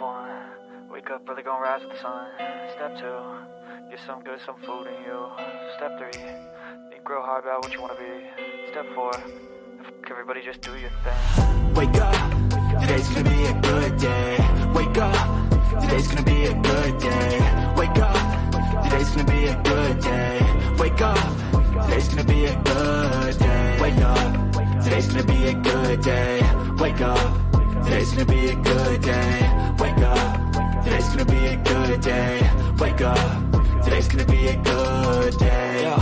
1, wake up early, gonna rise with the sun. Step 2, get some good, some food in you. Step 3, think real hard about what you wanna be. Step 4, everybody just do your thing. Wake up, today's gonna be a good day. Wake up, today's gonna be a good day. Wake up, today's gonna be a good day. Wake up, today's gonna be a good day. Wake up, today's gonna be a good day. Wake up, today's gonna be a good day. Wake up, today's gonna be a good day. Wake up, today's gonna be a good day. Yo.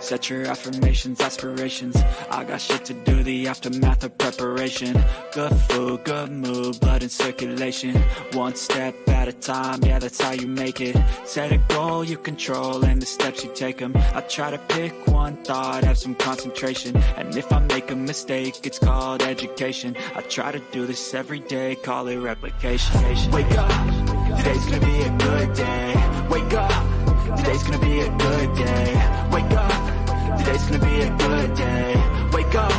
Set your affirmations, aspirations. I got shit to do, the aftermath of preparation. Good food, good mood, blood in circulation. One step at a time, yeah, that's how you make it. Set a goal you control and the steps you take them. I try to pick one thought, have some concentration. And if I make a mistake, it's called education. I try to do this every day, call it replication. Wake up, today's gonna be a good day. Wake up, today's gonna be a good day. Wake up, today's gonna be a good day. Wake up,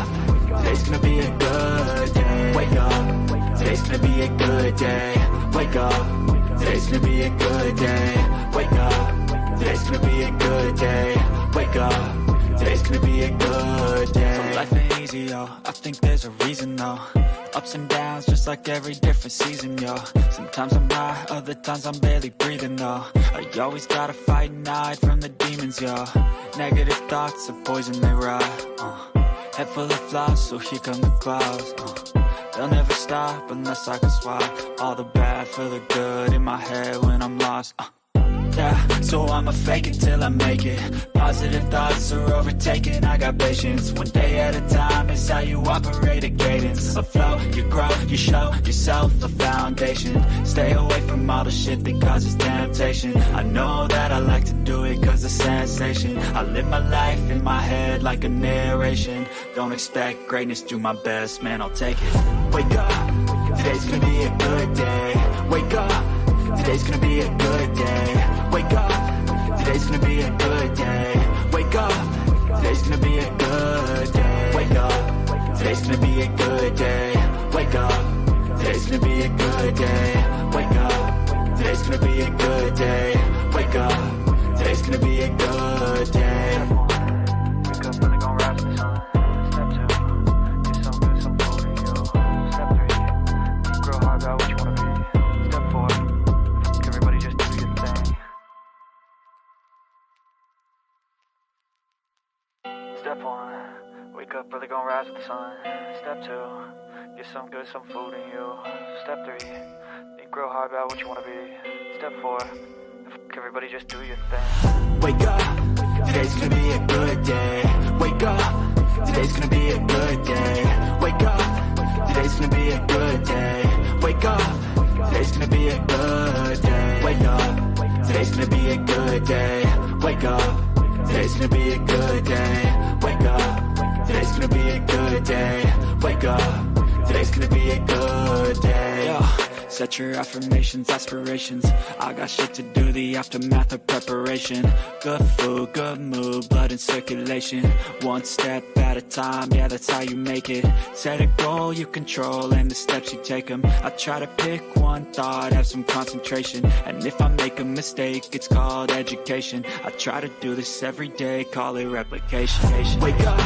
today's gonna be a good day. Wake up, today's gonna be a good day. Wake up, today's gonna be a good day. Wake up, today's gonna be a good day. Wake up, today's gonna be a good day. So life ain't easy, yo, I think there's a reason though. Ups and downs, just like every different season, yo. Sometimes I'm high, other times I'm barely breathing, though. I always gotta fight and hide from the demons, yo. Negative thoughts are poison, they rot. Head full of flaws, so here come the clouds. They'll never stop unless I can swap all the bad for the good in my head when I'm lost. Yeah, so I'ma fake it till I make it. Positive thoughts are overtaken, I got patience. One day at a time is how you operate a cadence. A flow, you grow, you show yourself a foundation. Stay away from all the shit that causes temptation. I know that I like to do it cause it's sensation. I live my life in my head like a narration. Don't expect greatness, do my best, man, I'll take it. Wake up, today's gonna be a good day. Wake up, today's gonna be a good day. Wake up, today's gonna be a good day. Wake up, today's gonna be a good day. Wake up, today's gonna be a good day. Wake up, today's gonna be a good day. Wake up, today's gonna be a good day. Wake up, today's gonna be a good day. Wake up early, gonna rise with the sun. Step 2, get some good, some food in you. Step 3, think real hard about what you wanna be. Step 4, everybody just do your thing. Step 1, wake up early, gonna rise with the sun. Step 2, get some good, some food in you. Step 3, think real hard about what you wanna be. Step 4, everybody just do your thing. Wake up, today's gonna be a good day. Wake up, today's gonna be a good day. Wake up, today's gonna be a good day. Wake up, today's gonna be a good day. Wake up, today's gonna be a good day. Wake up, today's gonna be a good day. Wake up, today's gonna be a good day. Wake up, today's gonna be a good day. Yo. Set your affirmations, aspirations. I got shit to do, the aftermath of preparation. Good food, good mood, blood in circulation. One step at a time, yeah, that's how you make it. Set a goal you control and the steps you take them. I try to pick one thought, have some concentration. And if I make a mistake, it's called education. I try to do this every day, call it replication. Wake up,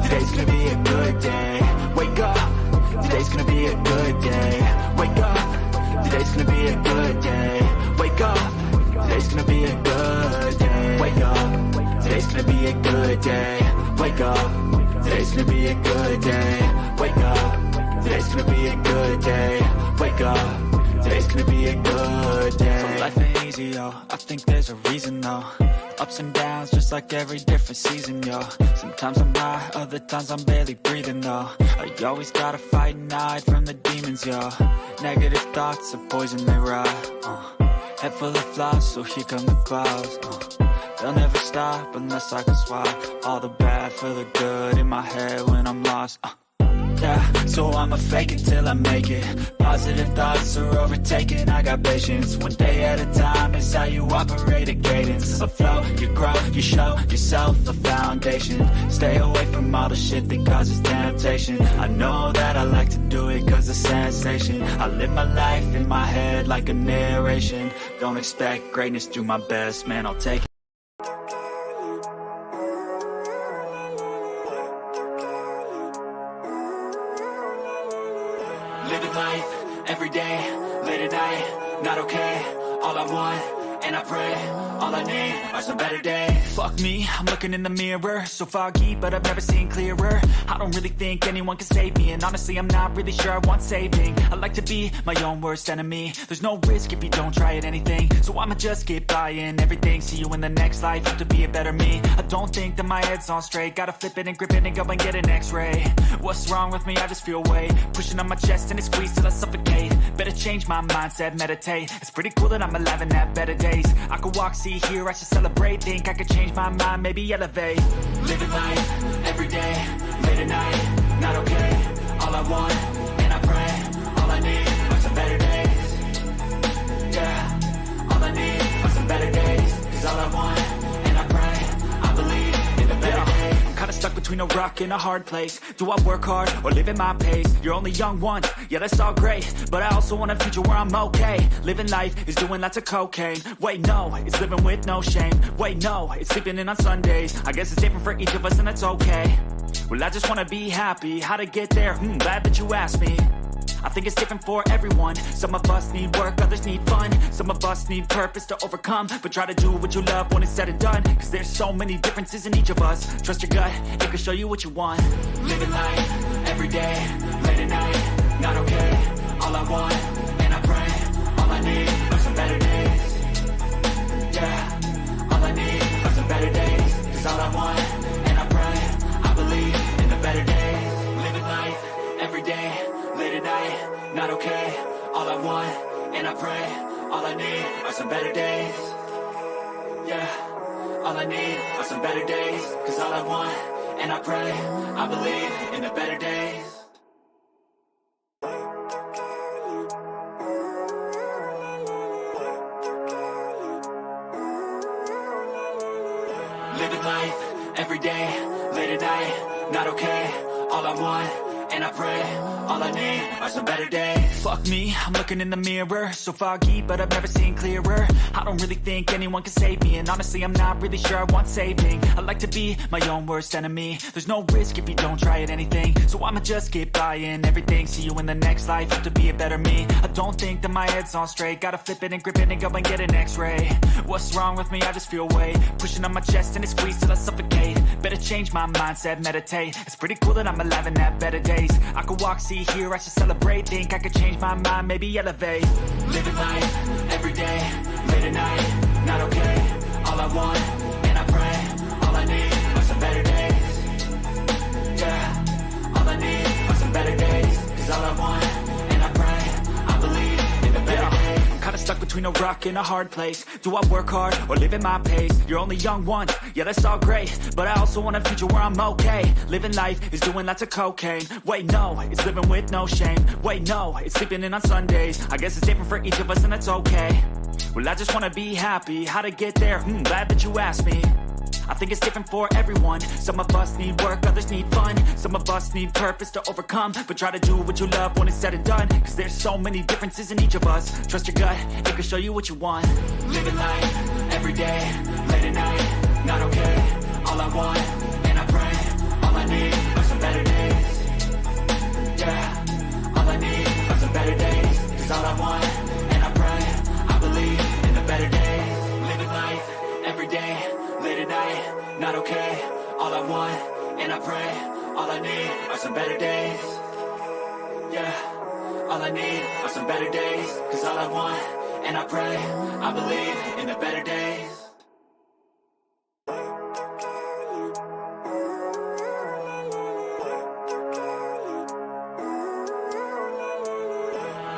today's gonna be a good day. Wake up, today's gonna be a good day. Wake up, today's gonna be a good day. Wake up, today's gonna be a good day. Wake up, today's gonna be a good day. Wake up, today's gonna be a good day. Wake up, today's gonna be a good day. Wake up, today's gonna be a good day. So life ain't easy, yo, I think there's a reason though. Ups and downs, just like every different season, yo. Sometimes I'm high, other times I'm barely breathing, though. I always gotta fight and hide from the demons, yo. Negative thoughts are poison, they rot. Head full of flaws, so here come the clouds. They'll never stop unless I can swap all the bad for the good in my head when I'm lost. Yeah, so I'ma fake it till I make it. Positive thoughts are overtaken, I got patience. One day at a time is how you operate a cadence. A flow, you grow, you show yourself a foundation. Stay away from all the shit that causes temptation. I know that I like to do it cause it's sensation. I live my life in my head like a narration. Don't expect greatness, do my best, man, I'll take it. Living life, every day, late at night, not okay. All I want, and I pray, all I need are some better days. Fuck me, I'm looking in the mirror, so foggy, but I've never seen clearer. I don't really think anyone can save me, and honestly I'm not really sure I want saving. I like to be my own worst enemy. There's no risk if you don't try at anything, so I'ma just get buying everything. See you in the next life, have to be a better me. I don't think that my head's on straight, gotta flip it and grip it and go and get an x-ray. What's wrong with me? I just feel weight pushing on my chest and it squeezes till I suffocate. Better change my mindset, meditate. It's pretty cool that I'm alive and have better days. I could walk, see, hear, I should celebrate. Think I could change my mind, maybe elevate. Living life, every day, late at night, not okay. All I want, and I pray, all I need are some better days. Yeah, all I need are some better days. Cause all I want, and I pray, I believe in the better days. I'm kinda stuck between a rock and a hard place. Do I work hard or live at my pace? You're only young once, yeah that's all great, but I also want a future where I'm okay. Living life is doing lots of cocaine. Wait no, it's living with no shame. Wait no, it's sleeping in on Sundays. I guess it's different for each of us and that's okay. Well I just wanna be happy, how to get there? Glad that you asked me. I think it's different for everyone. Some of us need work, others need fun. Some of us need purpose to overcome. But try to do what you love when it's said and done. Cause there's so many differences in each of us. Trust your gut, it can show you what you want. Living life, every day, late at night, not okay. All I want, and I pray, all I need are some better days. Yeah, all I need are some better days. Cause all I want, and I pray, I believe in the better days. Living life, every day, late at night, not okay. All I want, and I pray, all I need are some better days. Yeah, all I need are some better days. Cause all I want, and I pray, I believe in the better days. Living life, every day, late at night, not okay. All I want, and I pray, all I need are some better days. Fuck me, I'm looking in the mirror, so foggy, but I've never seen clearer. I don't really think anyone can save me, and honestly I'm not really sure I want saving. I like to be my own worst enemy. There's no risk if you don't try at anything, so I'ma just get buying everything. See you in the next life, have to be a better me. I don't think that my head's on straight, gotta flip it and grip it and go and get an x-ray. What's wrong with me? I just feel weight pushing on my chest and it squeezes till I suffocate. Better change my mindset, meditate. It's pretty cool that I'm alive and have better days. I could walk, see, hear, I should celebrate. Think I could change my mind, maybe elevate. Living life, every day, late at night, not okay. All I want, and I pray, all I need are some better days. Yeah, all I need are some better days. Cause all I want, and I pray, I believe in the better days. I'm kinda stuck between a rock and a hard place. Do I work hard or live at my pace? You're only young once, yeah that's all great, but I also want a future where I'm okay. Living life is doing lots of cocaine. Wait no, it's living with no shame. Wait no, it's sleeping in on Sundays. I guess it's different for each of us and that's okay. Well I just wanna be happy, how to get there? Glad that you asked me. I think it's different for everyone. Some of us need work, others need fun. Some of us need purpose to overcome. But try to do what you love when it's said and done. Cause there's so many differences in each of us. Trust your gut, it can show you what you want. Living life, every day, late at night, not okay. All I want, and I pray, all I need are some better days. Yeah, all I need are some better days. Cause all I want, and I pray, I believe in the better days. Living life, every day, late at night, not okay. All I want, and I pray, all I need are some better days. Yeah, all I need are some better days. Cause all I want, and I pray, I believe in the better days.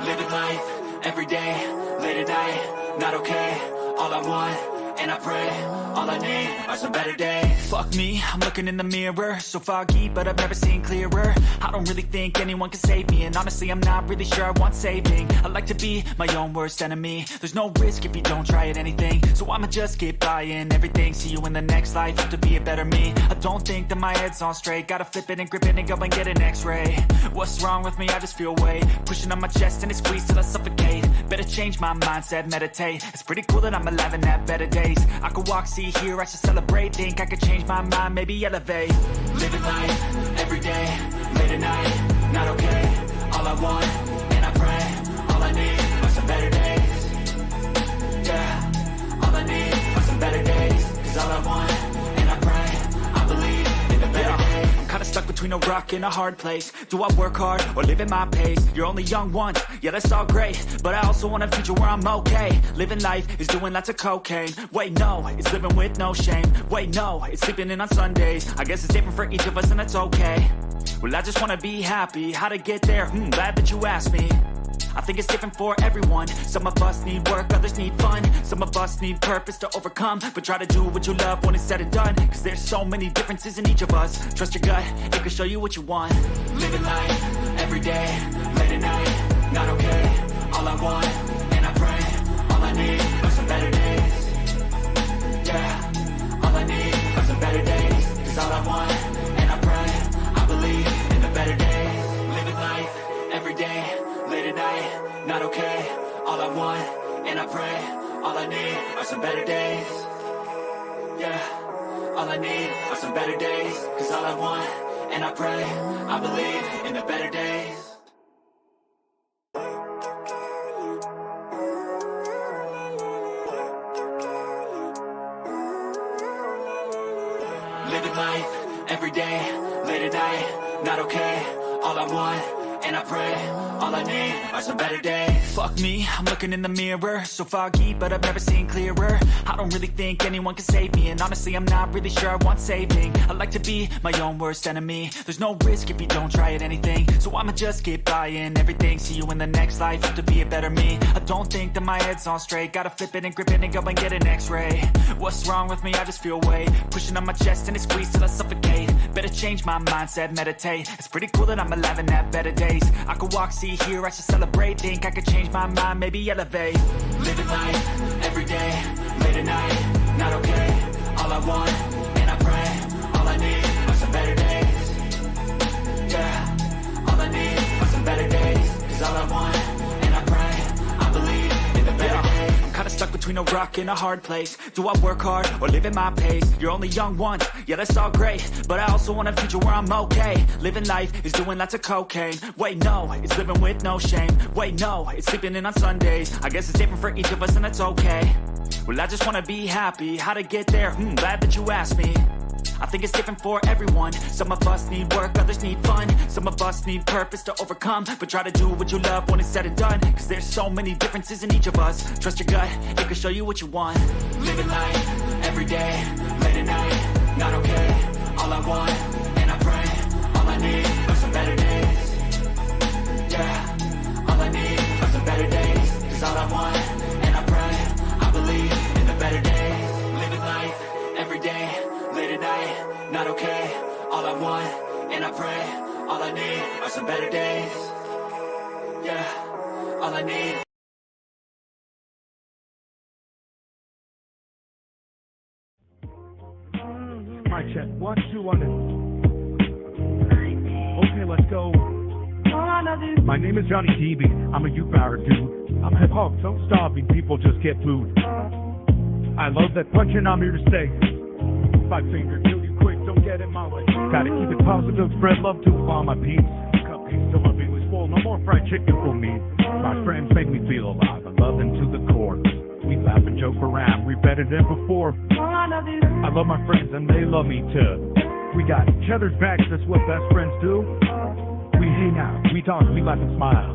Living life, every day, late at night, not okay. All I want, and I pray. All I need are some better days. Fuck me, I'm looking in the mirror, so foggy, but I've never seen clearer. I don't really think anyone can save me, and honestly I'm not really sure I want saving. I like to be my own worst enemy. There's no risk if you don't try at anything, so I'ma just get buying everything. See you in the next life, have to be a better me. I don't think that my head's on straight, gotta flip it and grip it and go and get an x-ray. What's wrong with me? I just feel weight pushing on my chest and it squeezes till I suffocate. Better change my mindset, meditate. It's pretty cool that I'm alive and have better days. I could walk, see, hear, I should celebrate. Think I could change my mind, maybe elevate. Living life, every day, late at night, not okay. All I want, and I pray, all I need are some better days. Yeah, all I need are some better days. Cause all I want, and I pray, I believe in the better days. I'm kinda stuck between a rock and a hard place. Do I work hard or live at my pace? You're only young once, yeah that's all great, but I also want a future where I'm okay. Living life is doing lots of cocaine. Wait no, it's living with no shame. Wait no, it's sleeping in on Sundays. I guess it's different for each of us and that's okay. Well I just wanna be happy, how to get there? Glad that you asked me. I think it's different for everyone. Some of us need work, others need fun. Some of us need purpose to overcome. But try to do what you love when it's said and done. Cause there's so many differences in each of us. Trust your gut, it can show you what you want. Living life, every day, late at night, not okay. All I want, and I pray, all I need are some better days. Yeah, all I need are some better days. Cause all I want, and I pray, I believe in the better days. Living life, every day, late at night, not okay. All I want, and I pray, all I need are some better days. Yeah, all I need are some better days. Cause all I want, and I pray, I believe in the better days. Living life, every day, late at night, not okay. All I want, and I pray, all I need are some better days. Fuck me, I'm looking in the mirror, so foggy, but I've never seen clearer. I don't really think anyone can save me, and honestly I'm not really sure I want saving. I like to be my own worst enemy. There's no risk if you don't try at anything, so I'ma just get buying everything. See you in the next life, have to be a better me. I don't think that my head's on straight, gotta flip it and grip it and go and get an x-ray. What's wrong with me? I just feel weight pushing on my chest and it squeezes till I suffocate. Better change my mindset, meditate. It's pretty cool that I'm alive and have better days. I could walk, see, hear, I should celebrate. Think I could change my mind, maybe elevate. Living life, every day, late at night, not okay. All I want, and I pray, all I need are some better days. Yeah, all I need are some better days. Cause all I want, and I pray, I believe in the better days. I'm kinda stuck between a rock and a hard place. Do I work hard or live at my pace? You're only young once, yeah that's all great, but I also want a future where I'm okay. Living life is doing lots of cocaine. Wait no, it's living with no shame. Wait no, it's sleeping in on Sundays. I guess it's different for each of us and that's okay. Well I just wanna be happy, how to get there? Glad that you asked me. I think it's different for everyone. Some of us need work, others need fun. Some of us need purpose to overcome. But try to do what you love when it's said and done. Cause there's so many differences in each of us. Trust your gut, it can show you what you want. Living life, every day, late at night, not okay. All I want, and I pray, all I need are some better days. Yeah, all I need are some better days. Cause all I want, and I pray, I believe in the better days. Living life, every day, late at night, not okay. All I want, and I pray, all I need are some better days. Yeah, all I need. Mic check, 1, 2 on it. Okay, let's go. My name is Johnny TV. I'm a youth power dude. I'm hip hop, so starving people just get booed. I love that punching, I'm here to stay. 5 finger, kill you quick, don't get in my way. Gotta keep it positive, spread love to all my peeps. Cupcakes till my belly's full, no more fried chicken for me. My friends make me feel alive, I love them to the core. We laugh and joke around, we're better than before. I love my friends and they love me too. We got each other's backs, that's what best friends do. We hang out, we talk, we laugh and smile.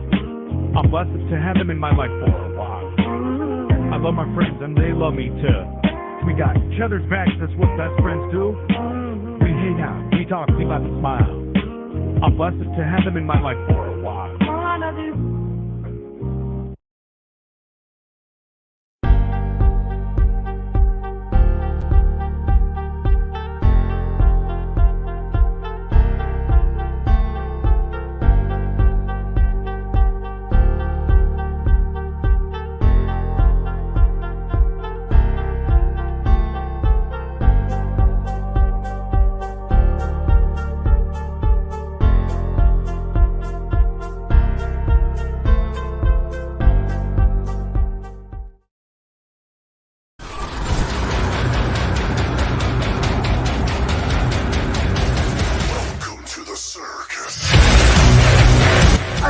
I'm blessed to have them in my life for a while. I love my friends and they love me too. We got each other's backs, that's what best friends do. We hang out, we talk, we laugh and smile. I'm blessed to have them in my life for a while.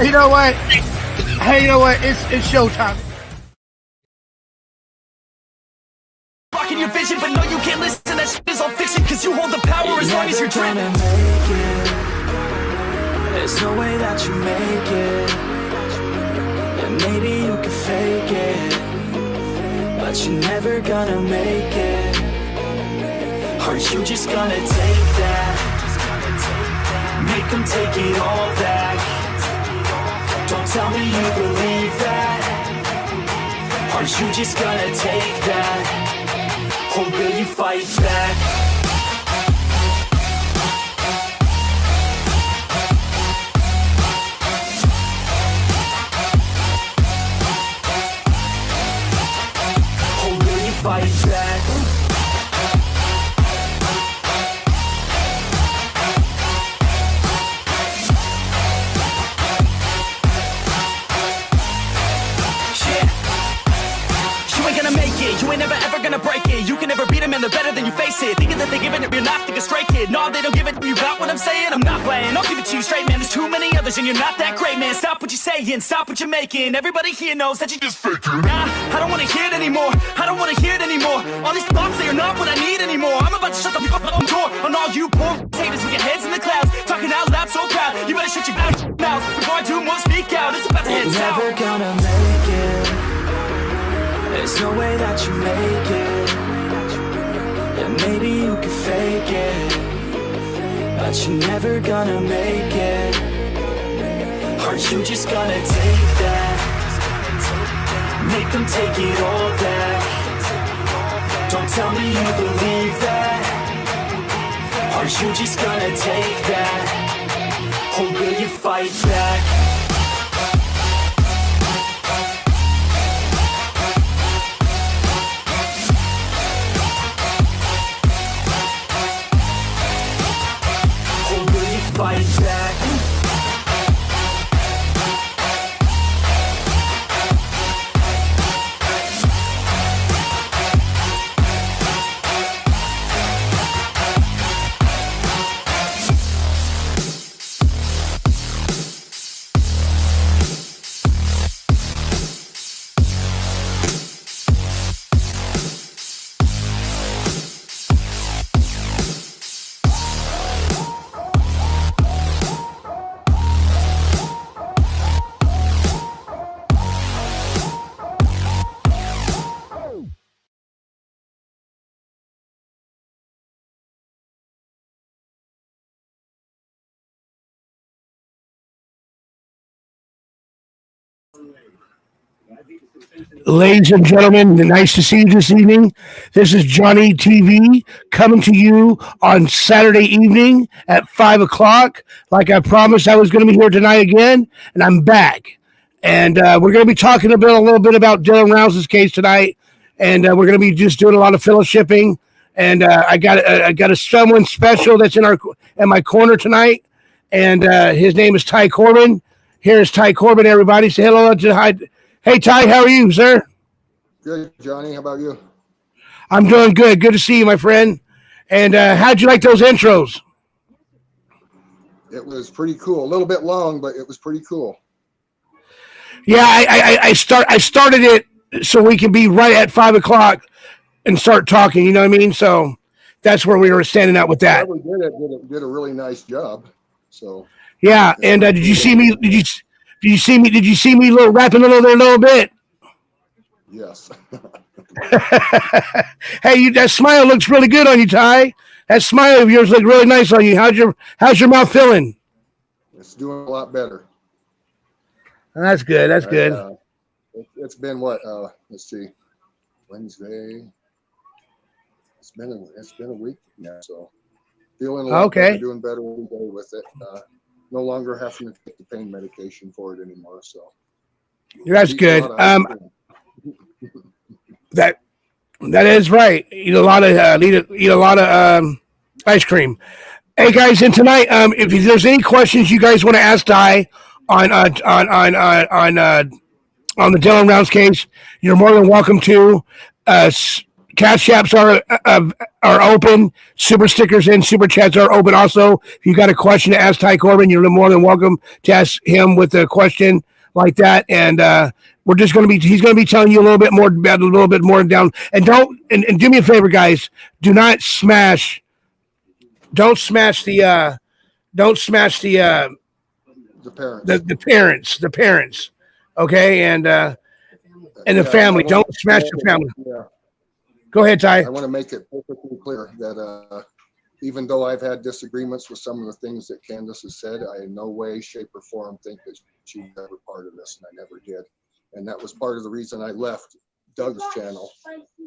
You know what? Hey, you know what? It's showtime. Blocking your vision, but no, you can't listen. That shit is all fiction, cause you hold the power as long as you're dreaming. There's no way that you make it. And maybe you can fake it, but you're never gonna make it. Aren't you just gonna take that? Make them take it all back. Don't tell me you believe that. Aren't you just gonna take that? Or will you fight back? Or will you fight back? You ain't never ever gonna break it. You can never beat them and they're better than you face it. Thinking that they're giving it, you're not thinking straight, kid. No, they don't give it, you got what I'm saying? I'm not playing, I'll give it to you straight, man. There's too many others and you're not that great, man. Stop what you're saying, stop what you're making. Everybody here knows that you just faking. Nah, I don't wanna hear it anymore. I don't wanna hear it anymore. All these thoughts, they are not what I need anymore. I'm about to shut the fucking door on all you poor haters with your heads in the clouds. Talking out loud so proud, you better shut your mouth before I do more speak out. It's about to head south. Never gonna make it. There's no way that you make it. And maybe you can fake it, but you're never gonna make it. Aren't you just gonna take that? Make them take it all back. Don't tell me you believe that. Aren't you just gonna take that? Or will you fight back? Fight back. Ladies and gentlemen, nice to see you this evening. This is Johnny TV coming to you on Saturday evening at 5 o'clock. Like I promised, I was going to be here tonight again, and I'm back. And we're going to be talking a little bit about Dylan Rouse's case tonight, and we're going to be just doing a lot of fellowshipping. And I got a someone special that's in my corner tonight, and his name is TY CORBIN. Here's TY CORBIN, everybody. Say hello to hi. Hey, Ty, how are you, sir? Good, Johnny. How about you? I'm doing good. Good to see you, my friend. And how'd you like those intros? It was pretty cool. A little bit long, but it was pretty cool. Yeah, I started it so we can be right at 5 o'clock and start talking. You know what I mean? So that's where we were standing out with that. Whoever did a really nice job. So yeah. And did you see me? Did you see me rapping a little bit? Yes. Hey, that smile looks really good on you, Ty. That smile of yours looks really nice on you. How's your mouth feeling? It's doing a lot better. That's good. That's good. It's been what? Let's see, Wednesday. It's been a week now, so feeling a lot better, doing better every day with it. No longer having to take the pain medication for it anymore. So that's good. That is right. Eat a lot of ice cream. Hey guys, and tonight, if there's any questions you guys want to ask Ty on the Dylan Rouse case, you're more than welcome to Cash apps are open. Super stickers and super chats are open. Also, if you got a question to ask Ty Corbin, you're more than welcome to ask him with a question like that. And we're just going to be. He's going to be telling you a little bit more about a little bit more down. And and do me a favor, guys. Do not smash. Don't smash the. Don't smash the parents. The parents. Okay, and the family. Don't smash the family. Yeah. Go ahead, Ty. I want to make it perfectly clear that even though I've had disagreements with some of the things that Candace has said, I in no way, shape, or form think that she was ever part of this, and I never did. And that was part of the reason I left Doug's channel,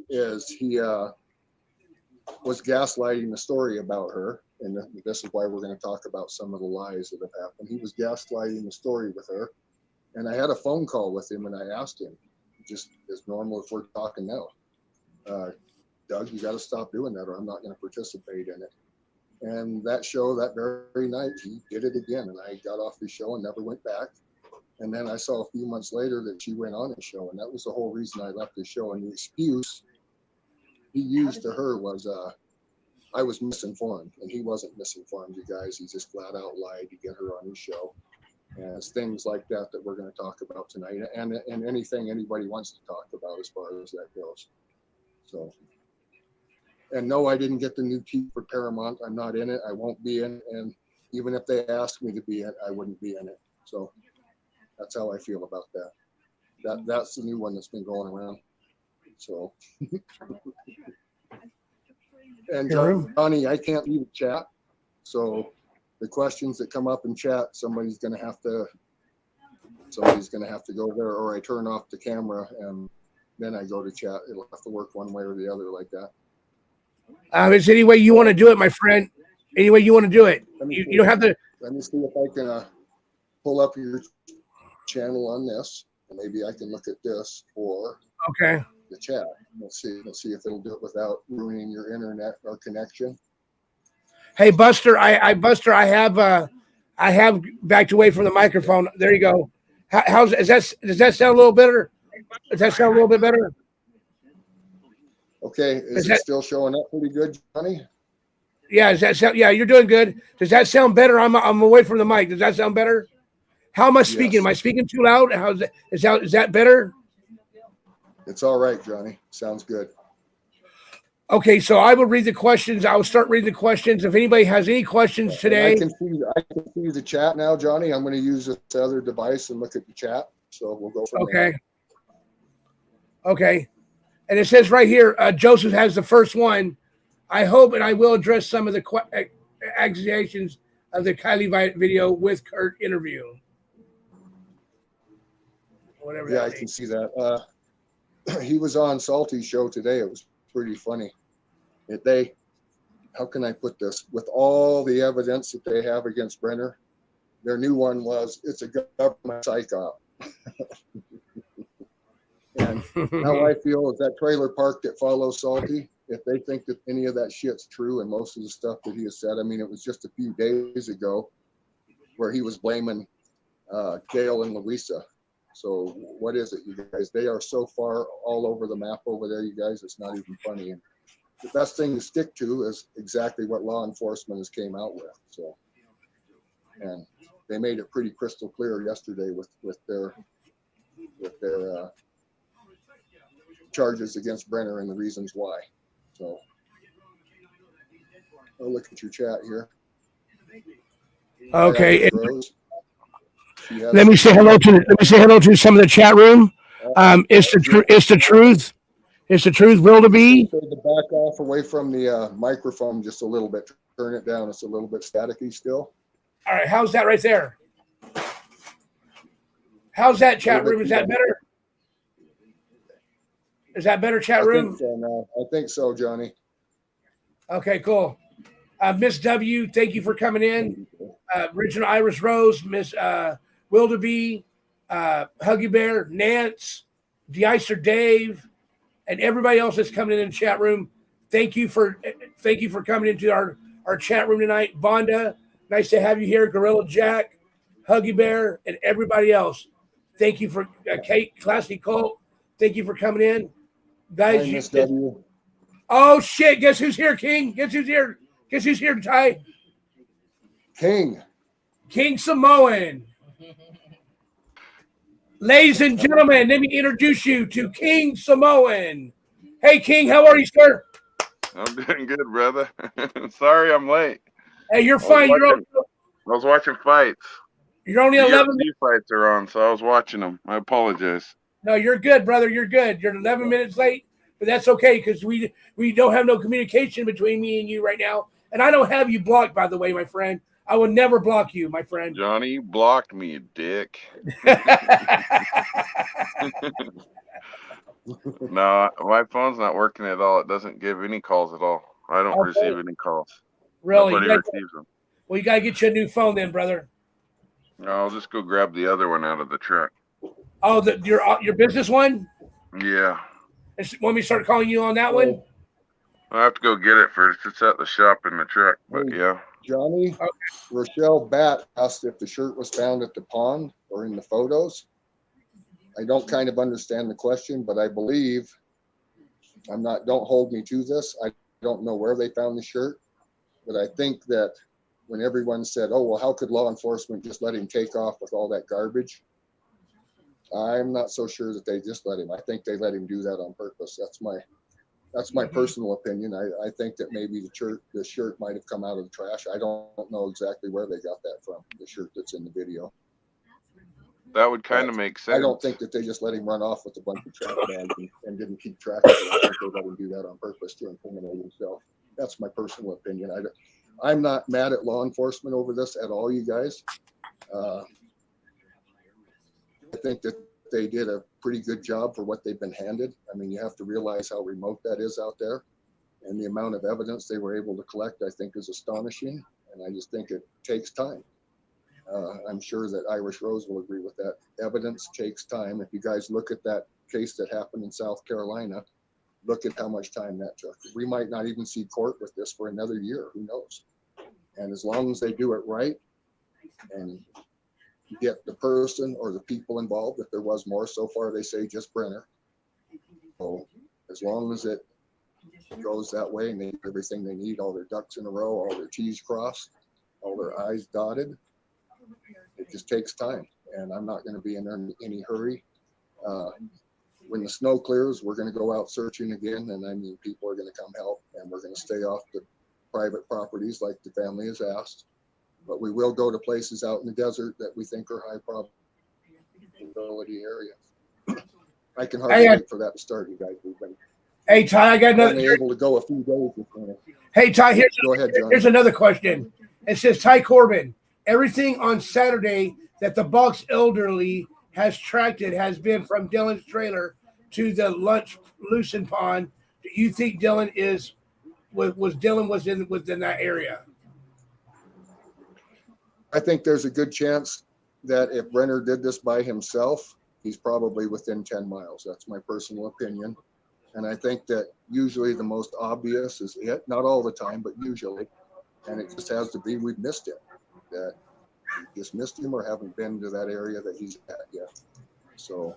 is he was gaslighting the story about her. And this is why we're going to talk about some of the lies that have happened. He was gaslighting the story with her. And I had a phone call with him, and I asked him, just as normal if we're talking now, Doug, you got to stop doing that or I'm not going to participate in it. And that show, that very night, he did it again. And I got off the show and never went back. And then I saw a few months later that she went on the show. And that was the whole reason I left the show. And the excuse he used to her was, I was misinformed. And he wasn't misinformed, you guys. He just flat out lied to get her on his show. And it's things like that that we're going to talk about tonight. And anything anybody wants to talk about as far as that goes. So, and no, I didn't get the new teeth for Paramount. I'm not in it. I won't be in it. And even if they asked me to be in it, I wouldn't be in it. So that's how I feel about that. That's the new one that's been going around. So, and Johnny, I can't leave a chat. So the questions that come up in chat, somebody's going to have to go there, or I turn off the camera and then I go to chat. It'll have to work one way or the other like that. Is there any way you want to do it, my friend? Any way you want to do it? You don't have to. Let me see if I can pull up your channel on this. And maybe I can look at this or the chat. Let's see if it'll do it without ruining your internet or connection. Hey, Buster, I have backed away from the microphone. There you go. Does that sound a little better? Does that sound a little bit better? Okay, is it still showing up pretty good, Johnny? Yeah, you're doing good. Does that sound better? I'm away from the mic. Does that sound better? How am I speaking? Yes. Am I speaking too loud? Is that better? It's all right, Johnny. Sounds good. Okay, so I will read the questions. I will start reading the questions. If anybody has any questions today. I can see the chat now, Johnny. I'm going to use this other device and look at the chat. So we'll go from there. Okay. And it says right here, Joseph has the first one. I hope and I will address some of the accusations of the Kylie video with Kurt interview. Whatever. Yeah, I can see that. He was on Salty's show today. It was pretty funny. How can I put this? With all the evidence that they have against Brenner, their new one was, it's a government psyop. And how I feel is that trailer park that follows Salty, if they think that any of that shit's true and most of the stuff that he has said, I mean, it was just a few days ago where he was blaming Gail and Louisa. So what is it, you guys? They are so far all over the map over there, you guys, it's not even funny. And the best thing to stick to is exactly what law enforcement has came out with. So, and they made it pretty crystal clear yesterday with their charges against Brenner and the reasons why. So I'll look at your chat here. Okay. Let me say hello to some of the chat room. It's the truth. It's the truth. Will to be. So to back off away from the microphone just a little bit. Turn it down. It's a little bit staticky still. All right. How's that right there? How's that chat room? Is that better? Is that better, chat room? I think so, Johnny. Okay, cool. Miss W, thank you for coming in. Original Iris Rose, Miss Wilderbee, Huggy Bear, Nance, De-Icer Dave, and everybody else that's coming in the chat room. Thank you for coming into our chat room tonight. Vonda, nice to have you here. Gorilla Jack, Huggy Bear, and everybody else. Thank you for Kate, Classy Colt. Thank you for coming in. Guys, Miss W. Oh shit! Guess who's here, King? Guess who's here? Guess who's here, Ty? King Samoan. Ladies and gentlemen, let me introduce you to King Samoan. Hey, King, how are you, sir? I'm doing good, brother. Sorry I'm late. Hey, you're fine. I was watching fights. You're only 11 minutes. Fights are on, so I was watching them. I apologize. No, you're good, brother. You're good. You're 11 minutes late, but that's okay because we don't have no communication between me and you right now. And I don't have you blocked, by the way, my friend. I will never block you, my friend. Johnny, you blocked me, you dick. No, my phone's not working at all. It doesn't give any calls at all. I don't receive any calls. Really? Nobody receives them. Well, you got to get you a new phone then, brother. No, I'll just go grab the other one out of the truck. Oh, your business one? Yeah. Want me to start calling you on that one? I'll have to go get it first. It's at the shop in the truck, but yeah. Johnny, okay. Rochelle Batt asked if the shirt was found at the pond or in the photos. I don't kind of understand the question, but I believe, don't hold me to this. I don't know where they found the shirt, but I think that when everyone said, oh, well, how could law enforcement just let him take off with all that garbage? I'm not so sure that they just let him. I think they let him do that on purpose. That's my personal opinion. I think that maybe the shirt might have come out of the trash. I don't know exactly where they got that from, the shirt that's in the video. That would kind of make sense. I don't think that they just let him run off with a bunch of trash bags and didn't keep track of it. I think they let him do that on purpose to incriminate himself. That's my personal opinion. I'm not mad at law enforcement over this at all, you guys. I think that they did a pretty good job for what they've been handed. I mean, you have to realize how remote that is out there. And the amount of evidence they were able to collect, I think, is astonishing. And I just think it takes time. I'm sure that Irish Rose will agree with that. Evidence takes time. If you guys look at that case that happened in South Carolina, look at how much time that took. We might not even see court with this for another year. Who knows? And as long as they do it right and get the person or the people involved, if there was more, so far they say just Brenner. So as long as it goes that way and they get everything they need, all their ducks in a row, all their T's crossed, all their I's dotted, it just takes time. And I'm not going to be in any hurry. When the snow clears, we're going to go out searching again. And I mean, people are going to come help, and we're going to stay off the private properties like the family has asked. But we will go to places out in the desert that we think are high probability areas. I can hardly wait for that to start, you guys. Hey, Ty, I got another. Only able to go a few days this morning. Hey, Ty, here's another question. It says, Ty Corbin, everything on Saturday that the Box elderly has tracked it has been from Dylan's trailer to the lunch Lucen pond. Do you think Dylan was within that area? I think there's a good chance that if Brenner did this by himself, he's probably within 10 miles. That's my personal opinion. And I think that usually the most obvious is it, not all the time, but usually. And it just has to be we've missed him. That we just missed him or haven't been to that area that he's at yet. So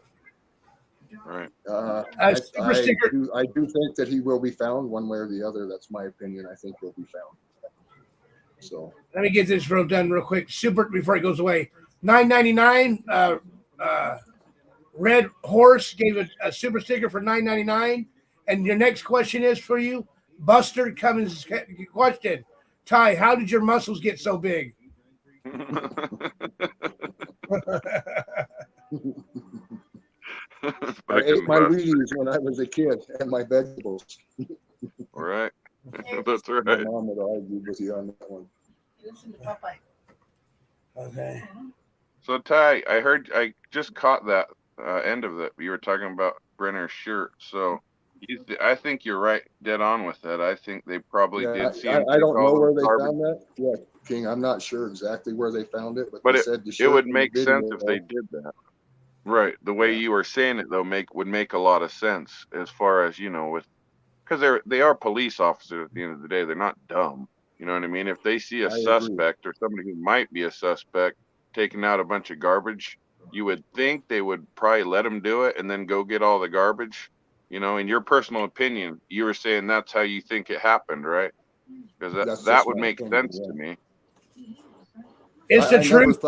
right. I do think that he will be found one way or the other. That's my opinion. I think he'll be found. So let me get this done real quick. Super before it goes away. $9.99. Red Horse gave a super sticker for $9.99. And your next question is for you, Buster Cummins. Question, Ty, how did your muscles get so big? I ate my Wheaties when I was a kid and my vegetables. All right. That's right. My mom would argue with you on that one. Okay. So Ty, I just caught that end of it. You were talking about Brenner's shirt. So I think you're right, dead on with that. I think they probably did see him. I don't know where they found that. Yeah, King, I'm not sure exactly where they found it, but they said the shirt. It would make sense if they did that. Right. The way you were saying it though would make a lot of sense as far as, because they are police officers at the end of the day. They're not dumb. You know what I mean? If they see a suspect or somebody who might be a suspect taking out a bunch of garbage, you would think they would probably let him do it and then go get all the garbage, You know, in your personal opinion, you were saying that's how you think it happened, right? Because that would make sense to me. It's the truth.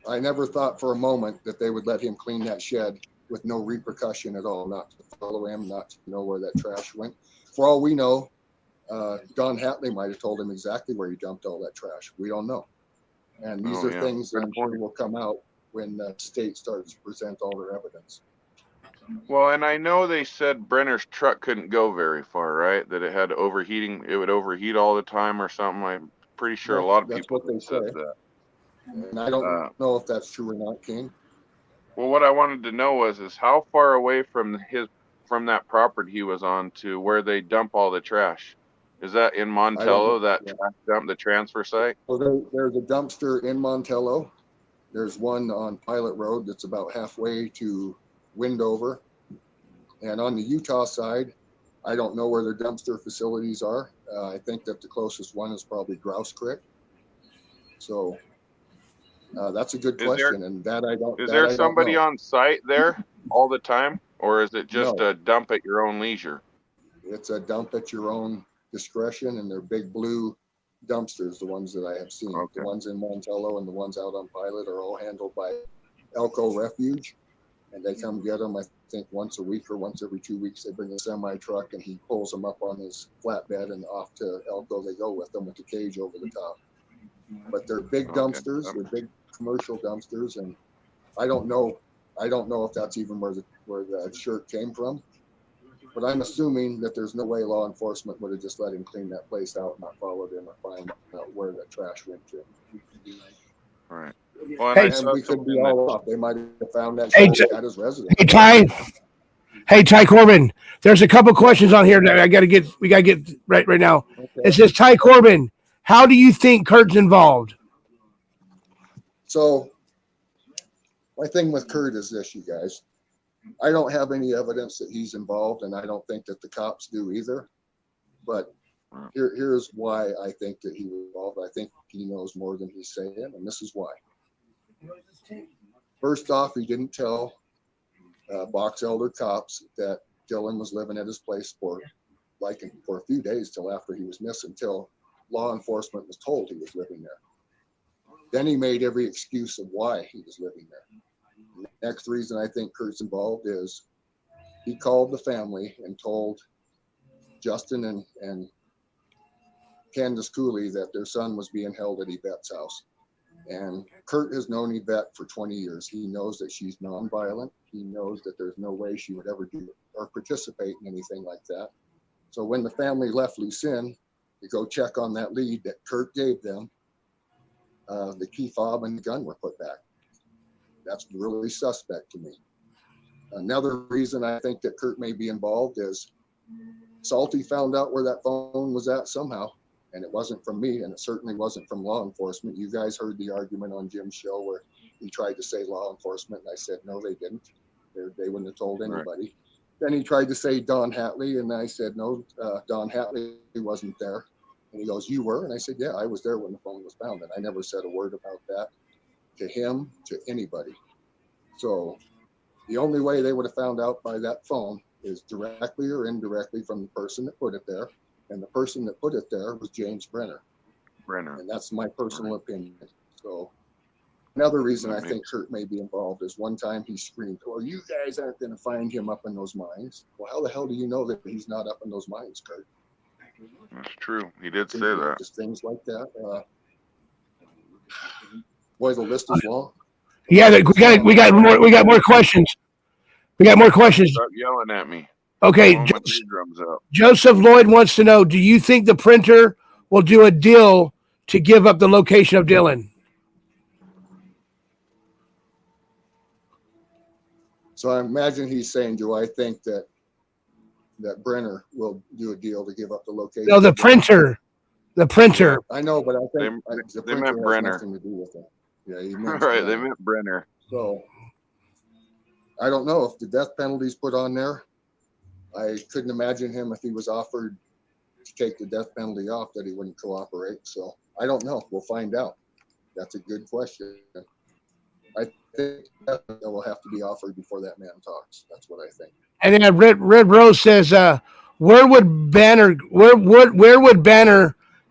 I never thought for a moment that they would let him clean that shed with no repercussion at all, not to follow him, not to know where that trash went. For all we know, Don Hatley might have told him exactly where he dumped all that trash. We don't know. And these are things that I'm sure will come out when the state starts to present all their evidence. Well, and I know they said Brenner's truck couldn't go very far, right? That it had overheating, it would overheat all the time or something. I'm pretty sure a lot of people said that. And I don't know if that's true or not, King. Well, what I wanted to know is how far away from that property he was on to where they dump all the trash. Is that in Montello, that trash dump, the transfer site? Well, there's a dumpster in Montello. There's one on Pilot Road that's about halfway to Windover. And on the Utah side, I don't know where their dumpster facilities are. I think that the closest one is probably Grouse Creek. So that's a good question. And that I don't. Is there somebody on site there all the time? Or is it just a dump at your own leisure? It's a dump at your own discretion, and they're big blue dumpsters, the ones that I have seen. The ones in Montello and the ones out on Pilot are all handled by Elko Refuge, and they come get them, I think, once a week or once every 2 weeks. They bring a semi-truck, and he pulls them up on his flatbed, and off to Elko they go with them with the cage over the top. But they're big dumpsters. They're big commercial dumpsters, and I don't know if that's even where the shirt came from. But I'm assuming that there's no way law enforcement would have just let him clean that place out, not followed him or find out where that trash went to. Right. Well, and we could be all off. They might have found that shirt at his residence. Hey, Ty Corbin, there's a couple questions on here that we gotta get right now. Okay. It says, Ty Corbin, how do you think Kurt's involved? So my thing with Kurt is this, you guys. I don't have any evidence that he's involved, and I don't think that the cops do either. But here's why I think that he was involved. I think he knows more than he's saying, and this is why. First off, he didn't tell Box Elder cops that Dylan was living at his place for a few days till after he was missing, till law enforcement was told he was living there. Then he made every excuse of why he was living there. The next reason I think Kurt's involved is he called the family and told Justin and Candace Cooley that their son was being held at Yvette's house. And Kurt has known Yvette for 20 years. He knows that she's nonviolent. He knows that there's no way she would ever do or participate in anything like that. So when the family left Lucin to go check on that lead that Kurt gave them, the key fob and the gun were put back. That's really suspect to me. Another reason I think that Kurt may be involved is Salty found out where that phone was at somehow, and it wasn't from me, and it certainly wasn't from law enforcement. You guys heard the argument on Jim's show where he tried to say law enforcement, and I said, no, they didn't. They wouldn't have told anybody. Right. Then he tried to say Don Hatley, and I said, no, Don Hatley wasn't there. And he goes, you were? And I said, yeah, I was there when the phone was found, and I never said a word about that to him, to anybody. So the only way they would have found out by that phone is directly or indirectly from the person that put it there. And the person that put it there was James Brenner. And that's my personal opinion. So another reason I think Kurt may be involved is one time he screamed, well, you guys aren't going to find him up in those mines. Well, how the hell do you know that he's not up in those mines, Kurt? That's true. He did say that. Just things like that. Boy, the list is long. Yeah, we got more questions. We got more questions. Stop yelling at me. Okay, Joseph Lloyd wants to know, do you think the printer will do a deal to give up the location of Dylan? So I imagine he's saying, do I think that Brenner will do a deal to give up the location? No, the printer. The printer. I know, but I think the they meant Brenner. Nothing to do with it. Yeah, he meant right. They meant Brenner. So I don't know if the death penalty's put on there. I couldn't imagine him if he was offered to take the death penalty off that he wouldn't cooperate. So I don't know. We'll find out. That's a good question. I think that will have to be offered before that man talks. That's what I think. And then Red Rose says, where would Banner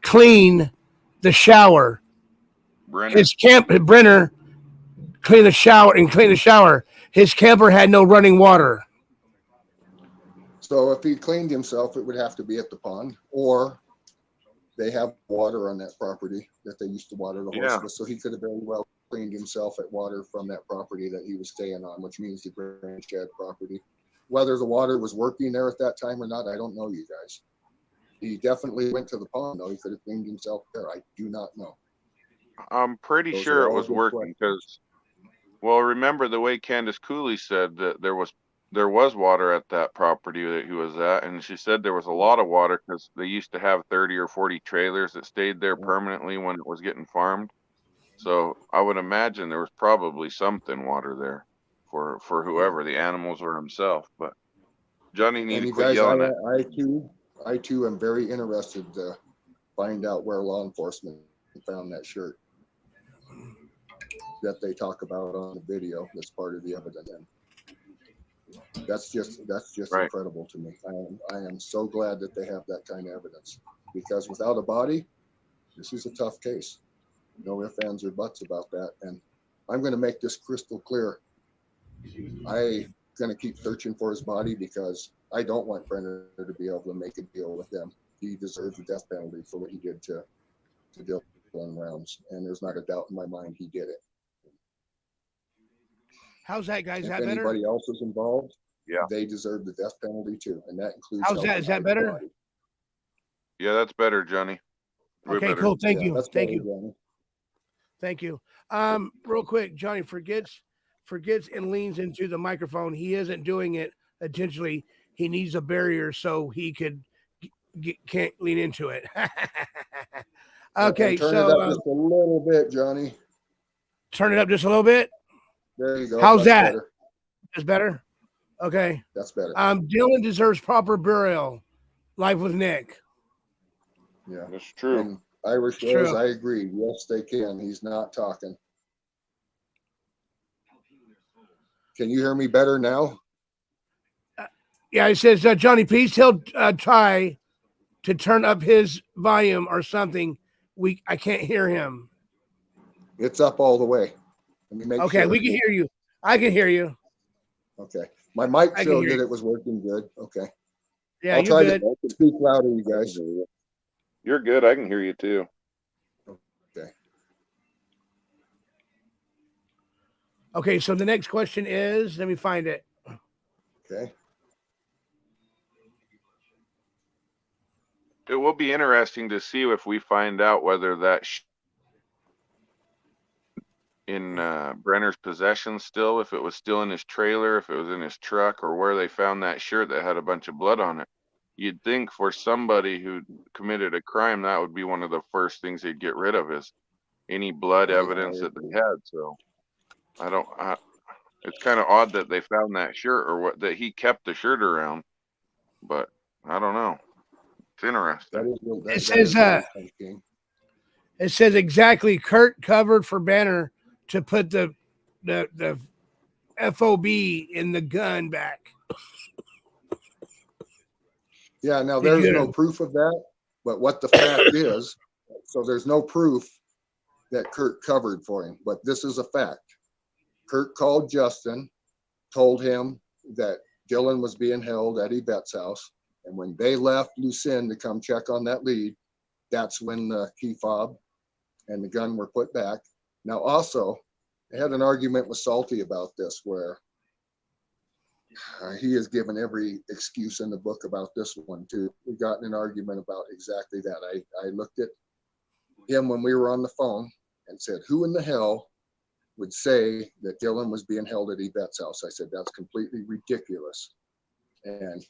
clean the shower? Brenner. His camp Brenner clean the shower. His camper had no running water. So if he cleaned himself, it would have to be at the pond, or they have water on that property that they used to water the horse with. So he could have very well cleaned himself at water from that property that he was staying on, which means the Grand Shed property. Whether the water was working there at that time or not, I don't know, you guys. He definitely went to the pond, though. He could have cleaned himself there. I do not know. I'm pretty sure it was working because, well, remember the way Candace Cooley said that there was water at that property that he was at, and she said there was a lot of water because they used to have 30 or 40 trailers that stayed there permanently when it was getting farmed. So I would imagine there was probably something water there for whoever, the animals or himself. But Johnny needs to quit yelling at. I too am very interested to find out where law enforcement found that shirt that they talk about on the video. That's part of the evidence. That's just right. Incredible to me. I am so glad that they have that kind of evidence, because without a body, this is a tough case. No ifs, ands, or buts about that. And I'm going to make this crystal clear. I'm going to keep searching for his body because I don't want Brenner to be able to make a deal with them. He deserves the death penalty for what he did to Dylan Rounds, and there's not a doubt in my mind he did it. How's that, guys? Is that better? If anybody else is involved, yeah, they deserve the death penalty too, and that includes. How's that? Is that better? Body. Yeah, that's better, Johnny. Way okay, better. Cool. Thank you. Thank you. Johnny. Thank you. Real quick, Johnny forgets and leans into the microphone. He isn't doing it intentionally. He needs a barrier so he can't lean into it. Okay, turn so it up just a little bit, Johnny. Turn it up just a little bit. There you go. How's that? Better. That's better. Okay. That's better. Dylan deserves proper burial. Life with Nick. Yeah, that's true. And Irish Rose, I agree. Yes, they can. He's not talking. Can you hear me better now? Yeah, it says, Johnny, please tell Ty to turn up his volume or something. I can't hear him. It's up all the way. Let me make okay, sure. We can hear you. I can hear you. Okay. My mic showed that it was working good. Okay. Yeah, you're good. To speak louder, you guys. You're good. I can hear you too. Okay. Okay, so the next question is, let me find it. Okay. It will be interesting to see if we find out whether that in Brenner's possession still, if it was still in his trailer, if it was in his truck, or where they found that shirt that had a bunch of blood on it. You'd think for somebody who committed a crime, that would be one of the first things they'd get rid of is any blood evidence that they had. So it's kind of odd that they found that shirt, or that he kept the shirt around, but I don't know. It's interesting. It says exactly Kurt covered for Banner to put the FOB in the gun back. Yeah, now there's no proof of that, but what the fact is, so there's no proof that Kurt covered for him, but this is a fact. Kurt called Justin, told him that Dylan was being held at Yvette's house, and when they left Lucien to come check on that lead, that's when the key fob and the gun were put back. Now, also, I had an argument with Salty about this, where he has given every excuse in the book about this one too. We got in an argument about exactly that. I looked at him when we were on the phone and said, who in the hell would say that Dylan was being held at Yvette's house? I said, that's completely ridiculous. And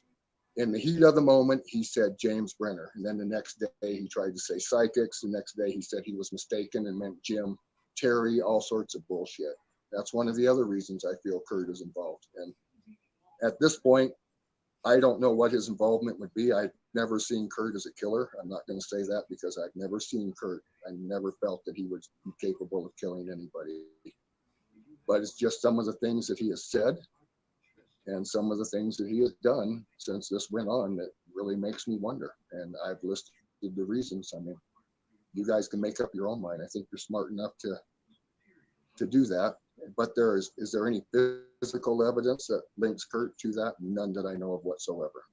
in the heat of the moment, he said James Brenner. And then the next day he tried to say psychics. The next day he said he was mistaken and meant Jim, Terry, all sorts of bullshit. That's one of the other reasons I feel Kurt is involved. And at this point, I don't know what his involvement would be. I've never seen Kurt as a killer. I'm not going to say that because I've never seen Kurt. I never felt that he was capable of killing anybody. But it's just some of the things that he has said and some of the things that he has done since this went on that really makes me wonder. And I've listed the reasons. I mean, you guys can make up your own mind. I think you're smart enough to do that. But is there any physical evidence that links Kurt to that? None that I know of whatsoever.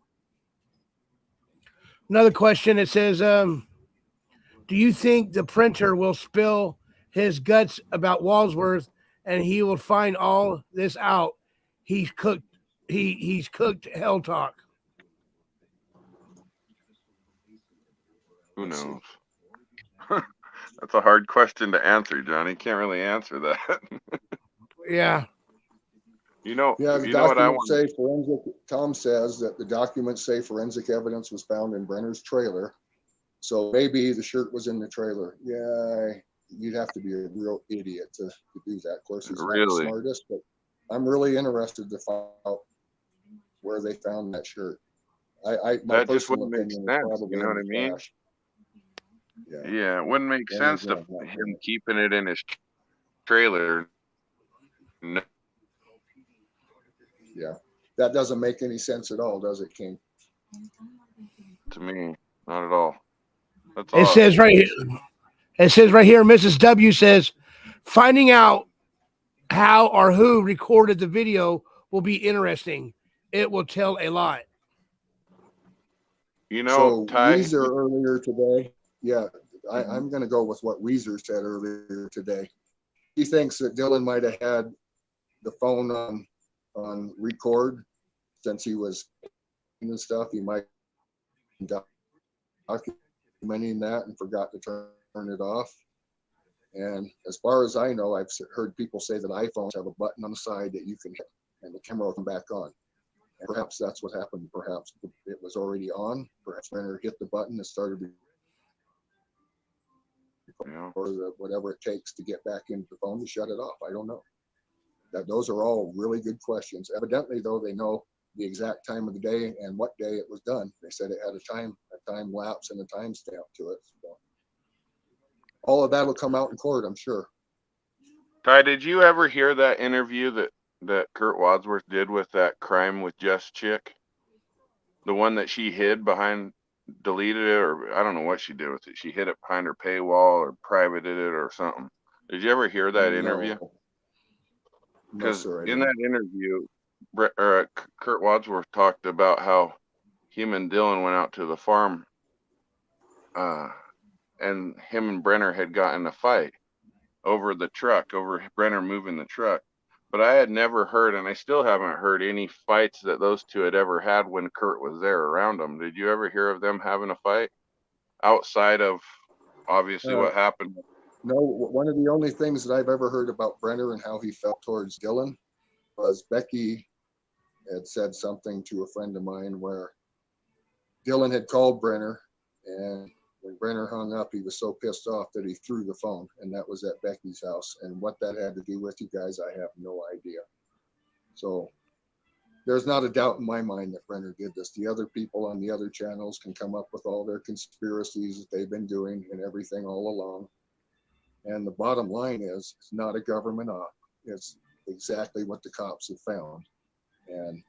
Another question. It says, do you think the printer will spill his guts about Wadsworth and he will find all this out? He's cooked hell talk. Who knows? That's a hard question to answer, Johnny. Can't really answer that. Yeah. The documents say Tom says that the documents say forensic evidence was found in Brenner's trailer. So maybe the shirt was in the trailer. Yeah, you'd have to be a real idiot to do that. Of course, he's not the smartest, but I'm really interested to find out where they found that shirt. That just wouldn't make sense. You know what I mean? Yeah, it wouldn't make sense to him keeping it in his trailer. No. Yeah, that doesn't make any sense at all, does it, King? To me, not at all. That's it says right here. It says right here, Mrs. W says, finding out how or who recorded the video will be interesting. It will tell a lot. You know, so Weezer earlier today, I'm going to go with what Weezer said earlier today. He thinks that Dylan might have had the phone on record since he was and stuff. He might be documenting that and forgot to turn it off. And as far as I know, I've heard people say that iPhones have a button on the side that you can hit and the camera will come back on. And perhaps that's what happened. Perhaps it was already on. Perhaps Brenner hit the button and started or whatever it takes to get back into the phone to shut it off. I don't know. Those are all really good questions. Evidently, though, they know the exact time of the day and what day it was done. They said it had a time lapse and a timestamp to it. So all of that will come out in court, I'm sure. Ty, did you ever hear that interview that Kurt Wadsworth did with that Crime with Jess chick? The one that she hid behind, deleted it, or I don't know what she did with it. She hid it behind her paywall or privated it or something. Did you ever hear that interview? Because in that interview, Kurt Wadsworth talked about how him and Dylan went out to the farm and him and Brenner had gotten a fight over the truck, over Brenner moving the truck. But I had never heard, and I still haven't heard, any fights that those two had ever had when Kurt was there around them. Did you ever hear of them having a fight outside of obviously what happened? No, one of the only things that I've ever heard about Brenner and how he felt towards Dylan was Becky had said something to a friend of mine where Dylan had called Brenner, and when Brenner hung up, he was so pissed off that he threw the phone, and that was at Becky's house. And what that had to do with, you guys, I have no idea. So there's not a doubt in my mind that Brenner did this. The other people on the other channels can come up with all their conspiracies that they've been doing and everything all along. And the bottom line is, it's not a government op. It's exactly what the cops have found. And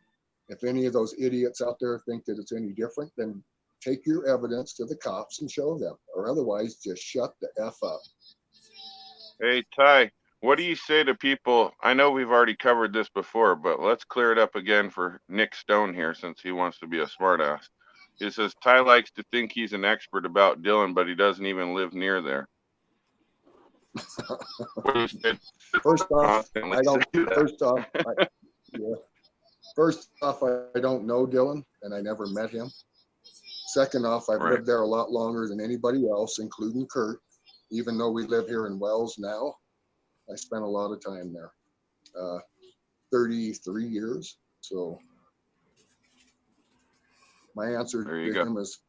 if any of those idiots out there think that it's any different, then take your evidence to the cops and show them, or otherwise just shut the F up. Hey, Ty, what do you say to people? I know we've already covered this before, but let's clear it up again for Nick Stone here, since he wants to be a smartass. He says, Ty likes to think he's an expert about Dylan, but he doesn't even live near there. First off, I don't know Dylan, and I never met him. Second off, I've lived there a lot longer than anybody else, including Kurt. Even though we live here in Wells now, I spent a lot of time there, 33 years. So my answer to him is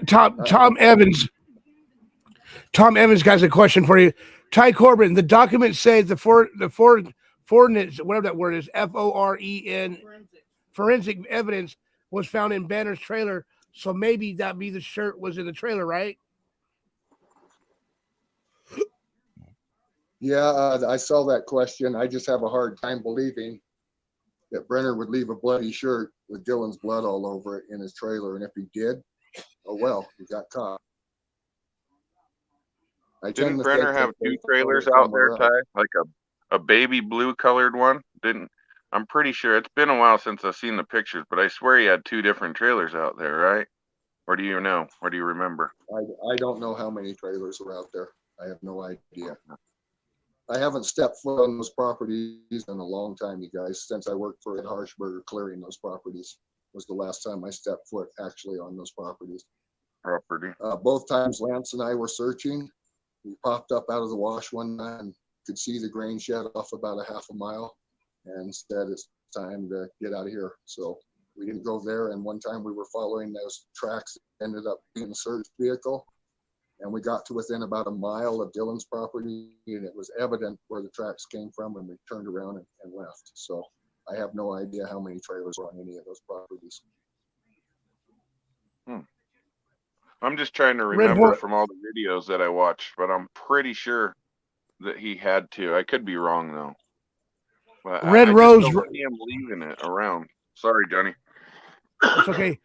Tom Evans. Tom Evans has a question for you. Ty Corbin, the documents say the forensic, whatever that word is, FOREN, forensic evidence was found in Banner's trailer. So maybe that be the shirt was in the trailer, right? Yeah, I saw that question. I just have a hard time believing that Brenner would leave a bloody shirt with Dylan's blood all over it in his trailer. And if he did, oh well, he got caught. Didn't Brenner have two trailers out there, Ty? Like a baby blue colored one? I'm pretty sure it's been a while since I've seen the pictures, but I swear he had two different trailers out there, right? Or do you know? Or do you remember? I don't know how many trailers are out there. I have no idea. I haven't stepped foot on those properties in a long time, you guys. Since I worked for Ed Harshberger clearing those properties was the last time I stepped foot actually on those properties. Both times Lance and I were searching. We popped up out of the wash one night and could see the grain shed off about a half a mile and said it's time to get out of here. So we didn't go there. And one time we were following those tracks, ended up being a search vehicle. And we got to within about a mile of Dylan's property, and it was evident where the tracks came from, and we turned around and left. So I have no idea how many trailers were on any of those properties. I'm just trying to remember from all the videos that I watched, but I'm pretty sure that he had to. I could be wrong, though. But Red I Rose. just don't see him leaving it around. Sorry, Johnny. It's okay.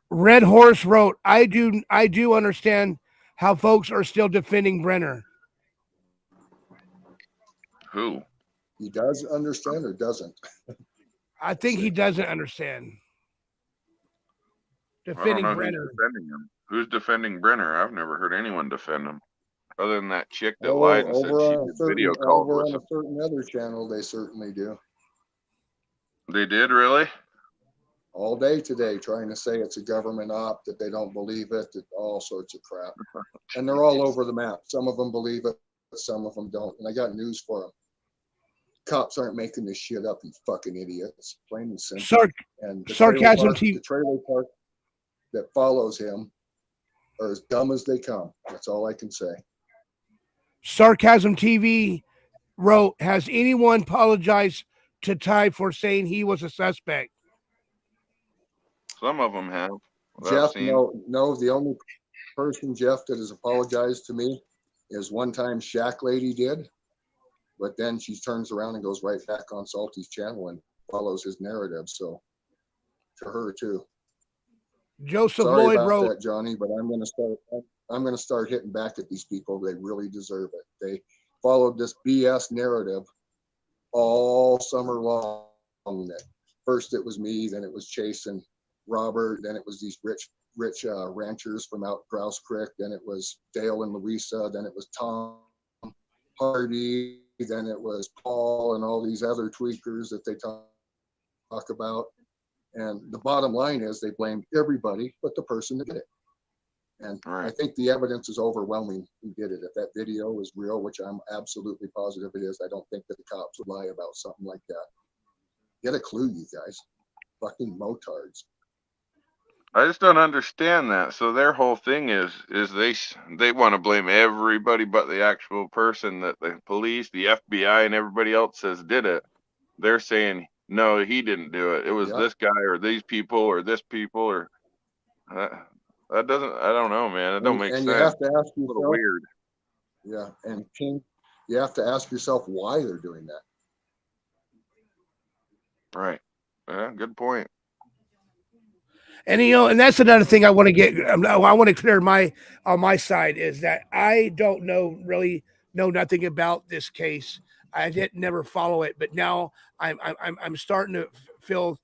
Red Horse wrote, I do understand how folks are still defending Brenner. Who? He does understand or doesn't? I think he doesn't understand. Defending Brenner. Who's defending Brenner? I've never heard anyone defend him. Other than that chick that lied and said she did video calls with him. On a certain other channel, they certainly do. They did, really? All day today, trying to say it's a government op, that they don't believe it, that all sorts of crap. And they're all over the map. Some of them believe it, some of them don't. And I got news for them. Cops aren't making this shit up, you fucking idiots. Plain and simple. And the sarcasm the trailer park that follows him are as dumb as they come. That's all I can say. Sarcasm TV wrote, has anyone apologized to Ty for saying he was a suspect? Some of them have. Jeff, no, the only person, Jeff, that has apologized to me is one time Shack Lady did, but then she turns around and goes right back on Salty's channel and follows his narrative. So to her too. Joseph Sorry Lloyd about wrote that, Johnny, but I'm gonna start hitting back at these people. They really deserve it. They followed this BS narrative all summer long. First it was me, then it was Chase and Robert, then it was these rich ranchers from out Grouse Creek, then it was Dale and Louisa, then it was Tom Hardy, then it was Paul and all these other tweakers that they talk about. And the bottom line is they blamed everybody but the person that did it. And I think the evidence is overwhelming who did it. If that video is real, which I'm absolutely positive it is, I don't think that the cops would lie about something like that. Get a clue, you guys. Fucking motards. I just don't understand that. So their whole thing is they want to blame everybody but the actual person that the police, the FBI, and everybody else says did it. They're saying, no, he didn't do it. It was this guy or these people or this people or that doesn't. I don't know, man. It don't make sense. And you have to ask yourself, a little weird. Yeah, and King, you have to ask yourself why they're doing that. Right. Yeah, good point. And and that's another thing I want to get. I want to clear on my side is that I don't know nothing about this case. I didn't never follow it, but now I'm starting to feel.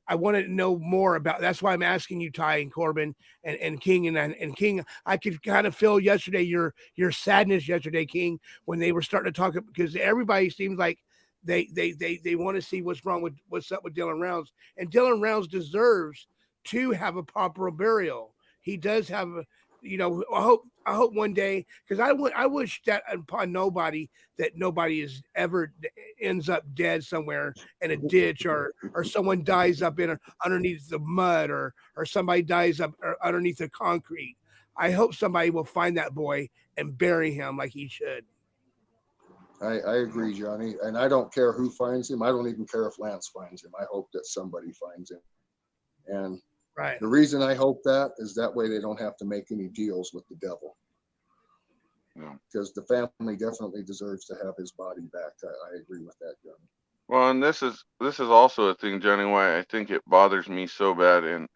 I want to know more about. That's why I'm asking you, Ty and Corbin and King and King. I could kind of feel yesterday your sadness yesterday, King, when they were starting to talk, because everybody seems like they want to see what's wrong with what's up with Dylan Rounds, and Dylan Rounds deserves to have a proper burial. He does have a, I hope one day, because I wish that upon nobody that nobody is ever ends up dead somewhere in a ditch or someone dies up underneath the mud or somebody dies up underneath the concrete. I hope somebody will find that boy and bury him like he should. I agree, Johnny, and I don't care who finds him. I don't even care if Lance finds him. I hope that somebody finds him. And the reason I hope that is that way they don't have to make any deals with the devil. because the family definitely deserves to have his body back. I agree with that, Johnny. Well, and this is also a thing, Johnny, why I think it bothers me so bad, and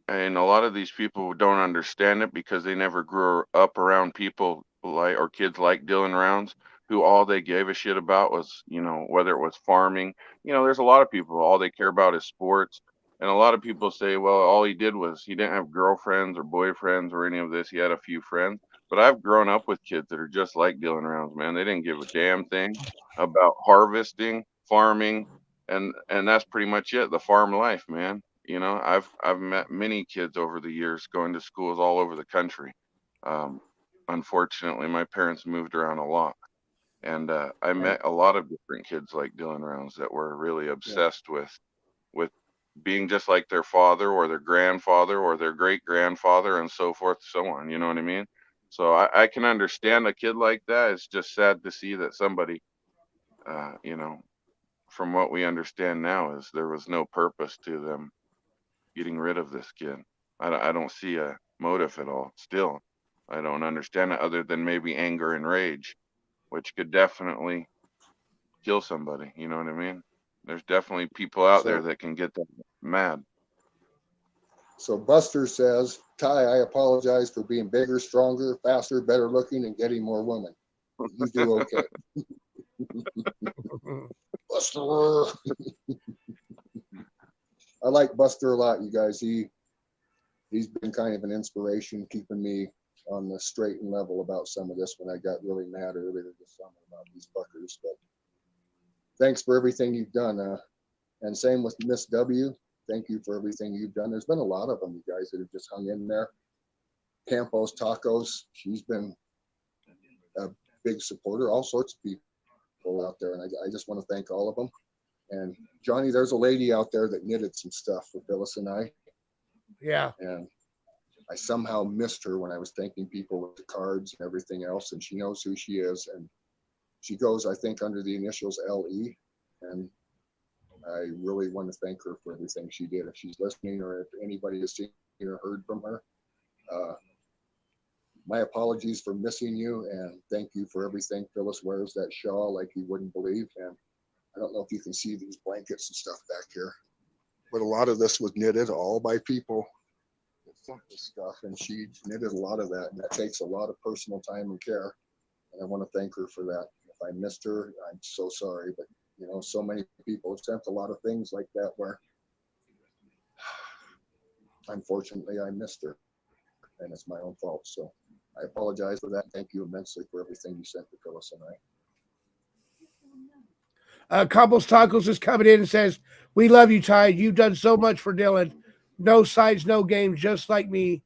a lot of these people don't understand it because they never grew up around people like or kids like Dylan Rounds, who all they gave a shit about was, whether it was farming. There's a lot of people, all they care about is sports. And a lot of people say, well, all he did was he didn't have girlfriends or boyfriends or any of this. He had a few friends. But I've grown up with kids that are just like Dylan Rounds, man. They didn't give a damn thing about harvesting, farming, and that's pretty much it, the farm life, man. I've met many kids over the years going to schools all over the country. Um, Unfortunately, my parents moved around a lot, and I met a lot of different kids like Dylan Rounds that were really obsessed with being just like their father or their grandfather or their great grandfather and so forth, so on. You know what I mean? So I can understand a kid like that. It's just sad to see that somebody, uh, you know, from what we understand now, is there was no purpose to them getting rid of this kid. I don't see a motive at all. Still, I don't understand it other than maybe anger and rage, which could definitely kill somebody. You know what I mean? There's definitely people out there that can get that mad. So Buster says, Ty, I apologize for being bigger, stronger, faster, better looking, and getting more women. You do okay. Buster. I like Buster a lot, you guys. He's been kind of an inspiration, keeping me on the straight and level about some of this when I got really mad earlier this summer about these fuckers. But thanks for everything you've done. And same with Miss W. Thank you for everything you've done. There's been a lot of them, you guys, that have just hung in there. Campos Tacos, she's been a big supporter. All sorts of people out there, and I just want to thank all of them. And Johnny, there's a lady out there that knitted some stuff for Phyllis and I. Yeah. And I somehow missed her when I was thanking people with the cards and everything else, and she knows who she is. And she goes, I think, under the initials LE. And I really want to thank her for everything she did. If she's listening or if anybody has seen or heard from her, my apologies for missing you, and thank you for everything. Phyllis wears that shawl like you wouldn't believe. And I don't know if you can see these blankets and stuff back here, but a lot of this was knitted all by people that sent this stuff, and she knitted a lot of that, and that takes a lot of personal time and care. And I want to thank her for that. If I missed her, I'm so sorry, but so many people have sent a lot of things like that where unfortunately I missed her, and it's my own fault. So I apologize for that. Thank you immensely for everything you sent to Phyllis and I. Campos Tacos is coming in and says, we love you, Ty. You've done so much for Dylan. No sides, no games, just like me.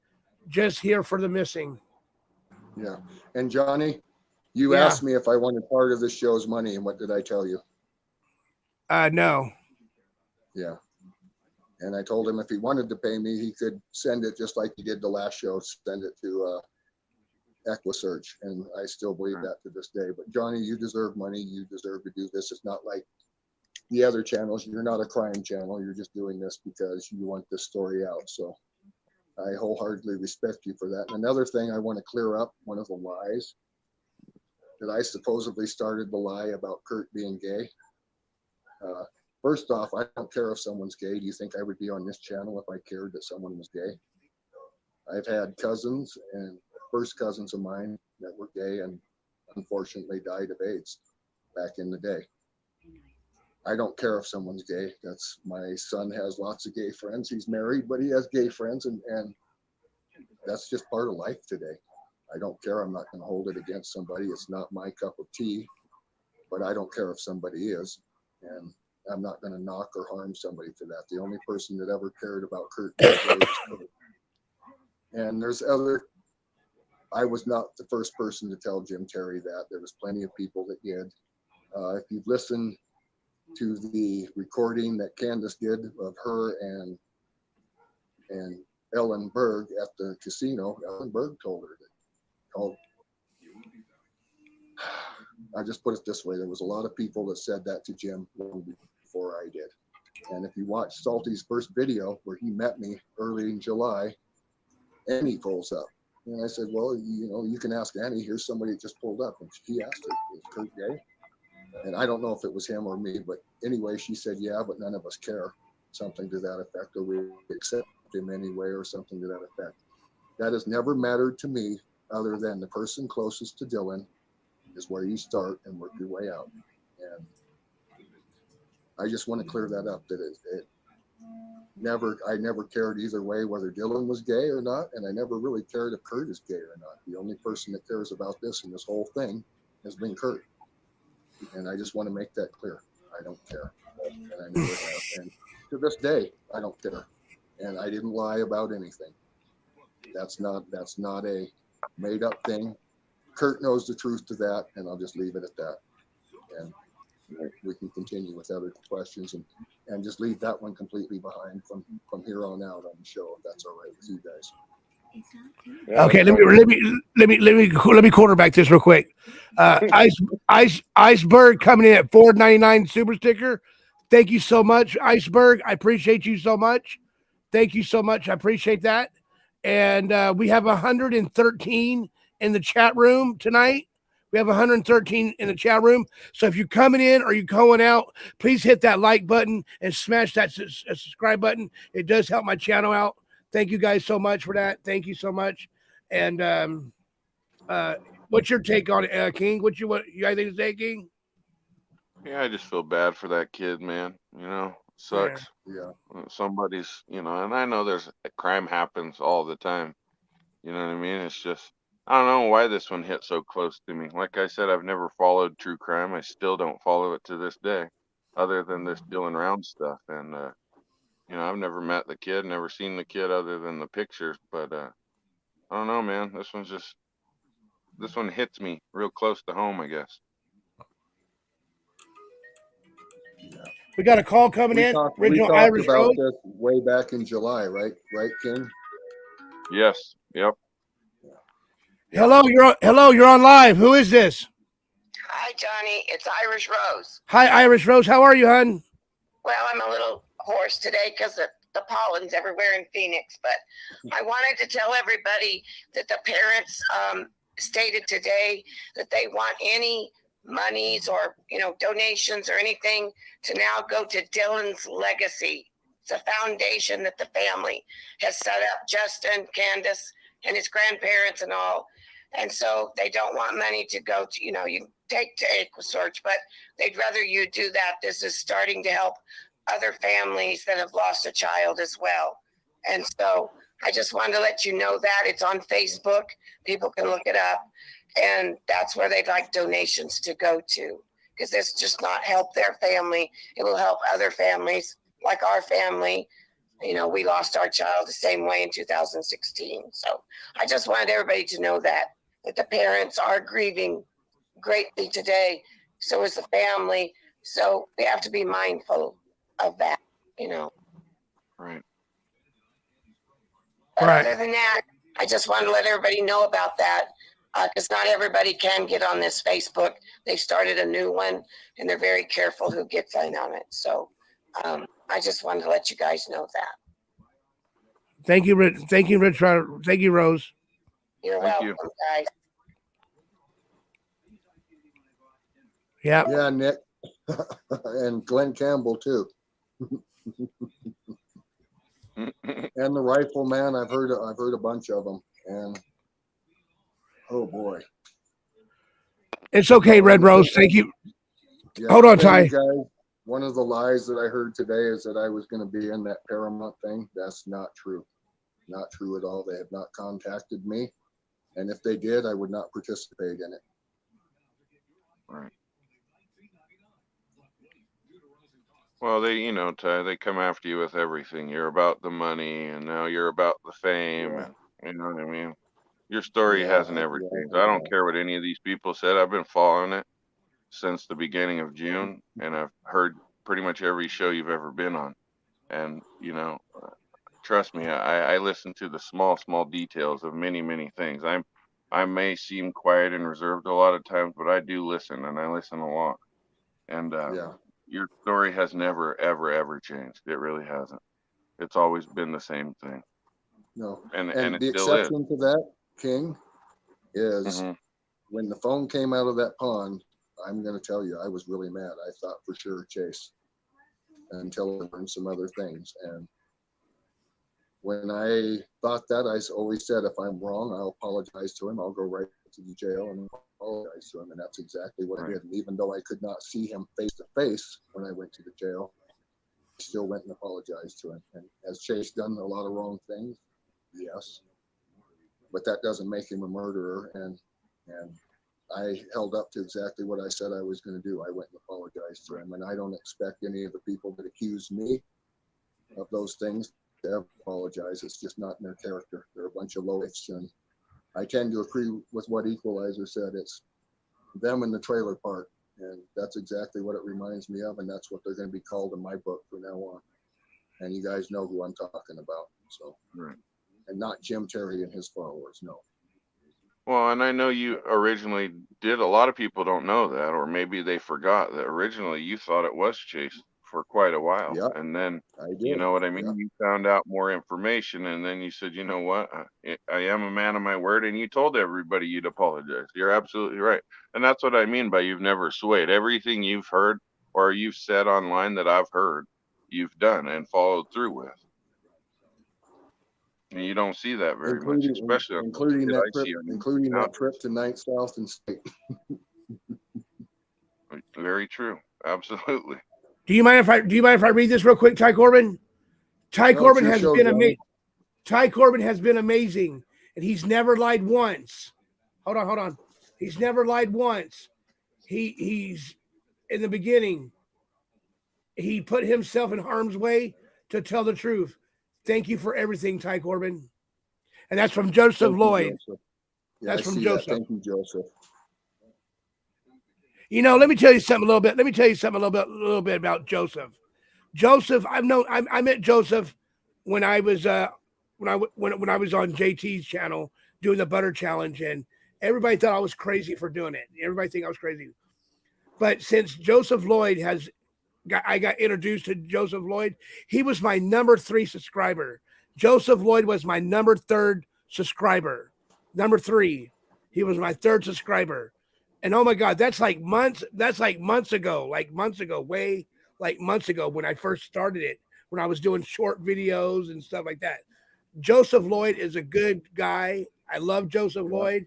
Just here for the missing. Yeah. And Johnny, you asked me if I wanted part of this show's money, and what did I tell you? No. Yeah. And I told him if he wanted to pay me, he could send it just like he did the last show, send it to EquiSearch. And I still believe that to this day. But Johnny, you deserve money. You deserve to do this. It's not like the other channels. You're not a crime channel. You're just doing this because you want this story out. So I wholeheartedly respect you for that. And another thing I want to clear up, one of the lies that I supposedly started the lie about Kurt being gay. First off, I don't care if someone's gay. Do you think I would be on this channel if I cared that someone was gay? I've had cousins and first cousins of mine that were gay and unfortunately died of AIDS back in the day. I don't care if someone's gay. That's my son has lots of gay friends. He's married, but he has gay friends, and that's just part of life today. I don't care. I'm not going to hold it against somebody. It's not my cup of tea, but I don't care if somebody is. And I'm not going to knock or harm somebody for that. The only person that ever cared about Kurt being gay was Kurt. And there's I was not the first person to tell Jim Terry that. There was plenty of people that did. If you've listened to the recording that Candace did of her and Ellen Berg at the casino, Ellen Berg told her that. I just put it this way. There was a lot of people that said that to Jim long before I did. And if you watch Salty's first video where he met me early in July, and he pulls up, And I said, well, you can ask Annie. Here's somebody that just pulled up. And he asked her, is Kurt gay? And I don't know if it was him or me, but anyway, she said, yeah, but none of us care. Something to that effect, or we accept him anyway, or something to that effect. That has never mattered to me, other than the person closest to Dylan is where you start and work your way out. And I just want to clear that up, that I never cared either way, whether Dylan was gay or not, and I never really cared if Kurt is gay or not. The only person that cares about this and this whole thing has been Kurt. And I just want to make that clear. I don't care. And I never have. And to this day, I don't care. And I didn't lie about anything. That's not a made up thing. Kurt knows the truth to that, and I'll just leave it at that. And we can continue with other questions and just leave that one completely behind from here on out on the show, if that's all right with you guys. Okay, let me quarterback this real quick. Iceberg coming in at $4.99 super sticker. Thank you so much, Iceberg. I appreciate you so much. Thank you so much. I appreciate that. And we have 113 in the chat room tonight. We have 113 in the chat room. So if you're coming in or you're going out, please hit that like button and smash that subscribe button. It does help my channel out. Thank you guys so much for that. Thank you so much. And what's your take on it, King? What you got anything to say, King? Yeah, I just feel bad for that kid, man. Sucks. Yeah. Somebody's, and I know there's crime happens all the time. You know what I mean? It's just, I don't know why this one hit so close to me. Like I said, I've never followed true crime. I still don't follow it to this day, other than this Dylan Round stuff. And, I've never met the kid, never seen the kid other than the pictures. But I don't know, man. This one hits me real close to home, I guess. Yeah. We got a call coming in. We talked about this way back in July, right? Right, King? Yes. Yep. Hello, you're on live. Who is this? Hi, Johnny. It's Irish Rose. Hi, Irish Rose. How are you, hon? Well, I'm a little hoarse today because the pollen's everywhere in Phoenix, but I wanted to tell everybody that the parents stated today that they want any monies or donations or anything to now go to Dylan's legacy. It's a foundation that the family has set up, Justin, Candace, and his grandparents and all. And so they don't want money to go to, you take to Equisearch, but they'd rather you do that. This is starting to help other families that have lost a child as well. And so I just wanted to let you know that it's on Facebook. People can look it up. And that's where they'd like donations to go to, because this just not help their family. It will help other families like our family. We lost our child the same way in 2016. So I just wanted everybody to know that the parents are grieving greatly today. So is the family. So we have to be mindful of that, Right. But other than that, I just wanted to let everybody know about that. Because not everybody can get on this Facebook. They started a new one, and they're very careful who gets in on it. So I just wanted to let you guys know that. Thank you, Rich. Thank you, Rich. Thank you, Rose. You're welcome, guys. Yeah. Yeah, Nick. And Glenn Campbell, too. And the Rifleman. I've heard a bunch of them. And oh boy. It's okay, Red Rose. Thank you. Yeah, hold on, Ty. Guys, one of the lies that I heard today is that I was going to be in that Paramount thing. That's not true. Not true at all. They have not contacted me. And if they did, I would not participate in it. Right. Well, Ty, they come after you with everything. You're about the money, and now you're about the fame. Yeah. And, you know what I mean? Your story hasn't ever changed. I don't care what any of these people said. I've been following it since the beginning of June, and I've heard pretty much every show you've ever been on. And, trust me, I listen to the small details of many, many things. I may seem quiet and reserved a lot of times, but I do listen, and I listen a lot. And your story has never, ever, ever changed. It really hasn't. It's always been the same thing. No. And the it still is. exception to that, King, is when the phone came out of that pond, I'm going to tell you, I was really mad. I thought for sure Chase, until I learned some other things. And when I thought that, I always said, if I'm wrong, I'll apologize to him. I'll go right to the jail and apologize to him. And that's exactly what I did. And even though I could not see him face to face when I went to the jail, I still went and apologized to him. And has Chase done a lot of wrong things? Yes. But that doesn't make him a murderer. And I held up to exactly what I said I was going to do. I went and apologized to him. And I don't expect any of the people that accuse me of those things to ever apologize. It's just not in their character. They're a bunch of low-ifs. And I tend to agree with what Equalizer said. It's them in the trailer park. And that's exactly what it reminds me of. And that's what they're going to be called in my book from now on. And you guys know who I'm talking about. So, and not Jim Terry and his followers. No. Well, and I know you originally did. A lot of people don't know that, or maybe they forgot that originally you thought it was Chase for quite a while. Yep, and then, I did. You know what I mean? Yep. You found out more information, and then you said, you know what? I am a man of my word, and you told everybody you'd apologize. You're absolutely right. And that's what I mean by you've never swayed. Everything you've heard or you've said online that I've heard, you've done and followed through with. And you don't see that very much, especially including that trip to Ninth South and State. Very true. Absolutely. Do you mind if I read this real quick, Ty Corbin? Ty Corbin has been amazing. Ty Corbin has been amazing, and he's never lied once. Hold on. He's never lied once. He's in the beginning. He put himself in harm's way to tell the truth. Thank you for everything, Ty Corbin. And that's from Joseph Lloyd. Joseph. Yeah, that's from Joseph. Thank you, Joseph. You know, let me tell you something a little bit. Let me tell you something a little bit about Joseph. Joseph, I met Joseph when I was when I was on JT's channel doing the butter challenge, and everybody thought I was crazy for doing it. Everybody think I was crazy. But since Joseph Lloyd I got introduced to Joseph Lloyd, he was my number 3 subscriber. Joseph Lloyd was my number 3rd subscriber. Number 3. He was my 3rd subscriber. And oh my God, that's like months ago when I first started it, when I was doing short videos and stuff like that. Joseph Lloyd is a good guy. I love Joseph Lloyd.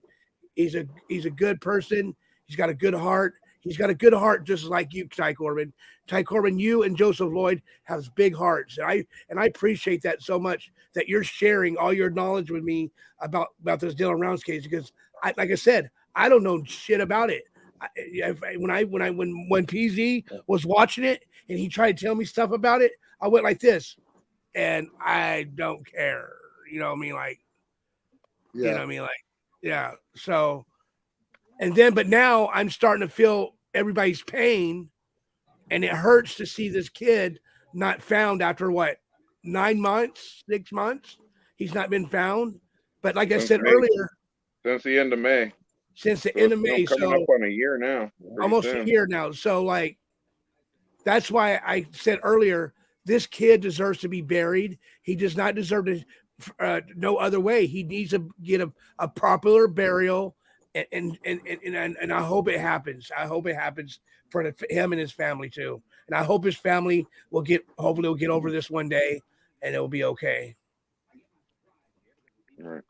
He's a good person. He's got a good heart. He's got a good heart, just like you, Ty Corbin. Ty Corbin, you and Joseph Lloyd have big hearts, and I appreciate that so much, that you're sharing all your knowledge with me about this Dylan Rounds case, because like I said, I don't know shit about it. When PZ was watching it and he tried to tell me stuff about it, I went like this, and I don't care. You know what I mean? Like, you know what I mean? Like, yeah. So. But now I'm starting to feel everybody's pain, and it hurts to see this kid not found after 9 months, 6 months. He's not been found. But like I said earlier, since the end of May. Coming up on a year now. Almost a year now. So that's why I said earlier, this kid deserves to be buried. He does not deserve to no other way. He needs to get a proper burial. And I hope it happens. I hope it happens for him and his family too. And I hope his family hopefully will get over this one day, and it will be okay. Right.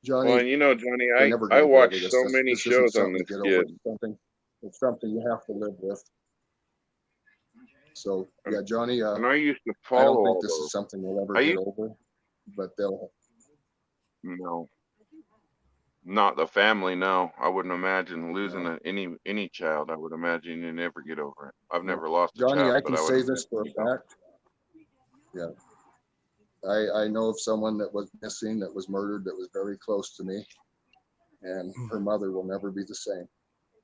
Johnny, well, and you know, Johnny, I watch so many shows on this kid. It's something you have to live with. So yeah, Johnny. And I used to follow. I don't think this is something we'll ever get over, but they'll. No. Not the family, no. I wouldn't imagine losing any child. I would imagine you never get over it. I've never lost a child. Johnny, I can say this for a fact. Yeah. I know of someone that was missing, that was murdered, that was very close to me. And her mother will never be the same.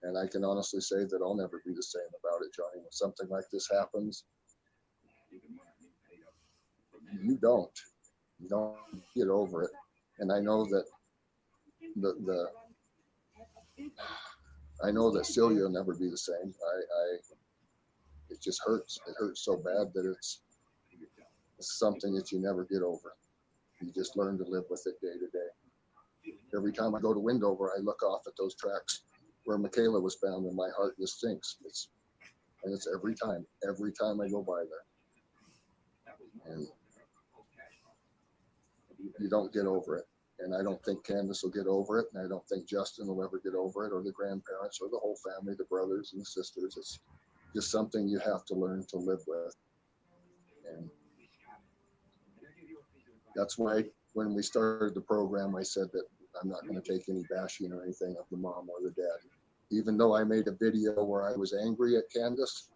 And I can honestly say that I'll never be the same about it, Johnny. When something like this happens, you don't get over it. And I know that I know that Celia will never be the same. It just hurts. It hurts so bad that it's something that you never get over. You just learn to live with it day to day. every time I go to Windover, I look off at those tracks where Michaela was found, and my heart just sinks. It's every time I go by there. And you don't get over it. And I don't think Candace will get over it. And I don't think Justin will ever get over it, or the grandparents, or the whole family, the brothers and the sisters. It's just something you have to learn to live with. And that's why when we started the program, I said that I'm not going to take any bashing or anything of the mom or the dad. Even though I made a video where I was angry at Candace,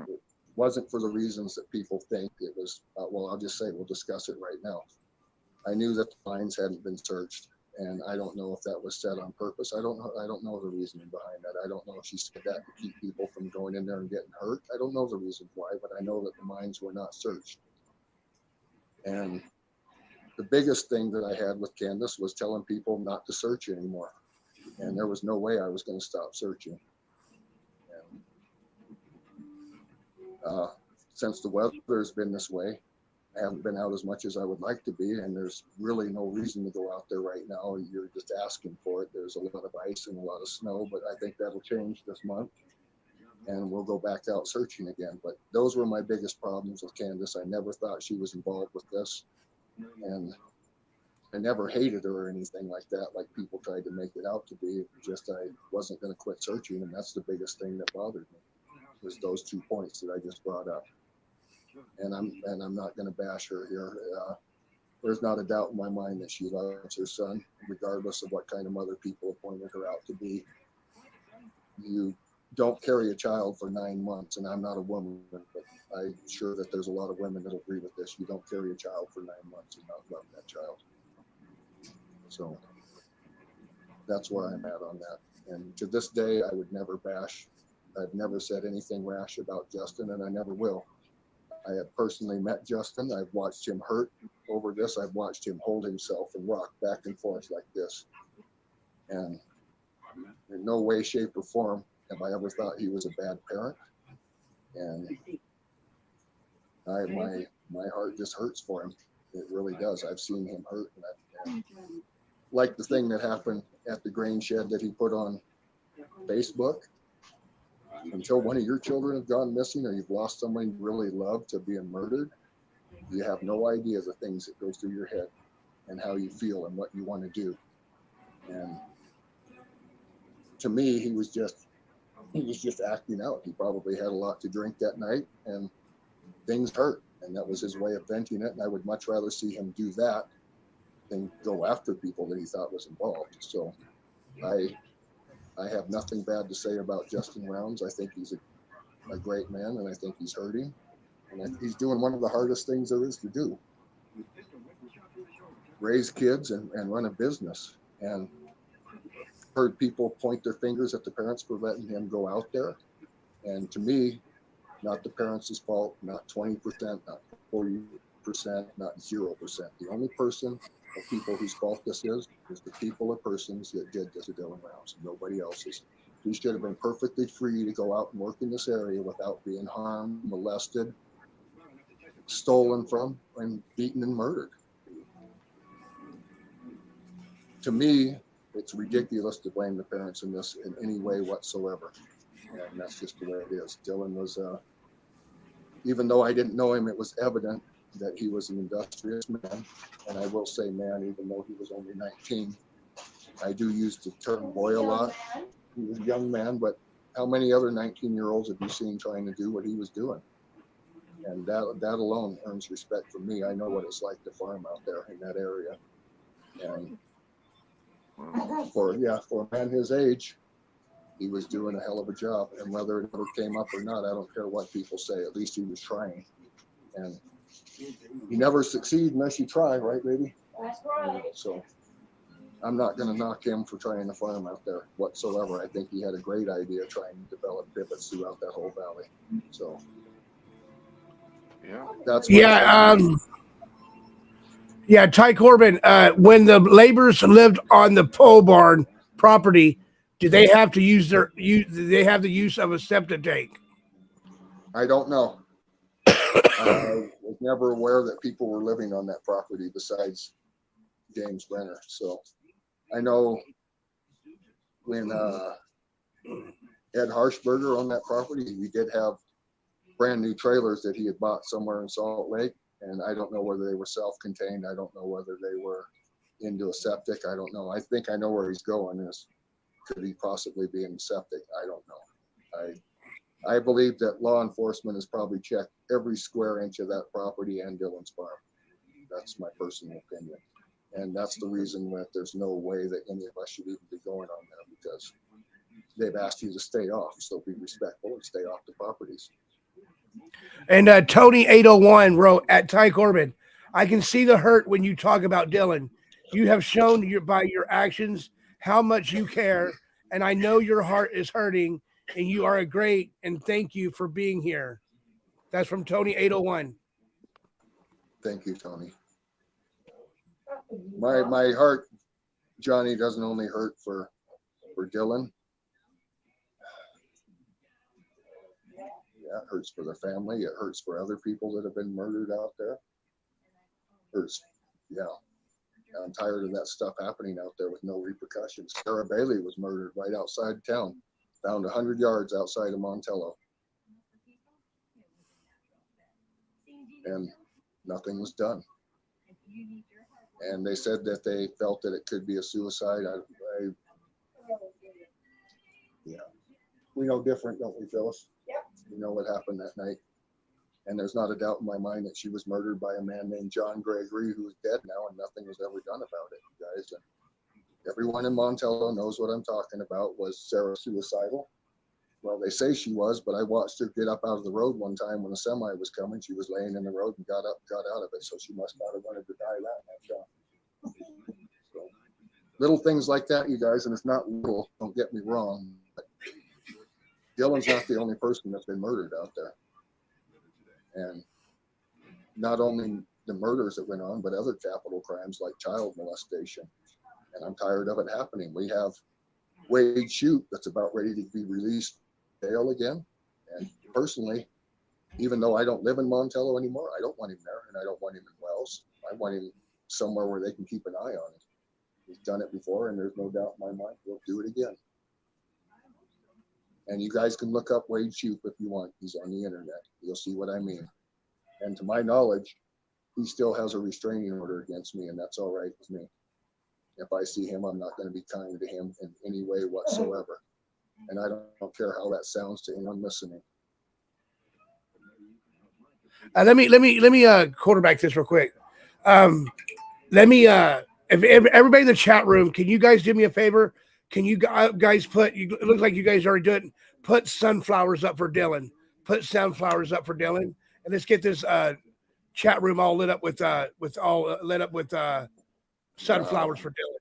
it wasn't for the reasons that people think. It was, well, I'll just say, we'll discuss it right now. I knew that the lines hadn't been searched, and I don't know if that was said on purpose. I don't know the reasoning behind that. I don't know if she said that to keep people from going in there and getting hurt. I don't know the reason why, but I know that the mines were not searched. And the biggest thing that I had with Candace was telling people not to search anymore. And there was no way I was going to stop searching. And, since the weather has been this way, I haven't been out as much as I would like to be, and there's really no reason to go out there right now. You're just asking for it. There's a lot of ice and a lot of snow, but I think that'll change this month, and we'll go back out searching again. But those were my biggest problems with Candace. I never thought she was involved with this, and I never hated her or anything like that, like people tried to make it out to be. Just I wasn't going to quit searching, and that's the biggest thing that bothered me, was those 2 points that I just brought up. And I'm not going to bash her here. There's not a doubt in my mind that she loves her son, regardless of what kind of mother people have pointed her out to be. You don't carry a child for 9 months, and I'm not a woman, but I'm sure that there's a lot of women that agree with this. You don't carry a child for 9 months and not love that child. So that's where I'm at on that. And to this day, I would never bash. I've never said anything rash about Justin, and I never will. I have personally met Justin. I've watched him hurt over this. I've watched him hold himself and rock back and forth like this. And in no way, shape, or form have I ever thought he was a bad parent. And my heart just hurts for him. It really does. I've seen him hurt. And like the thing that happened at the grain shed that he put on Facebook. Until one of your children have gone missing, or you've lost someone you really love to being murdered, you have no idea the things that go through your head and how you feel and what you want to do. And to me, he was just acting out. He probably had a lot to drink that night, and things hurt, and that was his way of venting it. And I would much rather see him do that than go after people that he thought was involved. So I have nothing bad to say about Justin Rounds. I think he's a great man, and I think he's hurting. And he's doing one of the hardest things there is to do. Raise kids and run a business. And heard people point their fingers at the parents for letting him go out there. And to me, not the parents' fault, not 20%, not 40%, not 0%. The only person or people whose fault this is the people or persons that did this to Dylan Rounds, nobody else's. He should have been perfectly free to go out and work in this area without being harmed, molested, stolen from, and beaten and murdered. To me, it's ridiculous to blame the parents in this in any way whatsoever. And that's just the way it is. Dylan was, even though I didn't know him, it was evident that he was an industrious man. And I will say man, even though he was only 19. I do use the term boy a lot. He was a young man, but how many other 19-year-olds have you seen trying to do what he was doing? And that alone earns respect from me. I know what it's like to farm out there in that area. And for a man his age, he was doing a hell of a job. And whether it ever came up or not, I don't care what people say. At least he was trying. And you never succeed unless you try, right, baby? That's right. So I'm not going to knock him for trying to farm out there whatsoever. I think he had a great idea trying to develop pivots throughout that whole valley. So that's Ty Corbin, when the laborers lived on the pole barn property, do they have to use the use of a septic tank? I don't know. I was never aware that people were living on that property besides James Brenner. So I know when Ed Harshberger owned that property, we did have brand new trailers that he had bought somewhere in Salt Lake. And I don't know whether they were self-contained. I don't know whether they were into a septic. I don't know. I think I know where he's going. Is could he possibly be in septic? I don't know. I believe that law enforcement has probably checked every square inch of that property and Dylan's farm. That's my personal opinion. And that's the reason that there's no way that any of us should even be going on there, because they've asked you to stay off. So be respectful and stay off the properties. And Tony 801 wrote, at Ty Corbin, I can see the hurt when you talk about Dylan. You have shown by your actions how much you care, and I know your heart is hurting, and you are a great, and thank you for being here. That's from Tony 801. Thank you, Tony. My heart, Johnny, doesn't only hurt for Dylan. Yeah, it hurts for the family. It hurts for other people that have been murdered out there. It hurts, yeah. I'm tired of that stuff happening out there with no repercussions. Sarah Bailey was murdered right outside town, found 100 yards outside of Montello. And nothing was done. And they said that they felt that it could be a suicide. Yeah. We know different, don't we, Phyllis? Yep. We know what happened that night. And there's not a doubt in my mind that she was murdered by a man named John Gregory, who is dead now, and nothing was ever done about it, you guys. And everyone in Montello knows what I'm talking about. Was Sarah suicidal? Well, they say she was, but I watched her get up out of the road one time when a semi was coming. She was laying in the road and got out of it. So she must not have wanted to die that much. So, little things like that, you guys, and it's not little, don't get me wrong. But Dylan's not the only person that's been murdered out there. And not only the murders that went on, but other capital crimes like child molestation. And I'm tired of it happening. We have Wade Shute that's about ready to be released bail again. And personally, even though I don't live in Montello anymore, I don't want him there, and I don't want him in Wells. I want him somewhere where they can keep an eye on him. He's done it before, and there's no doubt in my mind he'll do it again. And you guys can look up Wade Shute if you want. He's on the internet. You'll see what I mean. And to my knowledge, he still has a restraining order against me, and that's all right with me. If I see him, I'm not going to be kind to him in any way whatsoever. And I don't care how that sounds to anyone listening. Let me quarterback this real quick. If everybody in the chat room, can you guys do me a favor? Can you guys it looks like you guys already do it. Put sunflowers up for Dylan. Put sunflowers up for Dylan. And let's get this chat room all lit up with sunflowers for Dylan.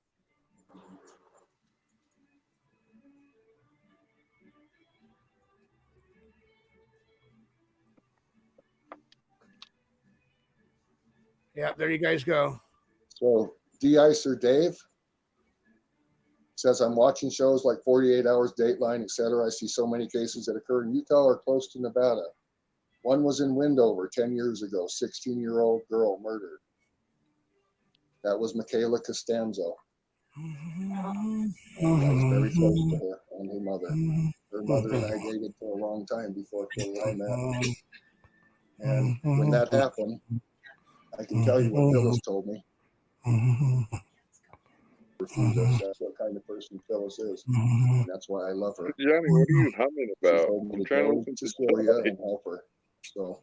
Yeah, there you guys go. So De-Icer Dave says, I'm watching shows like 48 Hours, Dateline, etc. I see so many cases that occurred in Utah or close to Nevada. One was in Windover 10 years ago, 16-year-old girl murdered. That was Michaela Costanzo. I was very close to her and her mother. Her mother and I dated for a long time before I met. And when that happened, I can tell you what Phyllis told me. That's what kind of person Phyllis is. And that's why I love her. Johnny, what are you humming about? I'm trying to listen to Syria and help her. So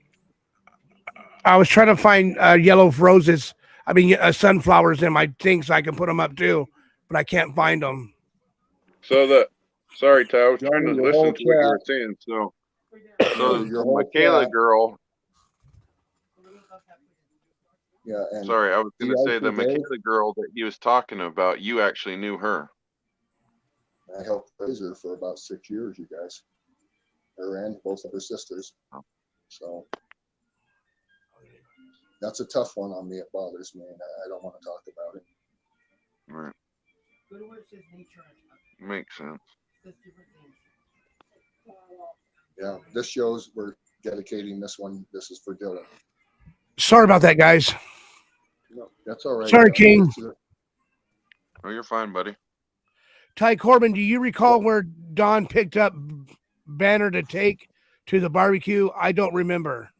I was trying to find yellow roses. I mean, sunflowers in my thing so I can put them up too, but I can't find them. Sorry, Ty, I was trying to listen to what you were saying. So the Michaela girl. Yeah, and sorry, I was going to say the Michaela girl that he was talking about, you actually knew her. I helped raise her for about 6 years, you guys. Her and both of her sisters. So that's a tough one on me. It bothers me, and I don't want to talk about it. Right. Makes sense. Yeah, this shows we're dedicating this one. This is for Dylan. Sorry about that, guys. No, that's all right. Sorry, King. Oh, you're fine, buddy. Ty Corbin, do you recall where Don picked up Banner to take to the barbecue? I don't remember.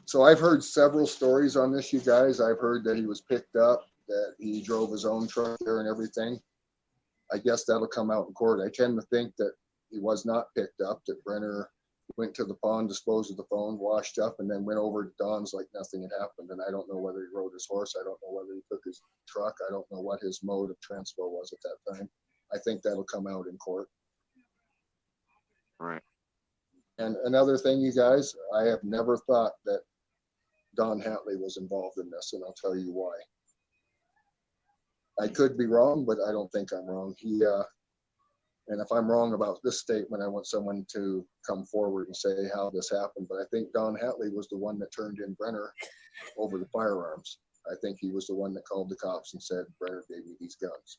So I've heard several stories on this, you guys. I've heard that he was picked up, that he drove his own truck there and everything. I guess that'll come out in court. I tend to think that he was not picked up, that Brenner went to the pond, disposed of the phone, washed up, and then went over to Don's like nothing had happened. And I don't know whether he rode his horse. I don't know whether he took his truck. I don't know what his mode of transport was at that time. I think that'll come out in court. Right. And another thing, you guys, I have never thought that Don Hatley was involved in this, and I'll tell you why. I could be wrong, but I don't think I'm wrong. And if I'm wrong about this statement, I want someone to come forward and say how this happened. But I think Don Hatley was the one that turned in Brenner over the firearms. I think he was the one that called the cops and said, Brenner gave me these guns.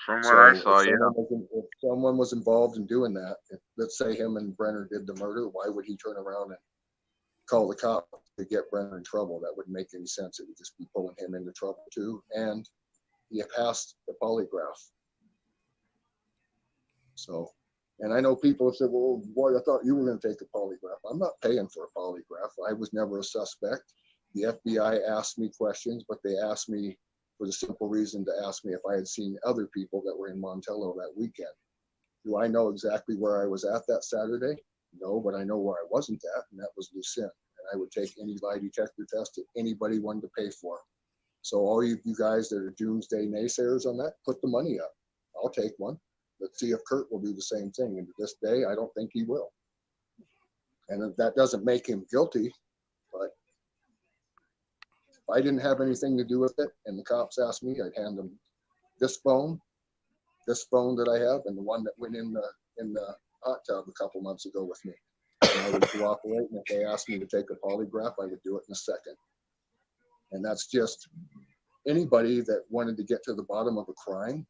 From what I saw, if someone was involved in doing that, let's say him and Brenner did the murder, why would he turn around and call the cops to get Brenner in trouble? That wouldn't make any sense. It would just be pulling him into trouble too. And he passed the polygraph. So, and I know people have said, well, boy, I thought you were going to take a polygraph. I'm not paying for a polygraph. I was never a suspect. The FBI asked me questions, but they asked me for the simple reason to ask me if I had seen other people that were in Montello that weekend. Do I know exactly where I was at that Saturday? No, but I know where I wasn't at, and that was Lucin. And I would take any lie detector test that anybody wanted to pay for. So all you guys that are doomsday naysayers on that, put the money up. I'll take one. Let's see if Kurt will do the same thing. And to this day, I don't think he will. And that doesn't make him guilty, but if I didn't have anything to do with it and the cops asked me, I'd hand them this phone that I have, and the one that went in the hot tub a couple months ago with me. And I would cooperate, and if they asked me to take a polygraph, I would do it in a second. And that's just anybody that wanted to get to the bottom of a crime,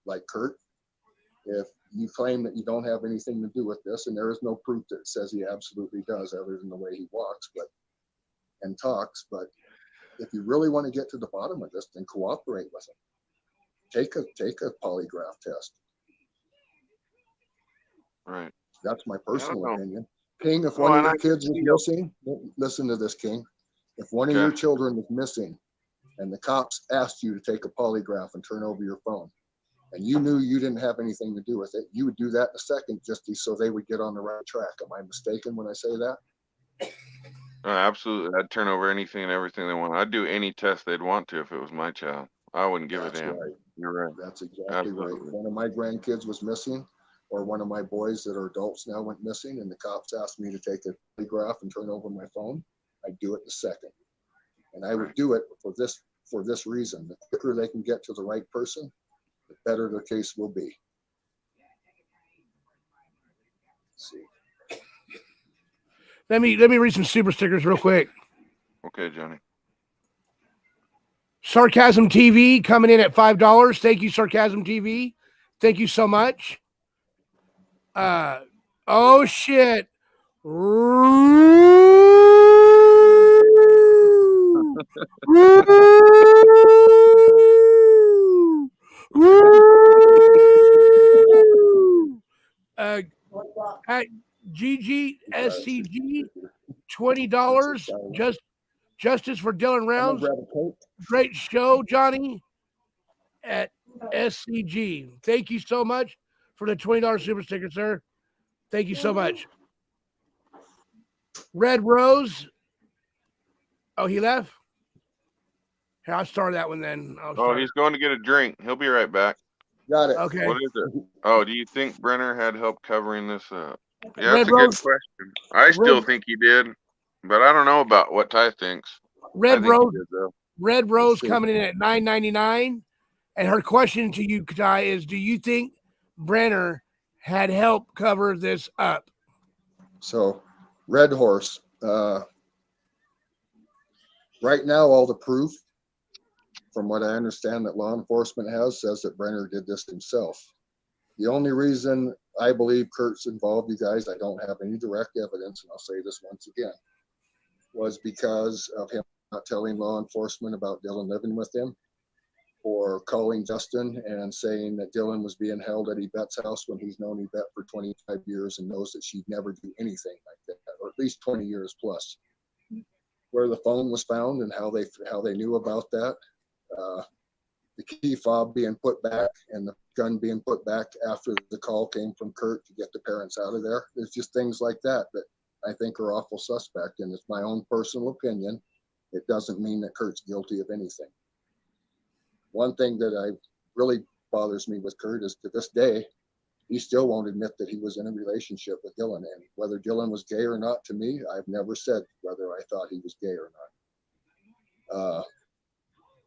like Kurt. If you claim that you don't have anything to do with this, and there is no proof that says he absolutely does, other than the way he walks and talks, but if you really want to get to the bottom of this, then cooperate with him. Take a polygraph test. Right. That's my personal opinion. King, if one of your kids was missing, listen to this, King. If one of your children was missing and the cops asked you to take a polygraph and turn over your phone, and you knew you didn't have anything to do with it, you would do that in a second just so they would get on the right track. Am I mistaken when I say that? Absolutely. I'd turn over anything and everything they want. I'd do any test they'd want to if it was my child. I wouldn't give a damn. Right. You're right. That's exactly right. If one of my grandkids was missing, or one of my boys that are adults now went missing, and the cops asked me to take a polygraph and turn over my phone, I'd do it in a second. And I would do it for this reason. The quicker they can get to the right person, the better their case will be. Let's see. Let me read some super stickers real quick. Okay, Johnny. Sarcasm TV coming in at $5. Thank you, Sarcasm TV. Thank you so much. Oh shit. At GGSCG, $20. Justice for Dylan Rounds. Great show, Johnny. At SCG. Thank you so much for the $20 super sticker, sir. Thank you so much. Red Rose. Oh, he left? Here, I'll start that one then. He's going to get a drink. He'll be right back. Got it. Okay. What is it? Oh, do you think Brenner had help covering this up? Yeah, Red that's a Rose, good question. I still think he did, but I don't know about what Ty thinks. Red Rose coming in at $9.99. And her question to you, Ty, is do you think Brenner had help cover this up? So, Red Horse. Right now, all the proof, from what I understand that law enforcement has, says that Brenner did this himself. The only reason I believe Kurt's involved, you guys, I don't have any direct evidence, and I'll say this once again, was because of him not telling law enforcement about Dylan living with him. for calling Justin and saying that Dylan was being held at Yvette's house when he's known Yvette for 25 years and knows that she'd never do anything like that, or at least 20 years plus. Where the phone was found and how they knew about that, the key fob being put back and the gun being put back after the call came from Kurt to get the parents out of there. There's just things like that that I think are awful suspect, and it's my own personal opinion. It doesn't mean that Kurt's guilty of anything. One thing that really bothers me with Kurt is to this day, he still won't admit that he was in a relationship with Dylan. And whether Dylan was gay or not, to me, I've never said whether I thought he was gay or not.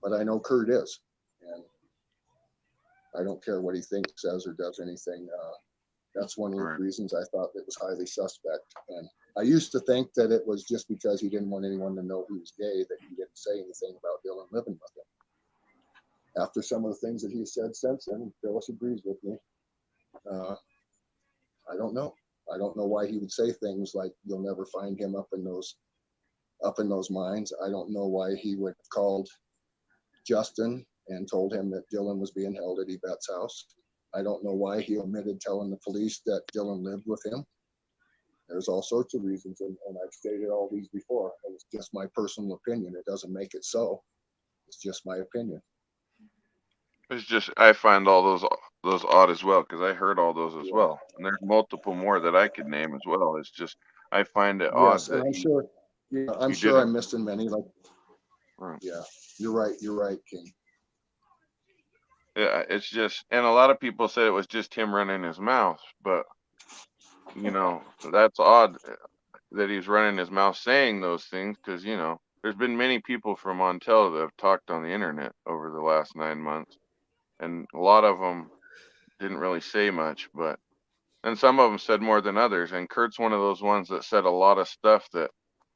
But I know Kurt is. And I don't care what he thinks, says, or does anything. That's one of the reasons I thought it was highly suspect. And I used to think that it was just because he didn't want anyone to know he was gay that he didn't say anything about Dylan living with him. After some of the things that he said since then, Phyllis agrees with me. I don't know. I don't know why he would say things like you'll never find him up in those mines. I don't know why he would have called Justin and told him that Dylan was being held at Yvette's house. I don't know why he omitted telling the police that Dylan lived with him. There's all sorts of reasons, and I've stated all these before. It's just my personal opinion. It doesn't make it so. It's just my opinion. It's just, I find all those odd as well, because I heard all those as well, and there's multiple more that I could name as well. It's just, I find it odd that I'm sure I'm missing many. Like, yeah, you're right, King. Yeah, it's just, and a lot of people said it was just him running his mouth, but that's odd that he's running his mouth saying those things, because there's been many people from Montello that have talked on the internet over the last 9 months. And a lot of them didn't really say much, and some of them said more than others. And Kurt's one of those ones that said a lot of stuff that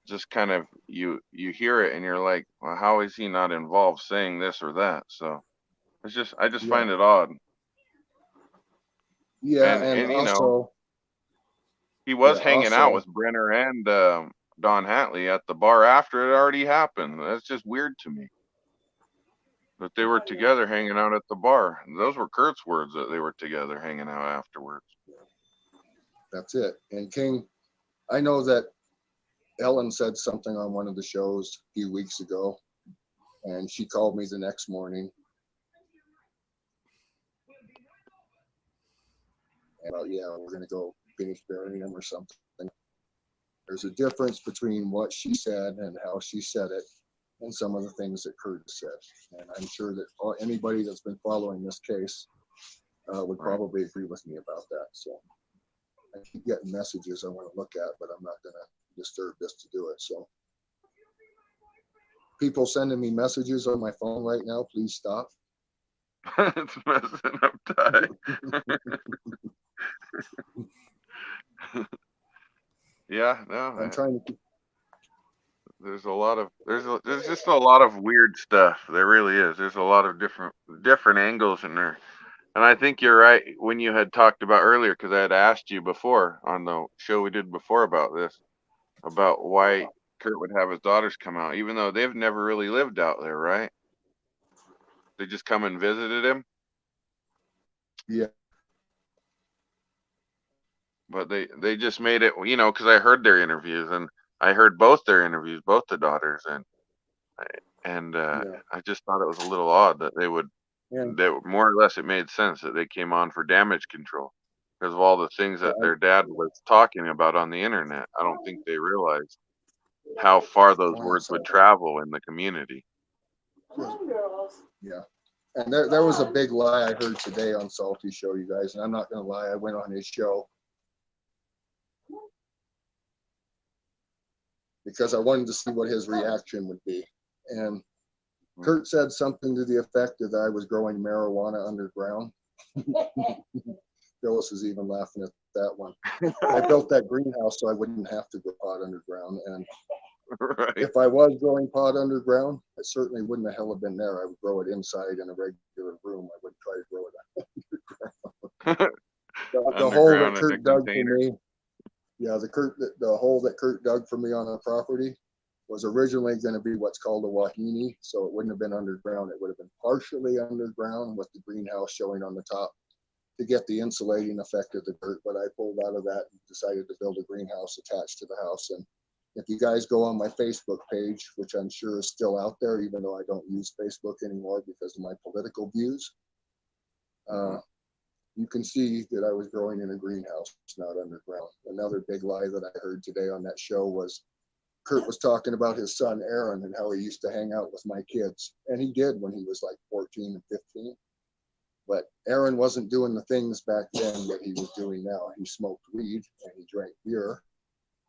just kind of, you hear it and you're like, well, how is he not involved saying this or that? So I just find it odd. Yeah, and also, he was hanging out with Brenner and Don Hatley at the bar after it already happened. That's just weird to me. That they were together hanging out at the bar. Those were Kurt's words, that they were together hanging out afterwards. That's it. And King, I know that Ellen said something on one of the shows a few weeks ago, and she called me the next morning. About, we're going to go finish burying him or something. There's a difference between what she said and how she said it, and some of the things that Kurt said. And I'm sure that anybody that's been following this case would probably agree with me about that. So I keep getting messages I want to look at, but I'm not going to disturb this to do it. So people sending me messages on my phone right now, please stop. It's messing up time. I'm trying to keep. There's just a lot of weird stuff. There really is. There's a lot of different angles in there. And I think you're right when you had talked about earlier, because I had asked you before on the show we did before about this, about why Kurt would have his daughters come out, even though they've never really lived out there, right? They just come and visited him. Yeah. But they just made it, because I heard their interviews, and I heard both their interviews, both the daughters, and I just thought it was a little odd that they would, that more or less it made sense that they came on for damage control because of all the things that their dad was talking about on the internet. I don't think they realized how far those words would travel in the community. Yeah. And there was a big lie I heard today on Salty's show, you guys, and I'm not going to lie. I went on his show because I wanted to see what his reaction would be. And Kurt said something to the effect that I was growing marijuana underground. Phyllis is even laughing at that one. I built that greenhouse so I wouldn't have to grow pot underground. And if I was growing pot underground, I certainly wouldn't have been there. I would grow it inside in a regular room. I wouldn't try to grow it underground. The hole that Kurt dug for me. Yeah, the hole that Kurt dug for me on the property, was originally going to be what's called a wahine, so it wouldn't have been underground. It would have been partially underground with the greenhouse showing on the top to get the insulating effect of the dirt, but I pulled out of that and decided to build a greenhouse attached to the house. And if you guys go on my Facebook page, which I'm sure is still out there, even though I don't use Facebook anymore because of my political views, you can see that I was growing in a greenhouse, not underground. Another big lie that I heard today on that show was Kurt was talking about his son, Aaron, and how he used to hang out with my kids. And he did when he was like 14 and 15. But Aaron wasn't doing the things back then that he was doing now. He smoked weed and he drank beer.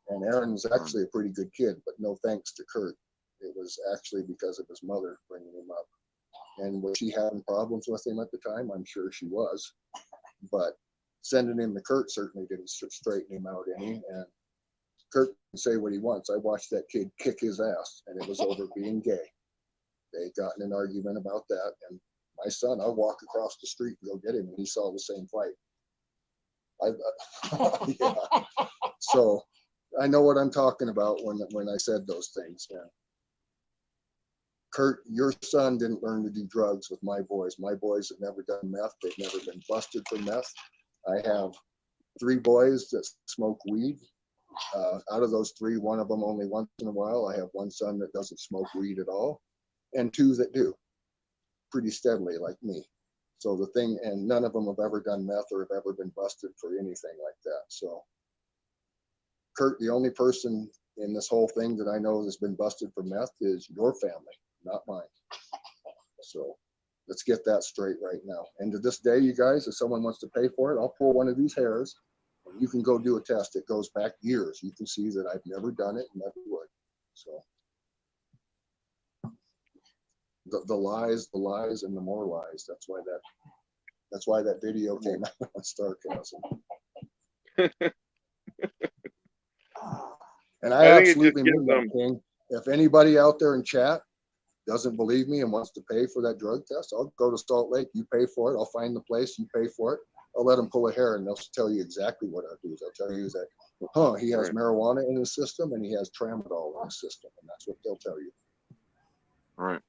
And Aaron was actually a pretty good kid, but no thanks to Kurt. It was actually because of his mother bringing him up. And was she having problems with him at the time? I'm sure she was. But sending him to Kurt certainly didn't straighten him out any. And Kurt can say what he wants. I watched that kid kick his ass, and it was over being gay. They got in an argument about that, and my son, I'll walk across the street and go get him, and he saw the same fight. Yeah. So I know what I'm talking about when I said those things. Yeah. Kurt, your son didn't learn to do drugs with my boys. My boys have never done meth. They've never been busted for meth. I have 3 boys that smoke weed. Out of those 3, one of them only once in a while. I have 1 son that doesn't smoke weed at all, and 2 that do pretty steadily, like me. So the thing, and none of them have ever done meth or have ever been busted for anything like that. So Kurt, the only person in this whole thing that I know that's been busted for meth is your family, not mine. So let's get that straight right now. And to this day, you guys, if someone wants to pay for it, I'll pull one of these hairs. You can go do a test. It goes back years. You can see that I've never done it and never would. So the lies, and the more lies. That's why that video came out on Starcasm. And I absolutely mean that, King. If anybody out there in chat doesn't believe me and wants to pay for that drug test, I'll go to Salt Lake. You pay for it. I'll find the place. You pay for it. I'll let them pull a hair, and they'll tell you exactly what I'll do. They'll tell you that, he has marijuana in his system and he has tramadol in his system, and that's what they'll tell you. Right.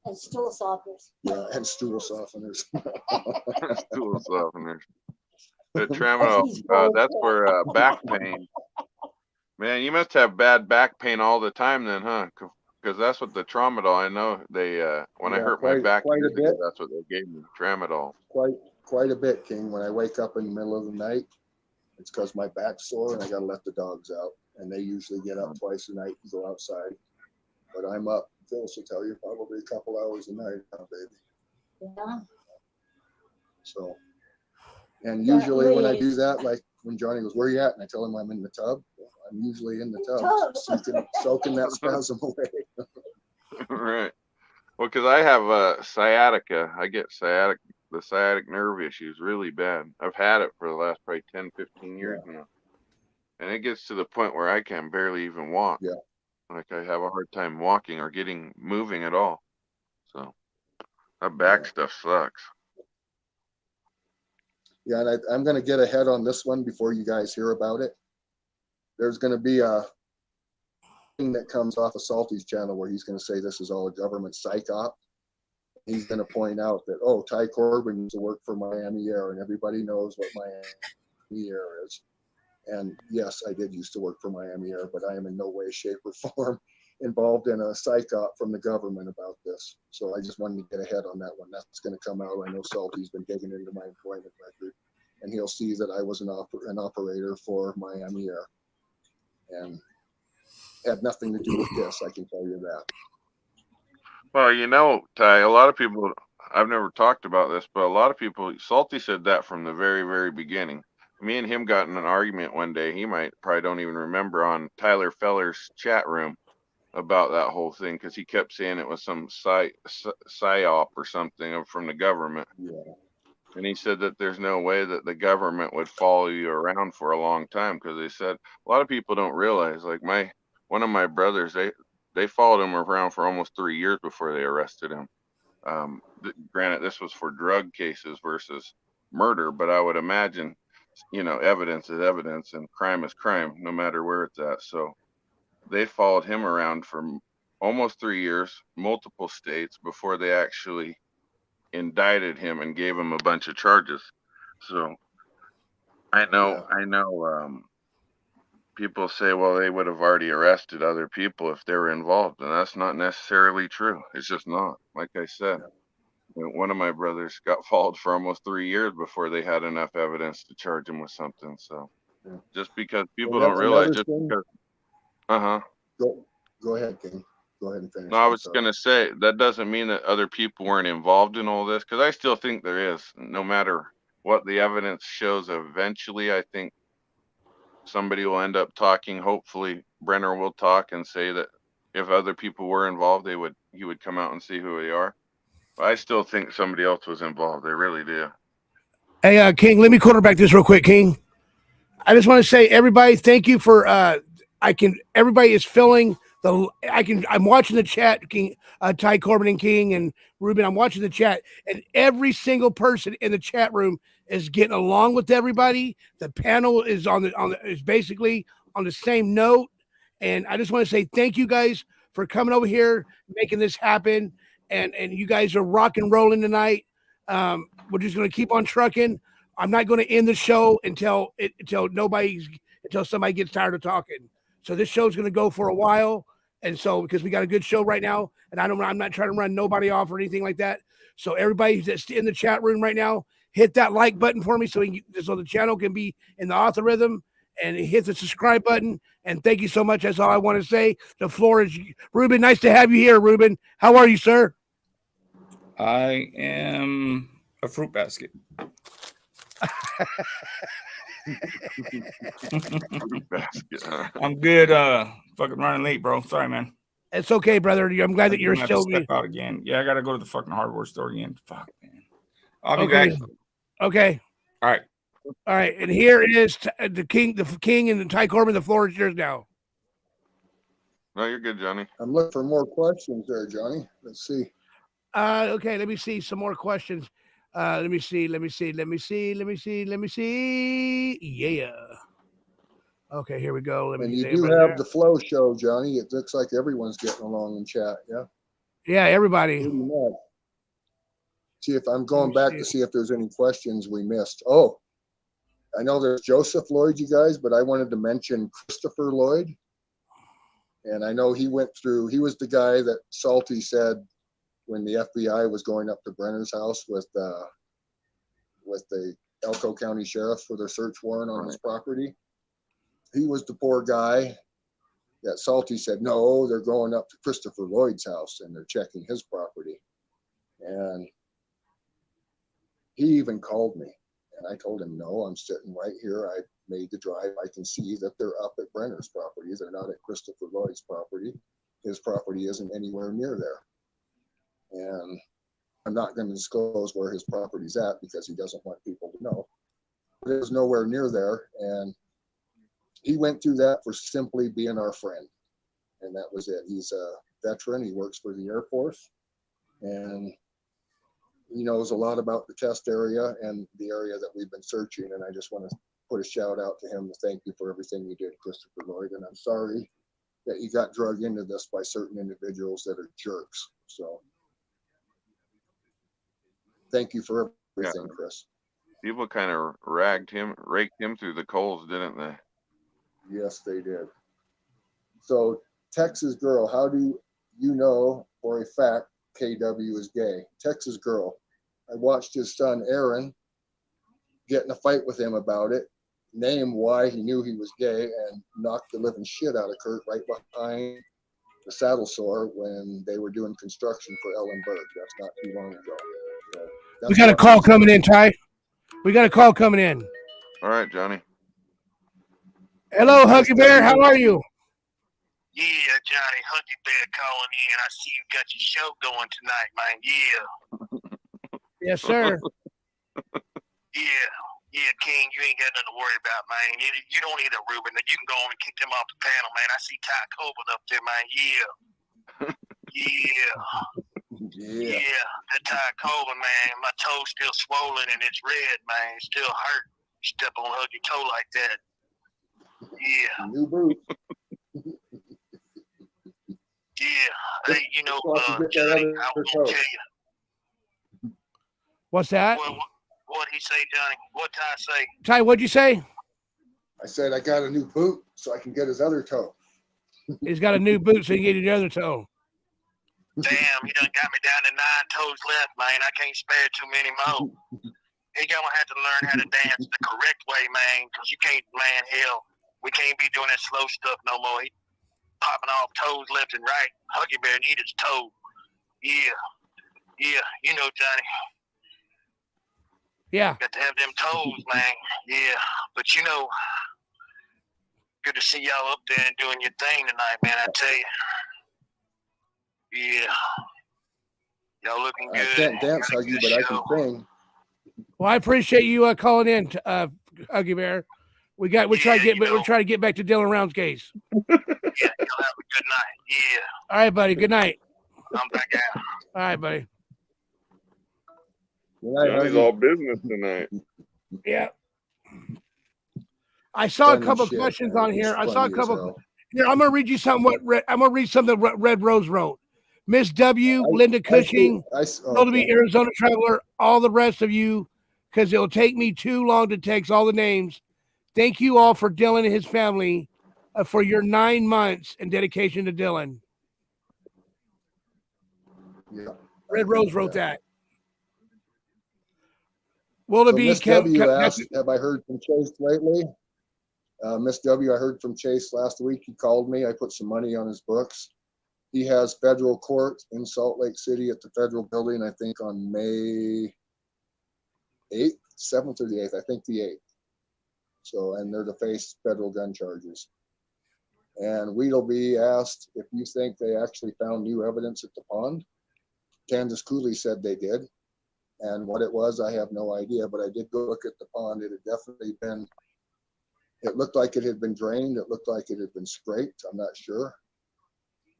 And stool softeners. Yeah, and stool softeners. Stool softeners. The tramadol, that's for back pain. Man, you must have bad back pain all the time then, huh? Because that's what the tramadol, I know they, when I hurt my back, that's what they gave me, tramadol. Quite a bit, King. When I wake up in the middle of the night, it's because my back's sore and I got to let the dogs out. And they usually get up twice a night and go outside. But I'm up, Phil will tell you, probably a couple hours a night now, baby. Yeah. So, and usually when I do that, like when Johnny goes, "Where you at?" and I tell him I'm in the tub, I'm usually in the tub, soaking that spasm away. Right. Well, because I have sciatica. I get the sciatic nerve issues really bad. I've had it for the last probably 10, 15 years now. And it gets to the point where I can barely even walk. Yeah. Like I have a hard time walking or moving at all. So that back stuff sucks. Yeah, and I'm going to get ahead on this one before you guys hear about it. There's going to be a thing that comes off of Salty's channel where he's going to say this is all a government psych op. He's going to point out that, Ty Corbin used to work for Miami Air, and everybody knows what Miami Air is. And yes, I did used to work for Miami Air, but I am in no way, shape, or form involved in a psych op from the government about this. So I just wanted to get ahead on that one. That's going to come out. I know Salty's been digging into my employment record, and he'll see that I was an operator for Miami Air and had nothing to do with this. I can tell you that. Well, Ty, a lot of people, I've never talked about this, but a lot of people, Salty said that from the very, very beginning. Me and him got in an argument one day. He probably don't even remember, on Tyler Feller's chat room about that whole thing, because he kept saying it was some psyop or something from the government. Yeah. And he said that there's no way that the government would follow you around for a long time, because they said a lot of people don't realize, like one of my brothers, they followed him around for almost 3 years before they arrested him. Granted, this was for drug cases versus murder, but I would imagine, evidence is evidence and crime is crime, no matter where it's at. So they followed him around for almost 3 years, multiple states, before they actually indicted him and gave him a bunch of charges. So I know people say, well, they would have already arrested other people if they were involved, and that's not necessarily true. It's just not. Like I said, one of my brothers got followed for almost 3 years before they had enough evidence to charge him with something. So just because people don't realize, just because, Go ahead, King. Go ahead and finish. No, I was going to say, that doesn't mean that other people weren't involved in all this, because I still think there is. No matter what the evidence shows, eventually I think somebody will end up talking. Hopefully Brenner will talk and say that if other people were involved, he would come out and see who they are. But I still think somebody else was involved. I really do. Hey, King, let me quarterback this real quick, King. I just want to say, everybody, thank you for, everybody is filling I'm watching the chat, King, Ty Corbin and King and Ruben. I'm watching the chat, and every single person in the chat room is getting along with everybody. The panel is is basically on the same note. And I just want to say thank you guys for coming over here, making this happen. And you guys are rock and rolling tonight. We're just going to keep on trucking. I'm not going to end the show until somebody gets tired of talking. So this show's going to go for a while. And so, because we got a good show right now, and I'm not trying to run nobody off or anything like that. So everybody that's in the chat room right now, hit that like button for me so the channel can be in the algorithm, and hit the subscribe button. And thank you so much. That's all I want to say. The floor is Ruben. Nice to have you here, Ruben. How are you, sir? I am a fruit basket. I'm good. Fucking running late, bro. Sorry, man. It's okay, brother. I'm glad that you're still step out again. Yeah, I gotta go to the fucking hardware store again. Fuck, man. I'll be okay. back. Okay. All right. All right. And here is the king and the Ty Corbin. The floor is yours now. No, you're good, Johnny. I'm looking for more questions there, Johnny. Let's see. Okay, let me see some more questions. Let me see. Yeah. Okay, here we go. And you do have the flow show, Johnny. It looks like everyone's getting along in chat. Yeah. Yeah, everybody. Pretty much. See if I'm going back to see if there's any questions we missed. Oh, I know there's Joseph Lloyd, you guys, but I wanted to mention Christopher Lloyd. And I know he was the guy that Salty said when the FBI was going up to Brenner's house with the Elko County Sheriff for their search warrant on his property. He was the poor guy that Salty said, no, they're going up to Christopher Lloyd's house and they're checking his property. And he even called me, and I told him, no, I'm sitting right here. I made the drive. I can see that they're up at Brenner's property. They're not at Christopher Lloyd's property. His property isn't anywhere near there. And I'm not going to disclose where his property's at because he doesn't want people to know. But it was nowhere near there. And he went through that for simply being our friend. And that was it. He's a veteran. He works for the Air Force. And he knows a lot about the test area and the area that we've been searching. And I just want to put a shout out to him to thank you for everything you did, Christopher Lloyd. And I'm sorry that you got drug into this by certain individuals that are jerks. So thank you for everything, Chris. People kind of raked him through the coals, didn't they? Yes, they did. So Texas girl, how do you know for a fact KW is gay? Texas girl. I watched his son Aaron get in a fight with him about it, name why he knew he was gay, and knocked the living shit out of Kurt right behind the saddle sore when they were doing construction for Ellen Berg. That's not too long ago. So we got a call coming in, Ty. We got a call coming in. All right, Johnny. Hello, Huggy Bear. How are you? Yeah, Johnny, Huggy Bear calling in. I see you got your show going tonight, man. Yeah. Yes, sir. Yeah, King, you ain't got nothing to worry about, man. You don't need a Ruben. You can go on and kick them off the panel, man. I see Ty Corbin up there, man. Yeah, that Ty Corbin, man. My toe's still swollen and it's red, man. It still hurt. You step on Huggy toe like that. Yeah. New boot. Yeah. Hey, you know, So I can get that Johnny, other I was toe. gonna tell you. What's that? What'd he say, Johnny? What'd Ty say? Ty, what'd you say? I said I got a new boot so I can get his other toe. He's got a new boot so he can get the other toe. Damn, he done got me down to 9 toes left, man. I can't spare too many more. He gonna have to learn how to dance the correct way, man, because you can't, man, hell, we can't be doing that slow stuff no more. He popping off toes left and right. Huggy Bear need his toe. Yeah, you know, Johnny. Yeah. Got to have them toes, man. Yeah, but you know, good to see y'all up there and doing your thing tonight, man. I tell you. Yeah. Y'all looking good. I can't dance, Huggy, but I can sing. Well, I appreciate you calling in, Huggy Bear. We're trying to get back to Dylan Round's case. Yeah, y'all have a good night. Yeah. All right, buddy. Good night. I'm back out. All right, buddy. Johnny's all business tonight. Yeah. I saw a couple of questions on here. I saw a couple. Here, I'm gonna read you something. I'm gonna read something that Red Rose wrote. Miss W, Linda Cushing, to be Arizona Traveler, all the rest of you, because it'll take me too long to text all the names. Thank you all for Dylan and his family for your 9 months and dedication to Dylan. Yeah. Red Rose wrote that. Willoughby, Miss W asked, have I heard from Chase lately? Miss W, I heard from Chase last week. He called me. I put some money on his books. He has federal court in Salt Lake City at the federal building, I think on May 8th, 7th or the 8th, I think the 8th. So, and they're to face federal gun charges. And Wheatleby asked if you think they actually found new evidence at the pond. Candace Cooley said they did. And what it was, I have no idea, but I did go look at the pond. It had definitely been, it looked like it had been drained. It looked like it had been scraped. I'm not sure.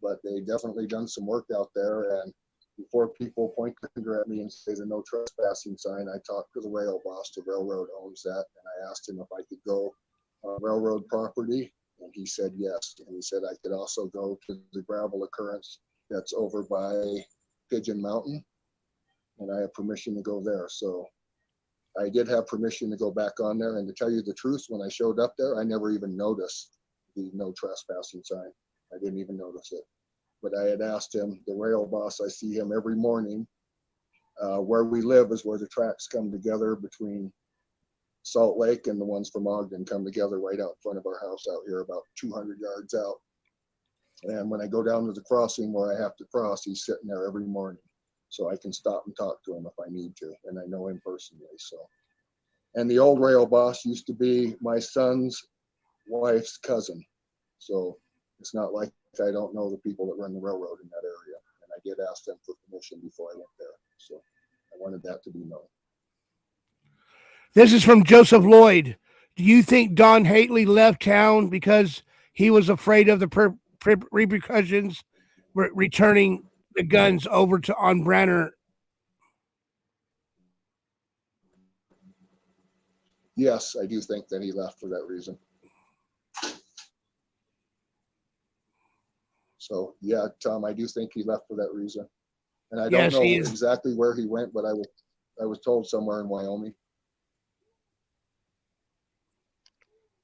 But they definitely done some work out there. And before people point the finger at me and say the no trespassing sign, I talked to the rail boss. The railroad owns that. And I asked him if I could go on railroad property. And he said yes. And he said I could also go to the gravel occurrence that's over by Pigeon Mountain. And I have permission to go there. So I did have permission to go back on there. And to tell you the truth, when I showed up there, I never even noticed the no trespassing sign. I didn't even notice it. But I had asked him, the rail boss, I see him every morning. Where we live is where the tracks come together between Salt Lake and the ones from Ogden come together right out in front of our house out here, about 200 yards out. And when I go down to the crossing where I have to cross, he's sitting there every morning. So I can stop and talk to him if I need to. And I know him personally. So, and the old rail boss used to be my son's wife's cousin. So it's not like I don't know the people that run the railroad in that area. And I did ask them for permission before I went there. So I wanted that to be known. This is from Joseph Lloyd. Do you think Don Hately left town because he was afraid of the repercussions returning the guns over to on Branner? Yes, I do think that he left for that reason. So yeah, Tom, I do think he left for that reason. And I don't know exactly where he went, but I was told somewhere in Wyoming.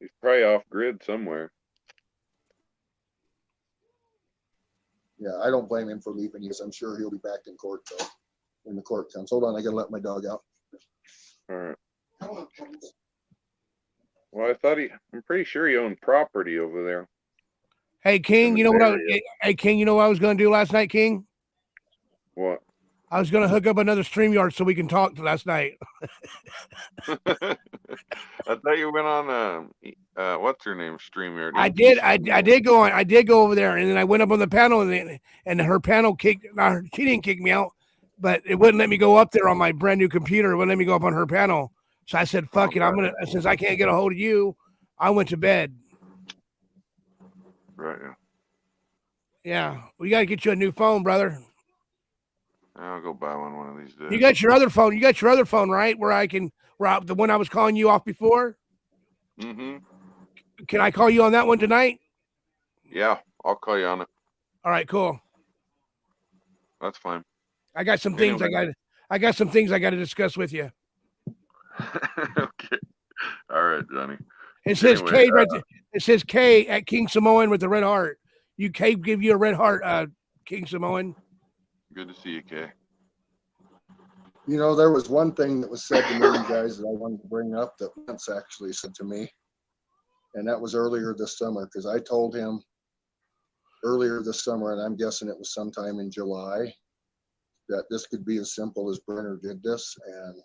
He's probably off grid somewhere. Yeah, I don't blame him for leaving because I'm sure he'll be back in court though when the court comes. Hold on, I gotta let my dog out. All right. Well, I'm pretty sure he owned property over there. Hey King, you know what I was going to do last night, King? What? I was going to hook up another StreamYard so we can talk last night. I thought you went on what's her name, StreamYard. I did go over there, and then I went up on the panel, and her panel she didn't kick me out, but it wouldn't let me go up there on my brand new computer. It wouldn't let me go up on her panel. So I said, fuck it, since I can't get a hold of you, I went to bed. Right. Yeah. We got to get you a new phone, brother. I'll go buy one of these days. You got your other phone. You got your other phone, right? The one I was calling you off before? Mm-hmm. Can I call you on that one tonight? Yeah, I'll call you on it. All right, cool. That's fine. I got some things I got some things I got to discuss with you. Okay. All right, Johnny. It says K right there. It says K at King Samoan with the red heart. You K give you a red heart, King Samoan. Good to see you, Kay. You know, there was one thing that was said to me, you guys, that I wanted to bring up that Lance actually said to me, and that was earlier this summer, because I told him earlier this summer, and I'm guessing it was sometime in July, that this could be as simple as Brenner did this, and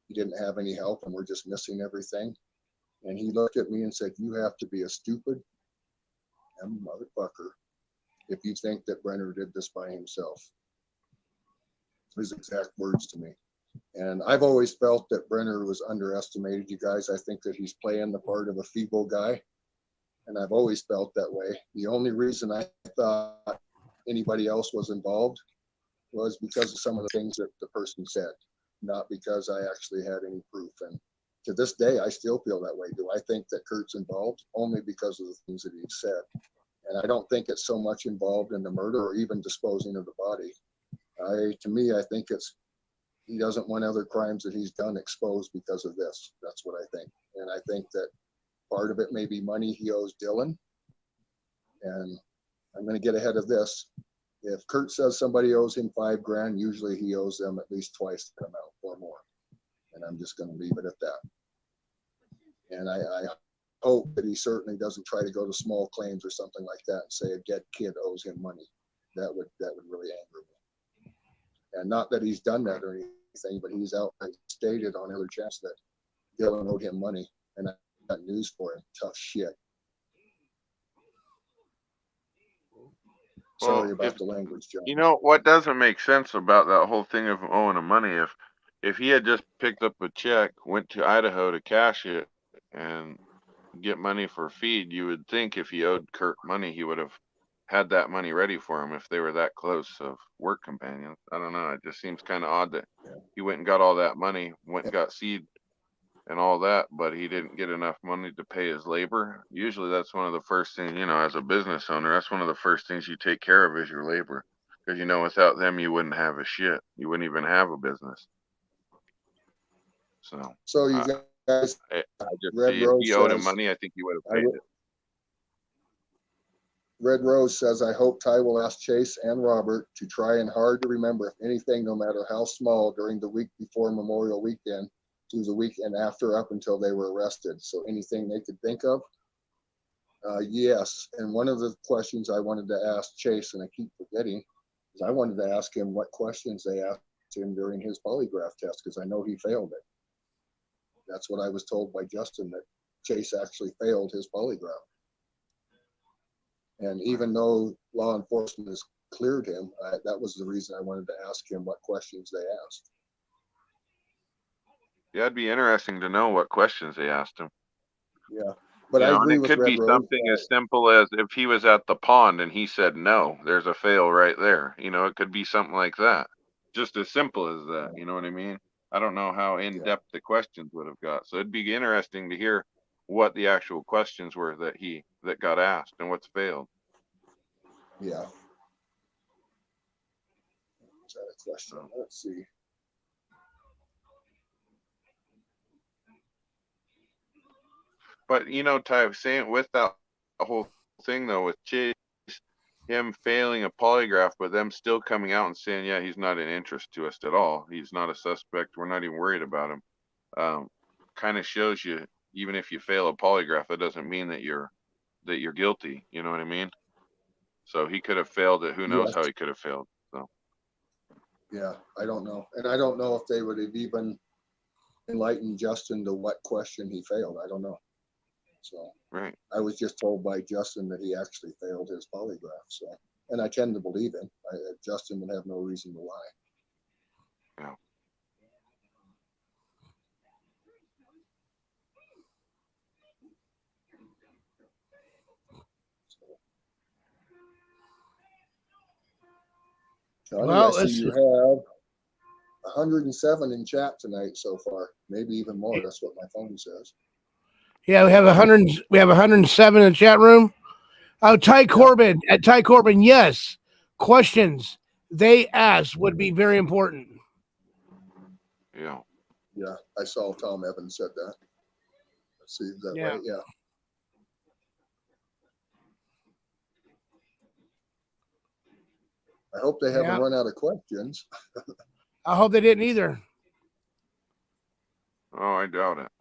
he didn't have any help, and we're just missing everything. And he looked at me and said, "You have to be a stupid motherfucker if you think that Brenner did this by himself." His exact words to me. And I've always felt that Brenner was underestimated, you guys. I think that he's playing the part of a feeble guy, and I've always felt that way. The only reason I thought anybody else was involved was because of some of the things that the person said, not because I actually had any proof. And to this day, I still feel that way. Do I think that Kurt's involved? Only because of the things that he said. And I don't think it's so much involved in the murder or even disposing of the body. To me, I think it's he doesn't want other crimes that he's done exposed because of this. That's what I think. And I think that part of it may be money he owes Dylan. And I'm going to get ahead of this. If Kurt says somebody owes him $5,000, usually he owes them at least twice the amount or more. And I'm just going to leave it at that. And I hope that he certainly doesn't try to go to small claims or something like that and say a dead kid owes him money. That would really anger me. And not that he's done that or anything, but he's outright stated on every chance that Dylan owed him money. And I got news for him. Tough shit. Sorry about the language, John. You know what doesn't make sense about that whole thing of owing him money? If he had just picked up a check, went to Idaho to cash it, and get money for feed, you would think if he owed Kurt money, he would have had that money ready for him if they were that close of work companions. I don't know. It just seems kind of odd that he went and got all that money, went and got seed and all that, but he didn't get enough money to pay his labor. Usually that's one of the first things, as a business owner, that's one of the first things you take care of is your labor. Because, without them, you wouldn't have a shit. You wouldn't even have a business. So you guys, Red Rose if he owed him money, I think he would have paid it. Red Rose says, "I hope Ty will ask Chase and Robert to try and hard to remember if anything, no matter how small, during the week before Memorial Weekend to the weekend after up until they were arrested. So anything they could think of?" Yes. And one of the questions I wanted to ask Chase, and I keep forgetting, is I wanted to ask him what questions they asked him during his polygraph test, because I know he failed it. That's what I was told by Justin, that Chase actually failed his polygraph. And even though law enforcement has cleared him, that was the reason I wanted to ask him what questions they asked. Yeah, it'd be interesting to know what questions they asked him. Yeah, but I agree with Red Rose. It could be something as simple as if he was at the pond and he said no, there's a fail right there. It could be something like that. Just as simple as that. You know what I mean? I don't know how in-depth the questions would have got. So it'd be interesting to hear what the actual questions were that got asked and what's failed. Yeah. Is that a question? Let's see. But Ty, saying with that whole thing though, with Chase, him failing a polygraph, but them still coming out and saying, yeah, he's not an interest to us at all. He's not a suspect. We're not even worried about him. Kind of shows you, even if you fail a polygraph, that doesn't mean that you're guilty. You know what I mean? So he could have failed it. Who knows how he could have failed? So. Yeah, I don't know. And I don't know if they would have even enlightened Justin to what question he failed. I don't know. So right. I was just told by Justin that he actually failed his polygraph. So, and I tend to believe him. Justin would have no reason to lie. Yeah. Johnny, well, I see you have 107 in chat tonight so far, maybe even more. That's what my phone says. Yeah, we have 100. We have 107 in the chat room. Oh, Ty Corbin at Ty Corbin. Yes, questions they asked would be very important. Yeah. Yeah, I saw Tom Evans said that. Let's see, is that Yeah. right? Yeah. I hope they haven't run out of questions. I hope they didn't either. Oh, I doubt it.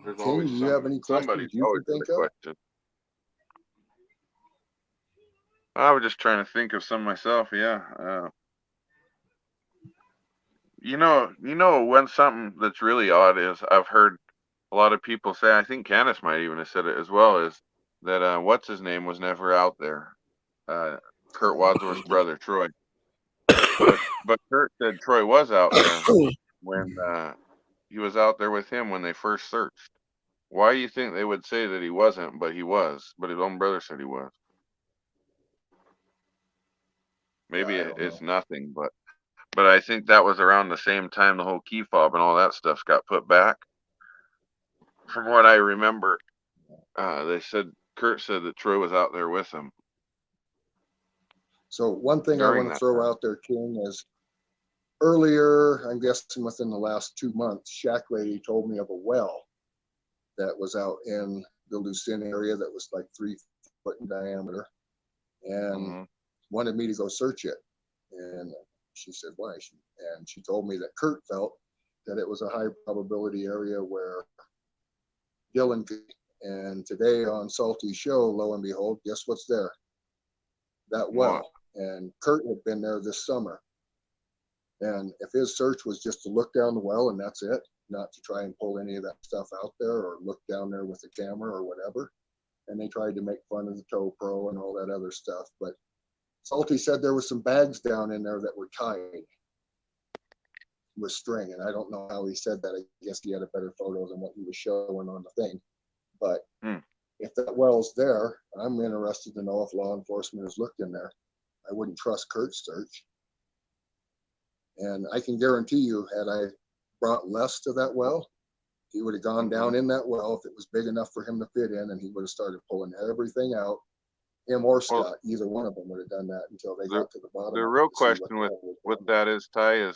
There's King, always do you have any questions you always can think got a of? question. I was just trying to think of some myself. Yeah. You know when something that's really odd is I've heard a lot of people say. I think Candace might even have said it as well. Is that what's his name was never out there? Kurt Wadsworth's brother Troy. But Kurt said Troy was out there when he was out there with him when they first searched. Why do you think they would say that he wasn't, but he was? But his own brother said he was. Maybe it's nothing, but I think that was around the same time the whole key fob and all that stuff got put back. From what I remember, they said Kurt said that Troy was out there with him. So one thing I want to throw out there, King, is earlier, I'm guessing within the last 2 months, Shack Lady told me of a well that was out in the Lucin area that was like 3 foot in diameter, and wanted me to go search it. And she said, why? And she told me that Kurt felt that it was a high probability area where Dylan could. And today on Salty's show, lo and behold, guess what's there? That well. Wow. And Kurt had been there this summer. And if his search was just to look down the well and that's it, not to try and pull any of that stuff out there or look down there with a camera or whatever. And they tried to make fun of the Tow Pro and all that other stuff. But Salty said there was some bags down in there that were tied with string. And I don't know how he said that. I guess he had a better photo than what he was showing on the thing. But if that well's there, I'm interested to know if law enforcement has looked in there. I wouldn't trust Kurt's search. And I can guarantee you, had I brought Les to that well, he would have gone down in that well if it was big enough for him to fit in, and he would have started pulling everything out. Him or Scott, either one of them would have done that until they got to the bottom. The real question with that is, Ty,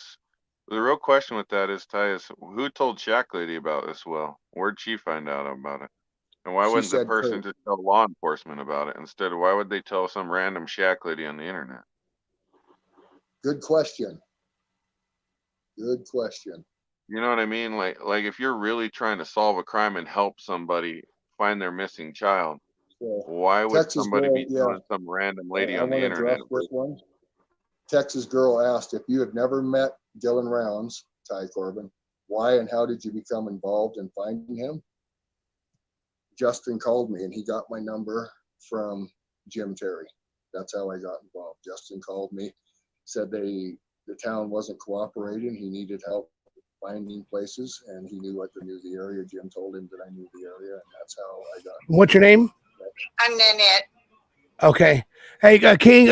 who told Shack Lady about this well? Where'd she find out about it? And why wouldn't the person just tell law enforcement about it instead of why would they tell some random Shack Lady on the internet? Good question. Good question. You know what I mean? Like if you're really trying to solve a crime and help somebody find their missing child, why would somebody be telling some random lady on the internet? This one. Texas girl asked, if you had never met Dylan Rounds, Ty Corbin, why and how did you become involved in finding him? Justin called me and he got my number from Jim Terry. That's how I got involved. Justin called me, said the town wasn't cooperating. He needed help finding places and he knew I knew the area. Jim told him that I knew the area and that's how I got involved. What's your name? I'm Nanette. Okay. Hey, King,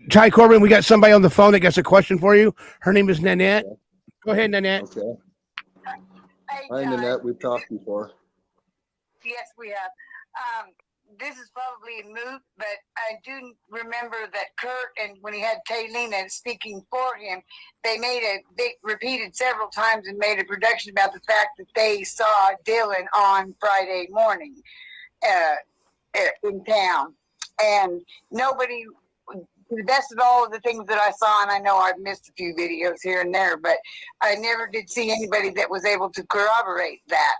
Ty Corbin, we got somebody on the phone that got a question for you. Her name is Nanette. Okay. Go ahead, Nanette. Okay. Hi, Nanette. We've talked before. Yes, we have. This is probably a moot, but I do remember that Kurt, and when he had Taylina speaking for him, they repeated several times and made a production about the fact that they saw Dylan on Friday morning in town. And nobody, to the best of all of the things that I saw, and I know I've missed a few videos here and there, but I never did see anybody that was able to corroborate that.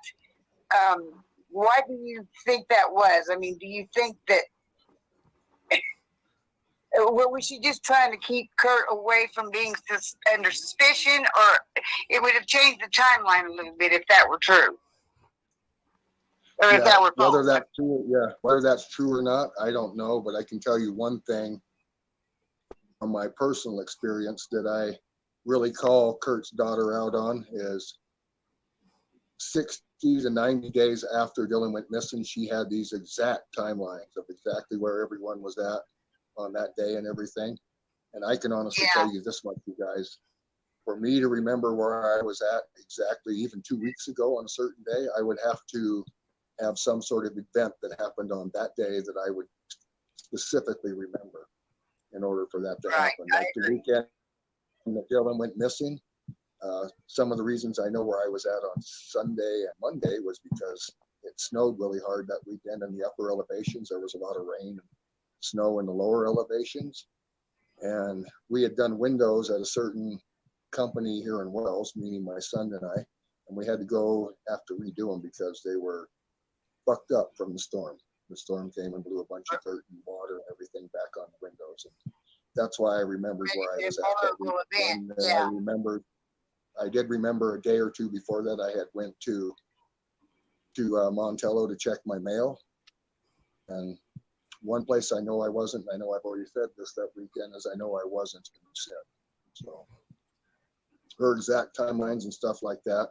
Why do you think that was? I mean, do you think that was she just trying to keep Kurt away from being under suspicion, or it would have changed the timeline a little bit if that were true? Or if that were false? Whether that's true or not, I don't know, but I can tell you one thing from my personal experience that I really call Kurt's daughter out on is 60 to 90 days after Dylan went missing, she had these exact timelines of exactly where everyone was at on that day and everything. And I can honestly tell you this much, you guys, for me to remember where I was at exactly even 2 weeks ago on a certain day, I would have to have some sort of event that happened on that day that I would specifically remember in order for that to happen. Like the weekend that Dylan went missing, some of the reasons I know where I was at on Sunday and Monday was because it snowed really hard that weekend in the upper elevations. There was a lot of rain and snow in the lower elevations. And we had done windows at a certain company here in Wells, meaning my son and I, and we had to go have to redo them because they were fucked up from the storm. The storm came and blew a bunch of dirt and water and everything back on the windows. And that's why I remembered where I was at that weekend. And I did remember a day or two before that I had went to Montello to check my mail. And one place I know I wasn't, I know I've already said this that weekend, is I know I wasn't in said. So her exact timelines and stuff like that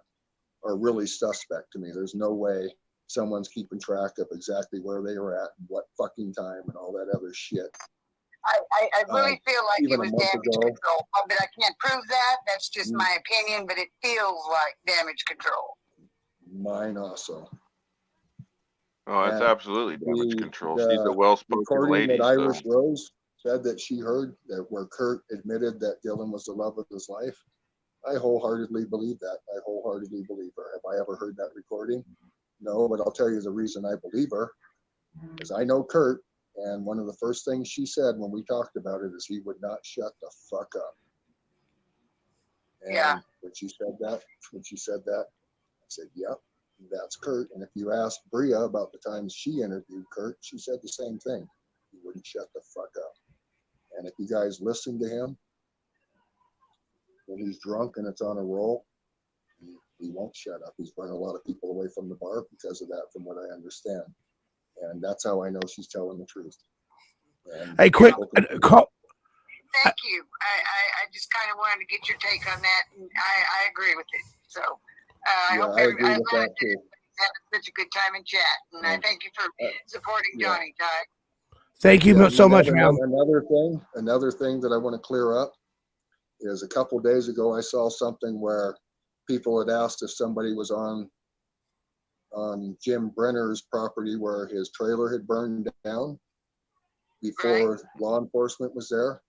are really suspect to me. There's no way someone's keeping track of exactly where they were at and what fucking time and all that other shit. I really feel like it was damage control, but I can't prove that. That's just my opinion, but it feels like damage control. Mine also. Oh, it's absolutely damage control. She's a well-spoken lady. That Irish Rose said that she heard that where Kurt admitted that Dylan was the love of his life. I wholeheartedly believe that. I wholeheartedly believe her. Have I ever heard that recording? No, but I'll tell you the reason I believe her is I know Kurt, and one of the first things she said when we talked about it is he would not shut the fuck up. And when she said that, I said, yep, that's Kurt. And if you ask Bria about the times she interviewed Kurt, she said the same thing. He wouldn't shut the fuck up. And if you guys listen to him, when he's drunk and it's on a roll, he won't shut up. He's run a lot of people away from the bar because of that, from what I understand. And that's how I know she's telling the truth. And hey, quick call. Thank you. I just kind of wanted to get your take on that, and I agree with it. So I hope I agree with that too. Had such a good time in chat, and I thank you for supporting Johnny, Ty. Thank you so much, man. Another thing that I want to clear up is a couple of days ago I saw something where people had asked if somebody was on Jim Brenner's property where his trailer had burned down before law enforcement was there.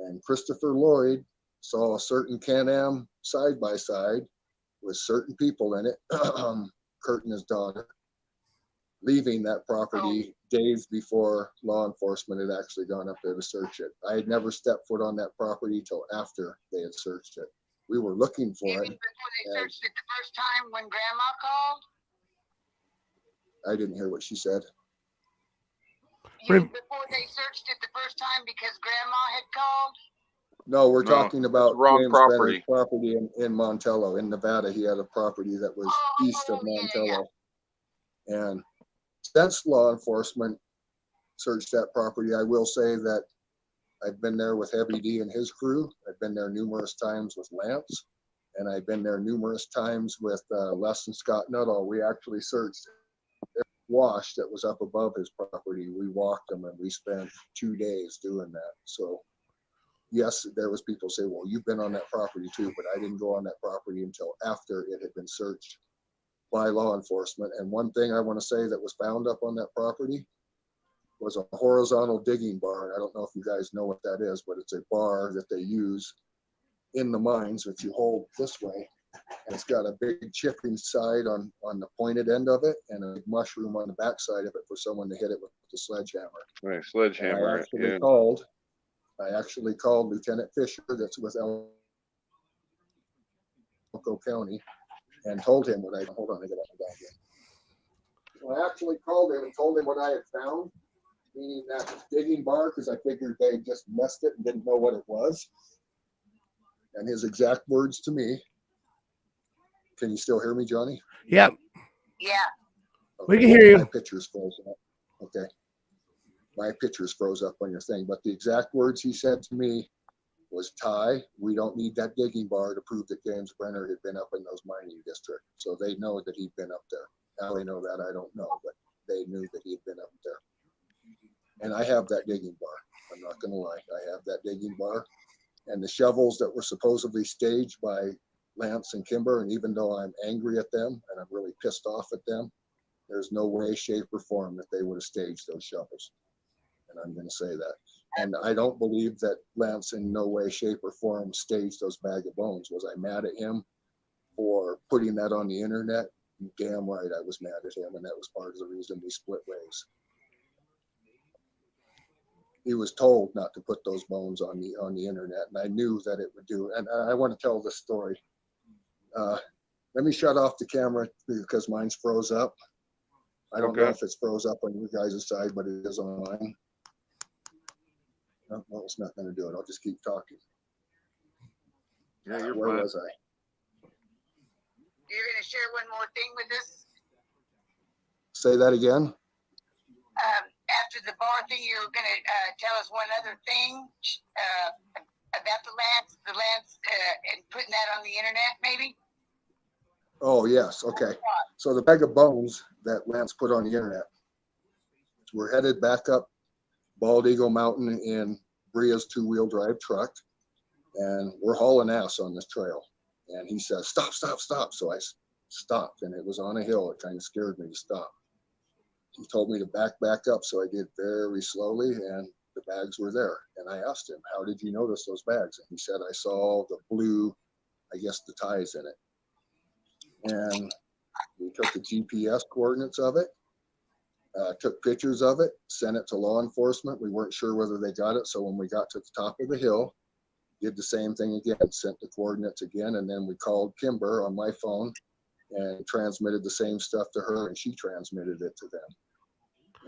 And Christopher Lloyd saw a certain Can-Am side-by-side with certain people in it, Kurt and his daughter, leaving that property days before law enforcement had actually gone up there to search it. I had never stepped foot on that property till after they had searched it. We were looking for it. Before they searched it the first time when Grandma called? I didn't hear what she said. Before they searched it the first time because Grandma had called? No, we're talking about wrong James property. Brenner's property in Montello, in Nevada. He had a property that was east of Montello. And since law enforcement searched that property, I will say that I've been there with Heavy D and his crew. I've been there numerous times with Lance, and I've been there numerous times with Les and Scott Nuttall. We actually searched every wash that was up above his property. We walked them, and we spent 2 days doing that. So yes, there was people say, well, you've been on that property too, but I didn't go on that property until after it had been searched by law enforcement. And one thing I want to say that was found up on that property was a horizontal digging bar. And I don't know if you guys know what that is, but it's a bar that they use in the mines that you hold this way. And it's got a big chipping side on the pointed end of it and a big mushroom on the back side of it for someone to hit it with the sledgehammer. Right, sledgehammer. I actually called Lieutenant Fisher, that's with Elko County, and told him what I hold on, I got that again. So I actually called him and told him what I had found, meaning that digging bar, because I figured they just messed it and didn't know what it was. And his exact words to me. Can you still hear me, Johnny? Yep. Yeah. Okay. We can hear you. My picture's frozen up. Okay. My picture's froze up on your thing. But the exact words he said to me was, Ty, we don't need that digging bar to prove that James Brenner had been up in those mining districts. So they know that he'd been up there. How they know that, I don't know, but they knew that he'd been up there. And I have that digging bar. I'm not going to lie. I have that digging bar. And the shovels that were supposedly staged by Lance and Kimber, and even though I'm angry at them and I'm really pissed off at them, there's no way, shape, or form that they would have staged those shovels. and I'm going to say that. And I don't believe that Lance in no way, shape, or form staged those bag of bones. Was I mad at him for putting that on the internet? Damn right I was mad at him, and that was part of the reason we split ways. He was told not to put those bones on the internet, and I knew that it would do. And I want to tell this story. Let me shut off the camera because mine's froze up. I don't know if it's froze up on you guys' side, but it is on mine. No, it's not going to do it. I'll just keep talking. Yeah, you're Where fine. was I? You're going to share one more thing with us? Say that again. After the bar thing, you're going to tell us one other thing about the Lance, and putting that on the internet, maybe? Oh, yes. Okay. So the bag of bones that Lance put on the internet, we're headed back up Bald Eagle Mountain in Bria's two-wheel drive truck, and we're hauling ass on this trail. And he says, stop, stop, stop. So I stopped, and it was on a hill. It kind of scared me to stop. He told me to back up, so I did very slowly, and the bags were there. And I asked him, how did you notice those bags? And he said, I saw the blue, I guess the ties in it. And we took the GPS coordinates of it, took pictures of it, sent it to law enforcement. We weren't sure whether they got it. So when we got to the top of the hill, did the same thing again, sent the coordinates again. And then we called Kimber on my phone and transmitted the same stuff to her, and she transmitted it to them.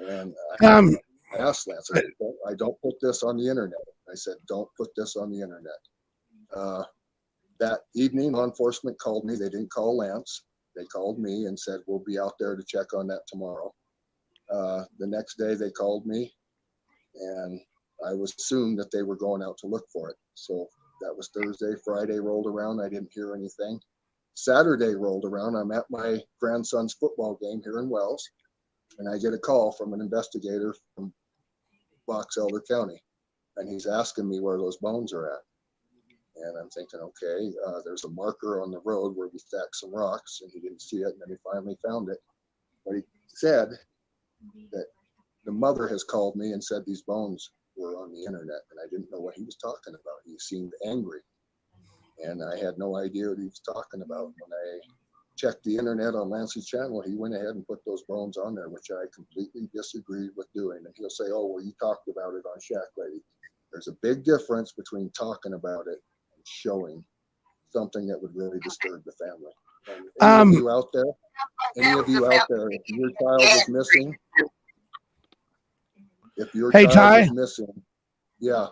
And I asked Lance, I don't put this on the internet. I said, don't put this on the internet. That evening, law enforcement called me. They didn't call Lance. They called me and said, we'll be out there to check on that tomorrow. The next day they called me, and I was assumed that they were going out to look for it. So that was Thursday. Friday rolled around. I didn't hear anything. Saturday rolled around. I'm at my grandson's football game here in Wells, and I get a call from an investigator from Box Elder County, and he's asking me where those bones are at. And I'm thinking, okay, there's a marker on the road where we stacked some rocks, and he didn't see it, and then he finally found it. But he said that the mother has called me and said these bones were on the internet, and I didn't know what he was talking about. He seemed angry, and I had no idea what he was talking about. When I checked the internet on Lance's channel, he went ahead and put those bones on there, which I completely disagreed with doing. And he'll say, oh, well, you talked about it on Shack Lady. There's a big difference between talking about it and showing something that would really disturb the family. And any of you out there, if your child was missing, Ty? was missing, yeah.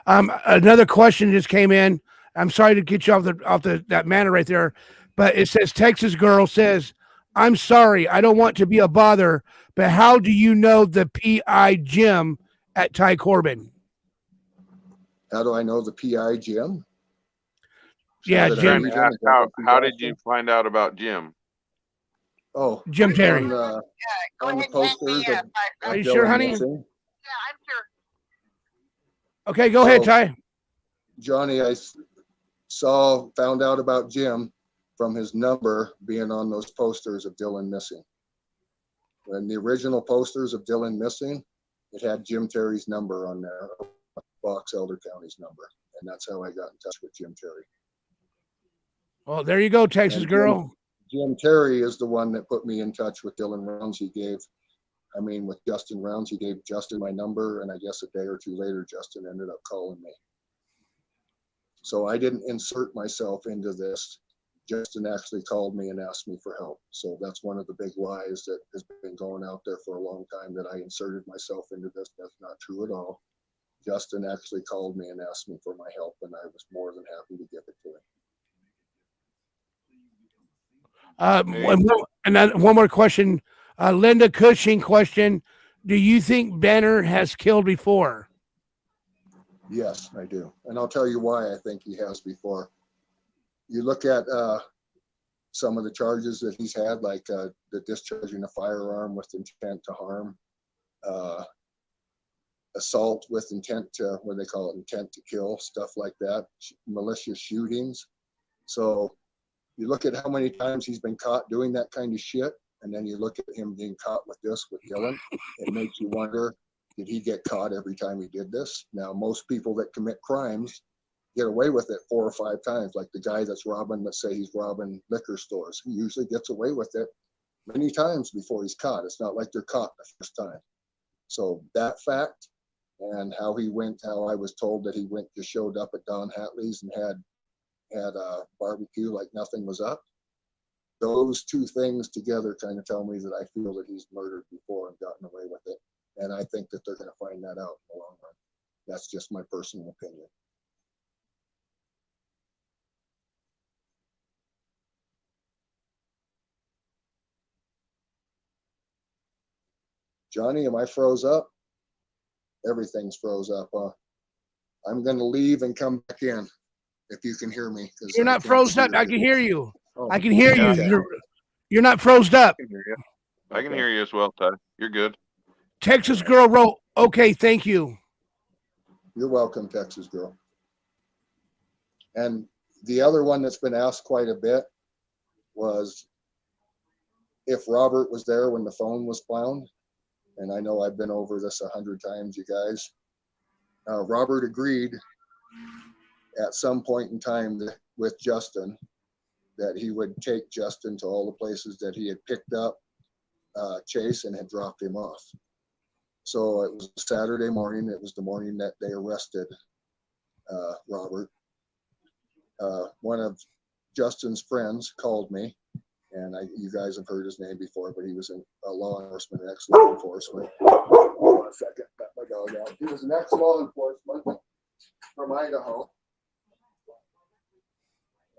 Another question just came in. I'm sorry to get you off that matter right there, but it says Texas girl says, I'm sorry, I don't want to be a bother, but how do you know the PI Jim at Ty Corbin? How do I know the PI Jim? Yeah, Jim. How did you find out about Jim? Oh, Jim Terry. On the posters. Are you sure, honey? Yeah, I'm sure. Okay, go ahead, Ty. Johnny, I found out about Jim from his number being on those posters of Dylan missing. When the original posters of Dylan missing, it had Jim Terry's number on there, Box Elder County's number. And that's how I got in touch with Jim Terry. Well, there you go, Texas girl. Jim Terry is the one that put me in touch with Dylan Rounds. With Justin Rounds, he gave Justin my number, and I guess a day or two later, Justin ended up calling me. So I didn't insert myself into this. Justin actually called me and asked me for help. So that's one of the big lies that has been going out there for a long time, that I inserted myself into this. That's not true at all. Justin actually called me and asked me for my help, and I was more than happy to give it to him. One more question. Linda Cushing question. Do you think Banner has killed before? Yes, I do. And I'll tell you why I think he has before. You look at some of the charges that he's had, like the discharging a firearm with intent to harm, assault with intent to, what they call it, intent to kill, stuff like that, malicious shootings. So you look at how many times he's been caught doing that kind of shit, and then you look at him being caught with this with Dylan. It makes you wonder Did he get caught every time he did this? Now, most people that commit crimes get away with it 4 or 5 times. Like the guy that's robbing, let's say he's robbing liquor stores. He usually gets away with it many times before he's caught. It's not like they're caught the first time. So that fact and how he went, how I was told that he went, just showed up at Don Hatley's and had a barbecue like nothing was up. Those 2 things together kind of tell me that I feel that he's murdered before and gotten away with it. And I think that they're going to find that out in the long run. That's just my personal opinion. Johnny, am I froze up? Everything's froze up, huh? I'm going to leave and come back in if you can hear me. You're not froze up. I can hear you. Oh, I can hear you. okay. You're not froze up. I can hear you as well, Ty. You're good. Texas girl wrote, okay, thank you. You're welcome, Texas girl. And the other one that's been asked quite a bit was if Robert was there when the phone was found. And I know I've been over this 100 times, you guys. Robert agreed at some point in time with Justin that he would take Justin to all the places that he had picked up Chase and had dropped him off. So it was Saturday morning. It was the morning that they arrested Robert. One of Justin's friends called me, and you guys have heard his name before, but he was a law enforcement, ex-law enforcement. Hold on a second, got my dog out. He was an ex-law enforcement from Idaho.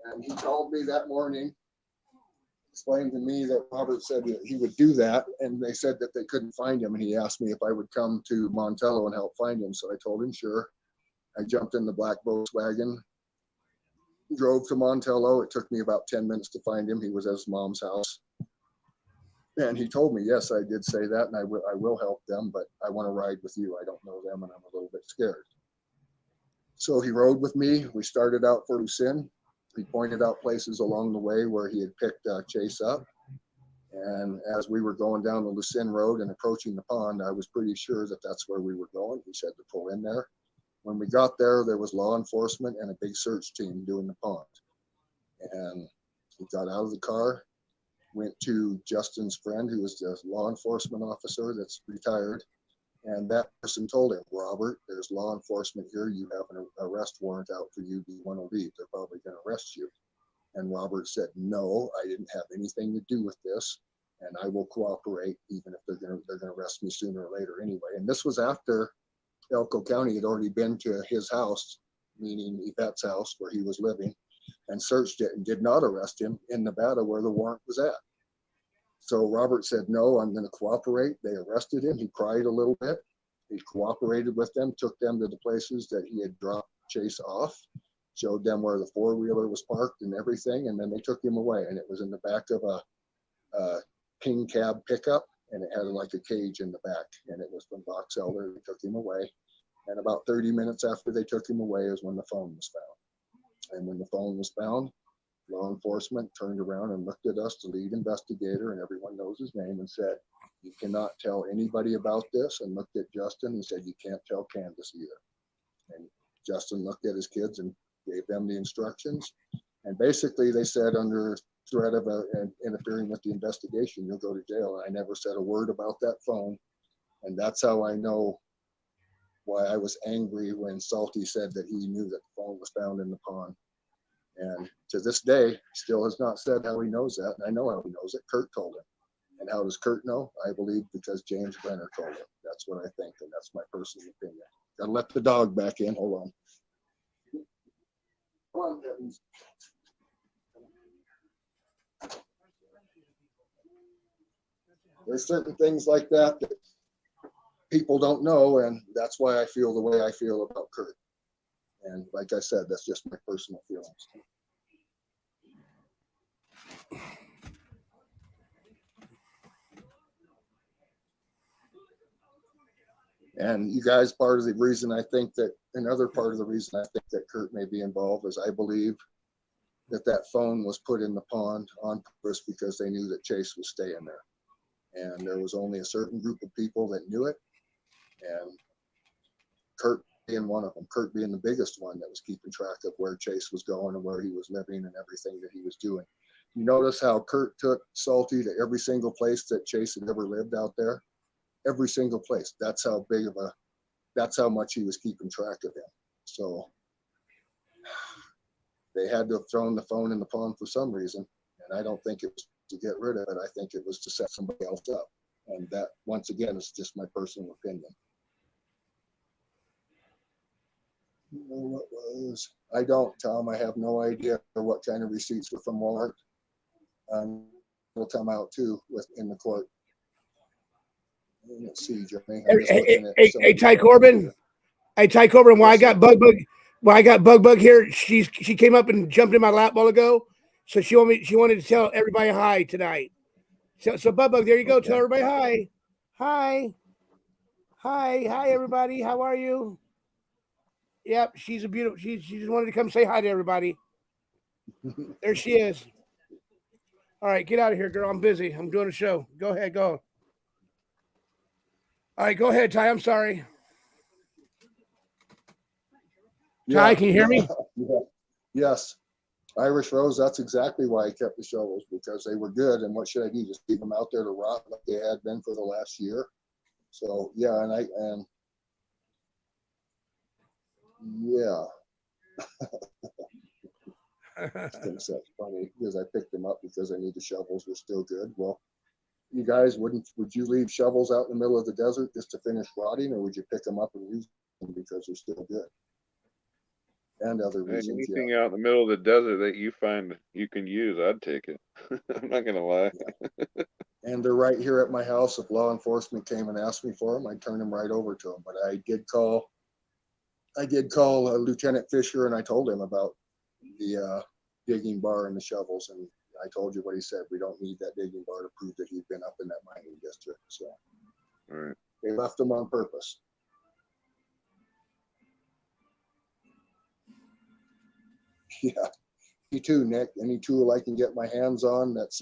And he called me that morning, explained to me that Robert said that he would do that, and they said that they couldn't find him, and he asked me if I would come to Montello and help find him. So I told him sure. I jumped in the black Volkswagen, drove to Montello. It took me about 10 minutes to find him. He was at his mom's house. And he told me, yes, I did say that, and I will help them, but I want to ride with you. I don't know them, and I'm a little bit scared. So he rode with me. We started out for Lucin. He pointed out places along the way where he had picked Chase up. And as we were going down the Lucin Road and approaching the pond, I was pretty sure that that's where we were going. He said to pull in there. When we got there, there was law enforcement and a big search team doing the pond. And he got out of the car, went to Justin's friend, who was the law enforcement officer that's retired. And that person told him, Robert, there's law enforcement here. You have an arrest warrant out for you. Do you want to leave? They're probably going to arrest you. And Robert said, no, I didn't have anything to do with this. And I will cooperate, even if they're going to arrest me sooner or later anyway. And this was after Elko County had already been to his house, meaning Yvette's house where he was living, and searched it and did not arrest him in Nevada where the warrant was at. So Robert said, no, I'm going to cooperate. They arrested him. He cried a little bit. He cooperated with them, took them to the places that he had dropped Chase off, showed them where the 4-wheeler was parked and everything, and then they took him away. And it was in the back of a King cab pickup, and it had like a cage in the back, and it was from Box Elder. They took him away. And about 30 minutes after they took him away is when the phone was found. And when the phone was found, law enforcement turned around and looked at us, the lead investigator, and everyone knows his name, and said, you cannot tell anybody about this, and looked at Justin and said, you can't tell Candace either. And Justin looked at his kids and gave them the instructions. And basically they said, under threat of interfering with the investigation, you'll go to jail. And I never said a word about that phone. And that's how I know why I was angry when Salty said that he knew that the phone was found in the pond. And to this day, still has not said how he knows that. And I know how he knows it. Kurt told him. And how does Kurt know? I believe because James Brenner told him. That's what I think, and that's my personal opinion. Gotta let the dog back in. Hold on. Come on, Evans. There's certain things like that that people don't know, and that's why I feel the way I feel about Kurt. And like I said, that's just my personal feelings. And you guys, part of the reason I think that, another part of the reason I think that Kurt may be involved is I believe that that phone was put in the pond on purpose because they knew that Chase was staying there. And there was only a certain group of people that knew it. and Kurt being one of them, Kurt being the biggest one that was keeping track of where Chase was going and where he was living and everything that he was doing. You notice how Kurt took Salty to every single place that Chase had ever lived out there? Every single place. That's how much he was keeping track of him. So they had to have thrown the phone in the pond for some reason. And I don't think it was to get rid of it. I think it was to set somebody else up. And that, once again, is just my personal opinion. You know what was? I don't, Tom. I have no idea what kind of receipts were from Walmart. Will come out too in the court. Let's see, Johnny. Hey, Ty Corbin. Hey, Ty Corbin. Why I got Bug here? She came up and jumped in my lap a while ago, so she wanted to tell everybody hi tonight. So Bug, there you go. Okay. Tell everybody hi. Hi, everybody. How are you? Yep, she's a beautiful. She just wanted to come say hi to everybody. There she is. All right, get out of here, girl. I'm busy. I'm doing a show. Go ahead, go. All right, go ahead, Ty. I'm sorry. Yeah, Ty, can you hear me? Yeah. Yes. Irish Rose, that's exactly why I kept the shovels, because they were good. And what should I do? Just leave them out there to rot like they had been for the last year? So, yeah, and yeah. That's funny because I picked them up because I knew the shovels were still good. Well, you guys would you leave shovels out in the middle of the desert just to finish rotting, or would you pick them up and use them because they're still good? And other reasons. Anything out in the middle of the desert that you find you can use, I'd take it. I'm not gonna lie. Yeah. And they're right here at my house. If law enforcement came and asked me for them, I'd turn them right over to them. But I did call Lieutenant Fisher, and I told him about the digging bar and the shovels, and I told you what he said. We don't need that digging bar to prove that he'd been up in that mining district. So all right. They left them on purpose. Yeah, me too, Nick. Any tool I can get my hands on that's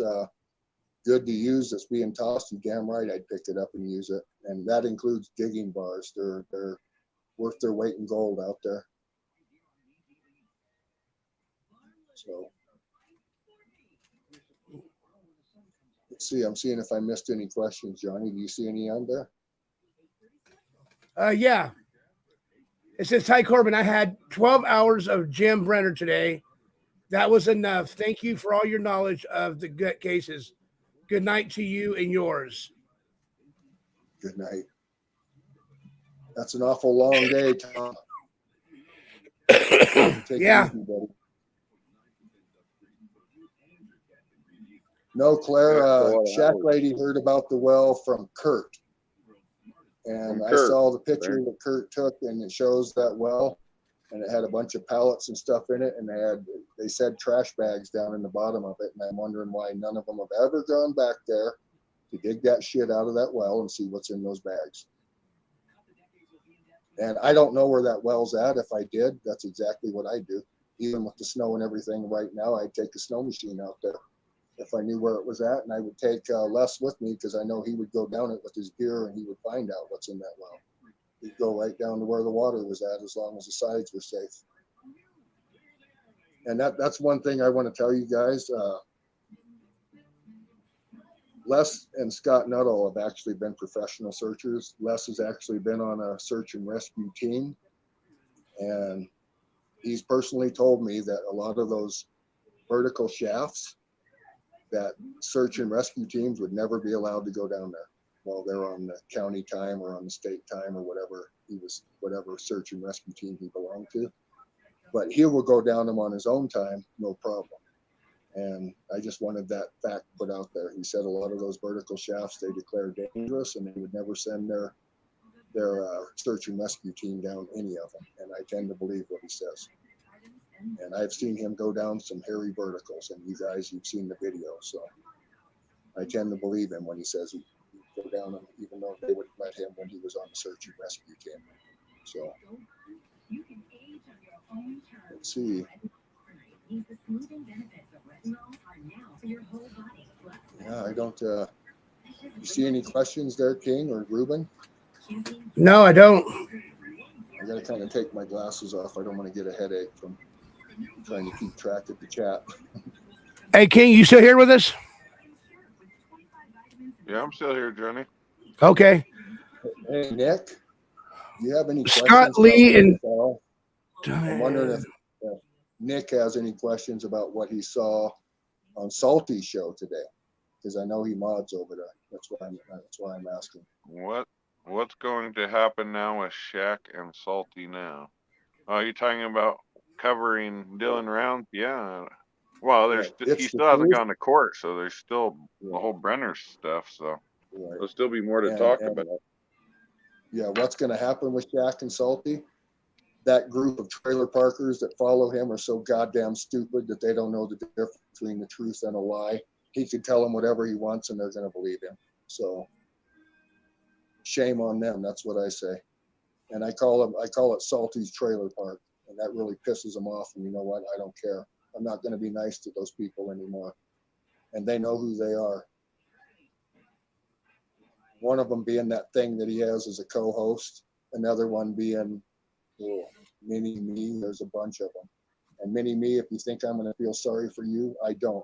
good to use that's being tossed, you damn right I'd pick it up and use it. And that includes digging bars. They're worth their weight in gold out there. So let's see. I'm seeing if I missed any questions, Johnny. Do you see any on there? Yeah. It says, Ty Corbin, I had 12 hours of Jim Brenner today. That was enough. Thank you for all your knowledge of the gut cases. Good night to you and yours. Good night. That's an awful long day, Tom. Yeah. It easy, buddy. No, Claire, Shack Lady heard about the well from Kurt. And I saw the picture that Kurt took, and it shows that well, and it had a bunch of pallets and stuff in it, and they said trash bags down in the bottom of it, and I'm wondering why none of them have ever gone back there to dig that shit out of that well and see what's in those bags. And I don't know where that well's at. If I did, that's exactly what I do. Even with the snow and everything right now, I'd take a snow machine out there if I knew where it was at, and I would take Les with me because I know he would go down it with his gear and he would find out what's in that well. He'd go right down to where the water was at as long as the sides were safe. And that's one thing I want to tell you guys. Les and Scott Nuttall have actually been professional searchers. Les has actually been on a search and rescue team, and he's personally told me that a lot of those vertical shafts that search and rescue teams would never be allowed to go down there while they're on the county time or on the state time or whatever search and rescue team he belonged to. But he will go down them on his own time, no problem. And I just wanted that fact put out there. He said a lot of those vertical shafts they declare dangerous, and they would never send their search and rescue team down any of them. And I tend to believe what he says. And I've seen him go down some hairy verticals, and you've seen the video. So I tend to believe him when he says he'd go down them, even though they wouldn't let him when he was on the search and rescue team. So let's see. Yeah, I don't. You see any questions there, King or Ruben? No, I don't. I got to kind of take my glasses off. I don't want to get a headache from trying to keep track of the chat. Hey, King, you still here with us? Yeah, I'm still here, Johnny. Okay. Hey, Nick, do you have any Scott questions? Lee and I'm wondering if Nick has any questions about what he saw on Salty's show today, because I know he mods over there. That's why I'm asking. What's going to happen now with Shaq and Salty now? Oh, you're talking about covering Dylan Round? Yeah. Well, he still hasn't gone to court, so there's still the whole Brenner stuff. So there'll still be more to talk about. Yeah, what's going to happen with Shaq and Salty? That group of trailer parkers that follow him are so goddamn stupid that they don't know the difference between the truth and a lie. He could tell them whatever he wants and they're going to believe him. So shame on them. That's what I say. And I call it Salty's trailer park. And that really pisses them off. And you know what? I don't care. I'm not going to be nice to those people anymore. And they know who they are. One of them being that thing that he has as a co-host. Another one being Mini Me. There's a bunch of them. And Mini Me, if you think I'm going to feel sorry for you, I don't.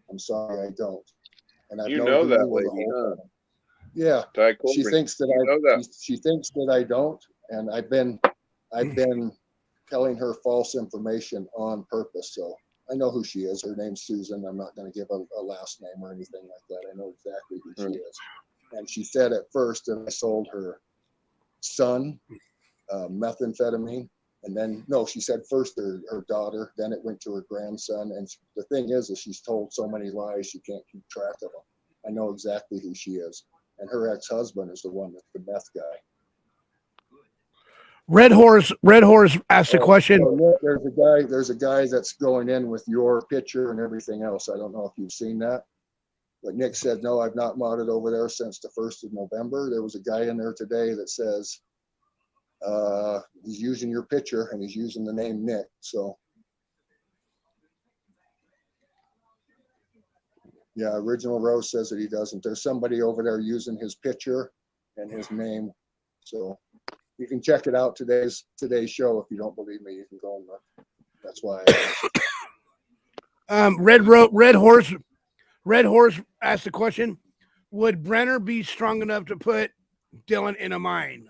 I'm sorry, I don't. And I've known that lady, huh? Yeah. TY CORBIN. She thinks that she thinks that I don't, and I've been telling her false information on purpose. So I know who she is. Her name's Susan. I'm not going to give a last name or anything like that. I know exactly who she is. And she said at first that I sold her son methamphetamine. And then, no, she said first her daughter, then it went to her grandson. And the thing is she's told so many lies, she can't keep track of them. I know exactly who she is. And her ex-husband is the one that's the meth guy. Red Horse asked a question. There's a guy that's going in with your picture and everything else. I don't know if you've seen that. But Nick said, no, I've not modded over there since the 1st of November. There was a guy in there today that says, he's using your picture and he's using the name Nick. So yeah, Original Rose says that he doesn't. There's somebody over there using his picture and his name. So you can check it out today's show. If you don't believe me, you can go and look. That's why Red Horse asked the question, would Brenner be strong enough to put Dylan in a mine?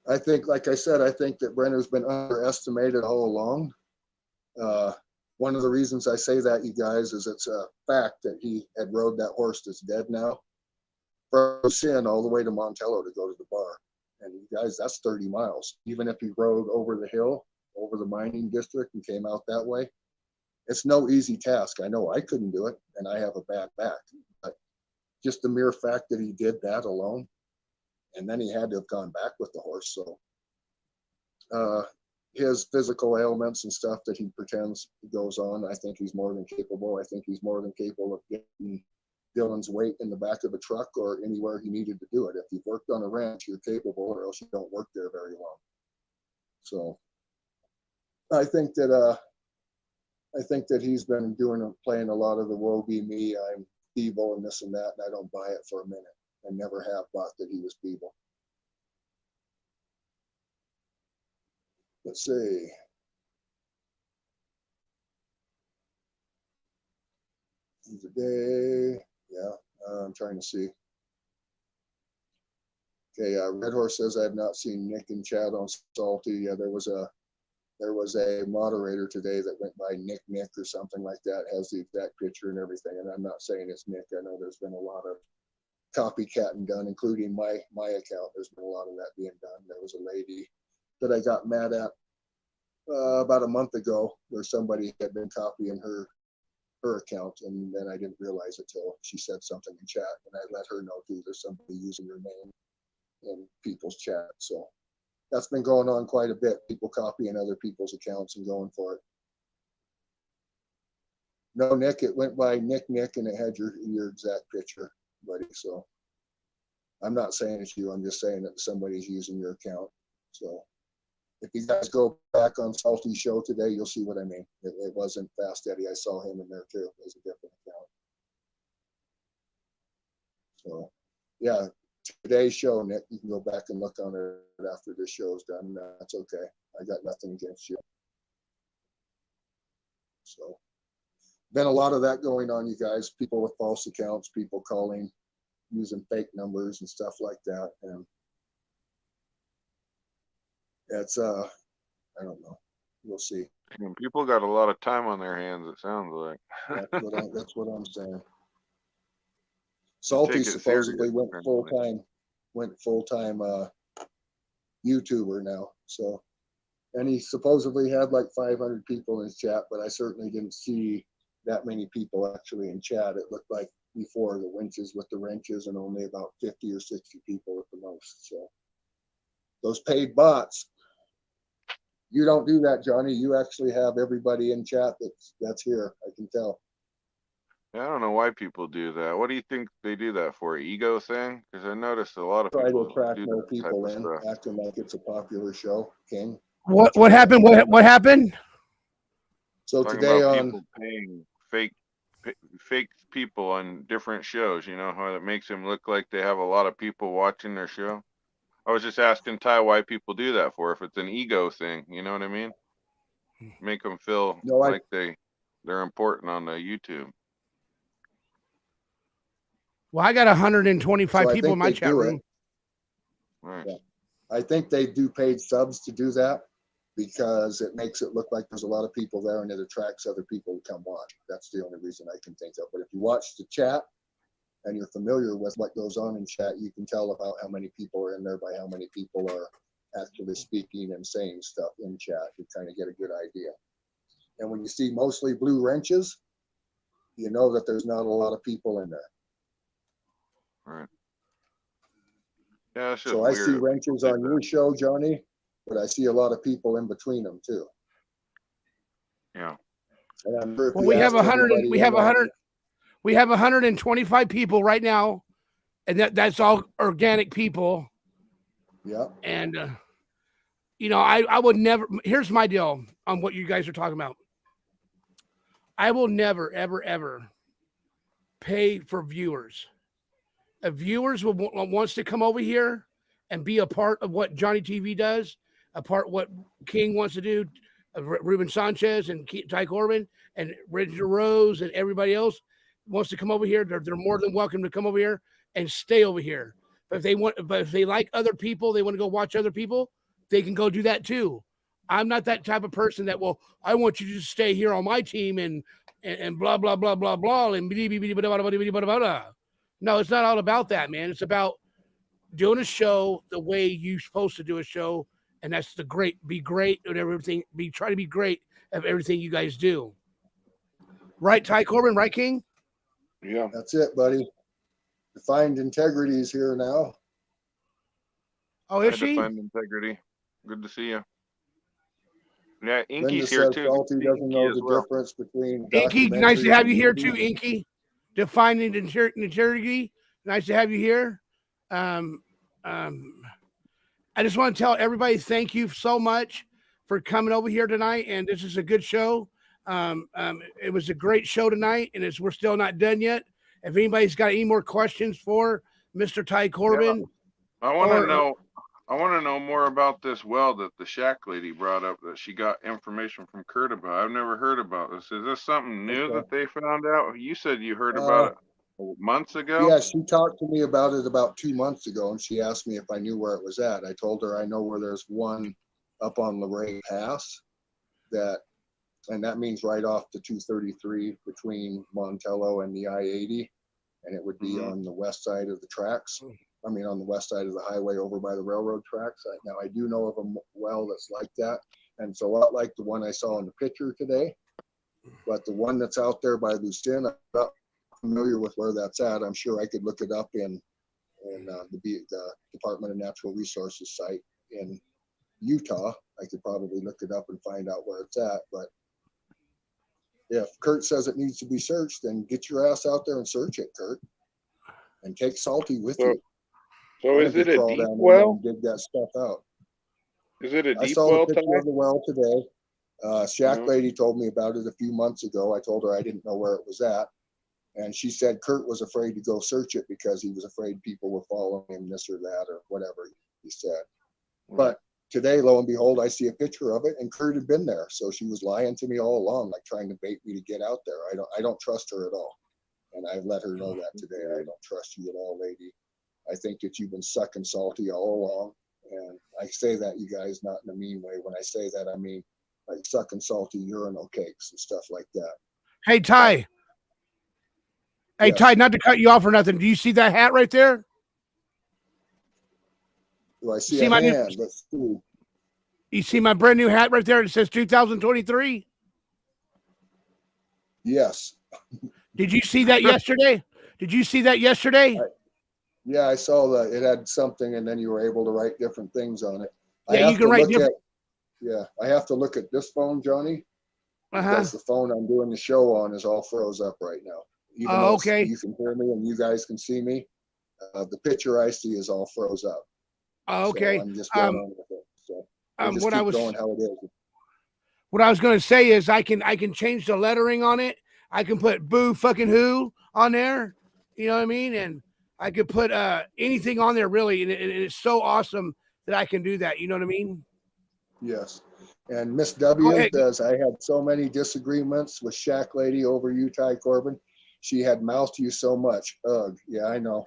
I think, like I said, I think that Brenner's been underestimated all along. One of the reasons I say that, you guys, is it's a fact that he had rode that horse that's dead now from Sin all the way to Montello to go to the bar. And you guys, that's 30 miles. Even if he rode over the hill, over the mining district and came out that way, it's no easy task. I know I couldn't do it and I have a bad back, but just the mere fact that he did that alone, and then he had to have gone back with the horse. So his physical ailments and stuff that he pretends goes on, I think he's more than capable. I think he's more than capable of getting Dylan's weight in the back of a truck or anywhere he needed to do it. If you've worked on a ranch, you're capable, or else you don't work there very long. So I think that he's been playing a lot of the woe be me, I'm feeble and this and that, and I don't buy it for a minute. I never have bought that he was feeble. Let's see. Today, yeah, I'm trying to see. Okay, Red Horse says I have not seen Nick and Chad on Salty. Yeah, there was a moderator today that went by Nick or something like that, has the exact picture and everything. And I'm not saying it's Nick. I know there's been a lot of copycatting done, including my account. There's been a lot of that being done. There was a lady that I got mad at about a month ago where somebody had been copying her account, and then I didn't realize it till she said something in chat, and I let her know too, there's somebody using your name in people's chat. So that's been going on quite a bit, people copying other people's accounts and going for it. No, Nick, it went by Nick, and it had your exact picture, buddy. So I'm not saying it's you, I'm just saying that somebody's using your account. So if you guys go back on Salty's show today, you'll see what I mean. It wasn't Fast Eddie. I saw him in there too. It was a different account. So yeah, today's show, Nick, you can go back and look on it after this show is done. That's okay. I got nothing against you. So, been a lot of that going on, you guys. People with false accounts, people calling, using fake numbers and stuff like that. And it's, I don't know. We'll see. And people got a lot of time on their hands, it sounds like. That's what I'm saying. Salty supposedly went full-time YouTuber now. So, and he supposedly had like 500 people in his chat, but I certainly didn't see that many people actually in chat. It looked like before the winches with the wrenches and only about 50 or 60 people at the most. So those paid bots, you don't do that, Johnny. You actually have everybody in chat that's here. I can tell. Yeah, I don't know why people do that. What do you think they do that for? Ego thing? Because I noticed a lot of people try to attract do more that people type of in, stuff. acting like it's a popular show. King. What happened? What happened? So Talking today about on people paying fake people on different shows, you know, how it makes them look like they have a lot of people watching their show. I was just asking Ty why people do that for, if it's an ego thing, you know what I mean? Make them feel like they're important on the YouTube. Well, I got 125 people in my chat room. Right. Yeah. I think they do paid subs to do that because it makes it look like there's a lot of people there and it attracts other people to come watch. That's the only reason I can think of. But if you watch the chat and you're familiar with what goes on in chat, you can tell about how many people are in there by how many people are actually speaking and saying stuff in chat. You kind of get a good idea. And when you see mostly blue wrenches, you know that there's not a lot of people in there. Right. Yeah, it's just so weird. I see wrenches on your show, Johnny, but I see a lot of people in between them too. Yeah. And I'm sure well, we have 125 people right now, and that's all organic people. Yeah. And you know, I would never. Here's my deal on what you guys are talking about. I will never, ever, ever pay for viewers. If viewers wants to come over here and be a part of what Johnny TV does, a part of what King wants to do, Ruben Sanchez and Ty Corbin and Richard Rose and everybody else wants to come over here, they're more than welcome to come over here and stay over here. But if they like other people, they want to go watch other people, they can go do that too. I'm not that type of person that, well, I want you to just stay here on my team and blah, blah, blah, blah, blah, and no, it's not all about that, man. It's about doing a show the way you're supposed to do a show, and that's be great at everything. Try to be great at everything you guys do. Right, Ty Corbin? Right, King? Yeah. That's it, buddy. Defined integrity is here now. Oh, is she? Defined integrity. Good to see you. Yeah, Inky's Linda here says too. Salty doesn't know the difference between Inky, nice to have you here too, Inky. Defining integrity. Nice to have you here. I just want to tell everybody thank you so much for coming over here tonight. And this is a good show. It was a great show tonight, and we're still not done yet. If anybody's got any more questions for Mr. Ty Corbin, I want to know. I want to know more about this well that the Shack lady brought up that she got information from Kurt about. I've never heard about this. Is this something new that they found out? You said you heard about it months ago? Yeah, she talked to me about it about 2 months ago, and she asked me if I knew where it was at. I told her I know where there's one up on Luray Pass, and that means right off the 233 between Montello and the I-80, and it would be on the west side of the tracks. I mean, on the west side of the highway over by the railroad tracks. Now, I do know of a well that's like that, and it's a lot like the one I saw in the picture today. But the one that's out there by Lucin, I'm not familiar with where that's at. I'm sure I could look it up in the Department of Natural Resources site in Utah. I could probably look it up and find out where it's at. But if Kurt says it needs to be searched, then get your ass out there and search it, Kurt, and take Salty with you. So is it a deep well? Dig that stuff out. Is it a deep well? I saw the picture of the well today. Shack lady told me about it a few months ago. I told her I didn't know where it was at. And she said Kurt was afraid to go search it because he was afraid people were following him, this or that, or whatever he said. But today, lo and behold, I see a picture of it, and Kurt had been there. So she was lying to me all along, like trying to bait me to get out there. I don't trust her at all. And I've let her know that today. I don't trust you at all, lady. I think that you've been sucking salty all along. And I say that, you guys, not in a mean way. When I say that, I mean like sucking salty urinal cakes and stuff like that. Hey, Ty. Hey, Yes. Ty, not to cut you off or nothing. Do you see that hat right there? Do I see a hand? Let's see. You see my brand new hat right there? It says 2023. Yes. Did you see that yesterday? Did you see that yesterday? Yeah, I saw that it had something, and then you were able to write different things on it. Yeah, you can write different. Yeah, I have to look at this phone, Johnny, because the phone I'm doing the show on is all froze up right now. Even though okay. You can hear me and you guys can see me. The picture I see is all froze up. Okay. So I'm just going on with it. So just keep going how it is. What I was going to say is I can change the lettering on it. I can put boo fucking who on there. You know what I mean? And I could put anything on there really. And it's so awesome that I can do that. You know what I mean? Yes. And Miss W says, I had so many disagreements with Shack Lady over you, Ty Corbin. She had mouthed you so much. Ugh. Yeah, I know.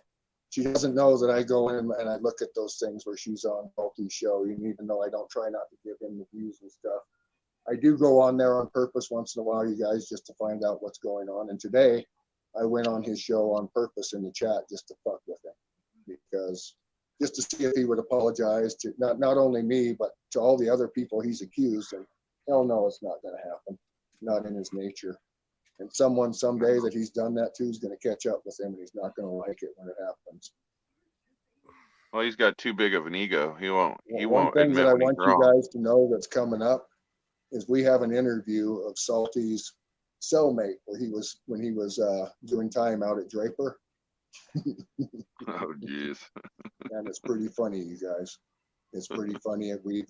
She doesn't know that I go in and I look at those things where she's on Balti's show, even though I don't try not to give him the views and stuff. I do go on there on purpose once in a while, you guys, just to find out what's going on. And today I went on his show on purpose in the chat just to fuck with him, because just to see if he would apologize to not only me, but to all the other people he's accused. And hell no, it's not going to happen. Not in his nature. And someone someday that he's done that to is going to catch up with him, and he's not going to like it when it happens. Well, he's got too big of an ego. He won't. One thing that I want you guys to know that's coming up is we have an interview of Salty's cellmate when he was doing time out at Draper. Oh, jeez. And it's pretty funny, you guys. It's pretty funny. We've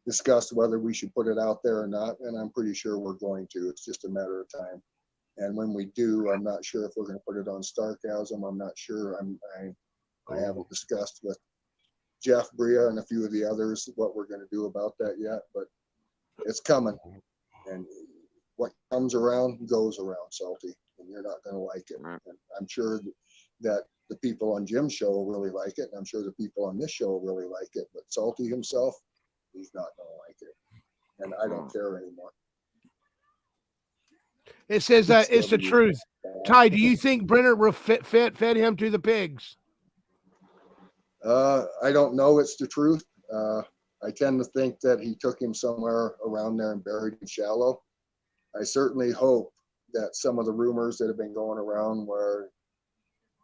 discussed whether we should put it out there or not, and I'm pretty sure we're going to. It's just a matter of time. And when we do, I'm not sure if we're going to put it on Starcasm. I'm not sure. I haven't discussed with Jeff, Bria, and a few of the others what we're going to do about that yet, but it's coming. And what comes around goes around, Salty, and you're not going to like it. And I'm sure that the people on Jim's show will really like it, and I'm sure the people on this show will really like it, but Salty himself, he's not going to like it. And I don't care anymore. It says that it's the truth. Ty, do you think Brenner fed him to the pigs? I don't know. It's the truth. I tend to think that he took him somewhere around there and buried him shallow. I certainly hope that some of the rumors that have been going around where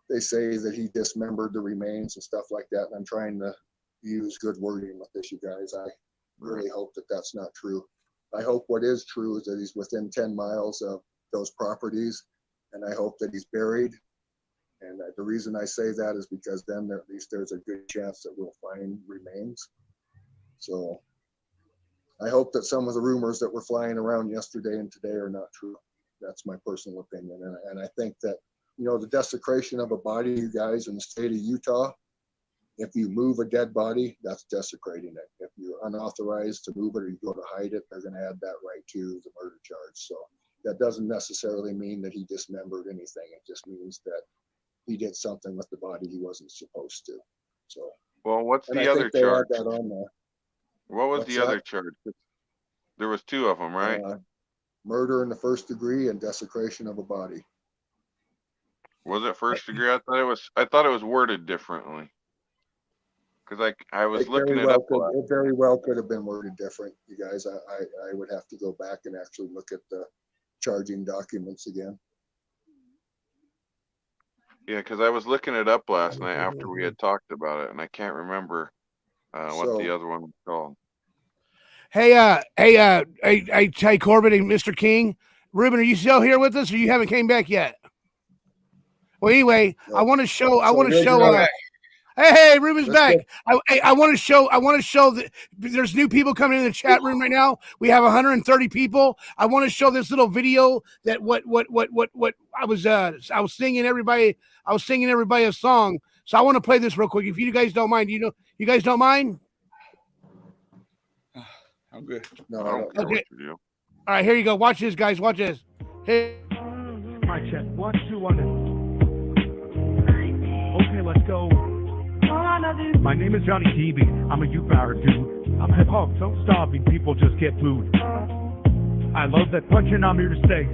they say that he dismembered the remains and stuff like that, and I'm trying to use good wording with this, you guys. I really hope that that's not true. I hope what is true is that he's within 10 miles of those properties, and I hope that he's buried. And the reason I say that is because then at least there's a good chance that we'll find remains. So I hope that some of the rumors that were flying around yesterday and today are not true. That's my personal opinion. And I think that, the desecration of a body, you guys, in the state of Utah, if you move a dead body, that's desecrating it. If you're unauthorized to move it or you go to hide it, they're going to add that right to the murder charge. So that doesn't necessarily mean that he dismembered anything. It just means that he did something with the body he wasn't supposed to. So, well, what's the other charge? That on there. What was the other charge? There was two of them, right? Murder in the first degree and desecration of a body. Was it first degree? I thought it was worded differently. Because I was looking it up. It very well could have been worded different, you guys. I would have to go back and actually look at the charging documents again. Yeah, because I was looking it up last night after we had talked about it, and I can't remember what the other one was called. Hey, Ty Corbin and Mr. King. Ruben, are you still here with us, or you haven't came back yet? Well, anyway, I want to show Hey, Ruben's back. I want to show that there's new people coming in the chat room right now. We have 130 people. I want to show this little video that what I was singing everybody. I was singing everybody a song. So I want to play this real quick. If you guys don't mind, you guys don't mind? I'm good. No, I don't care what you do. All right, here you go. Watch this, guys. Watch this. Hey. My check. 1, 2, 1. Okay, let's go. My name is Johnny TV. I'm a youth power dude. I'm hip hop, so starving people just get booed. I love that punching, I'm here to stay.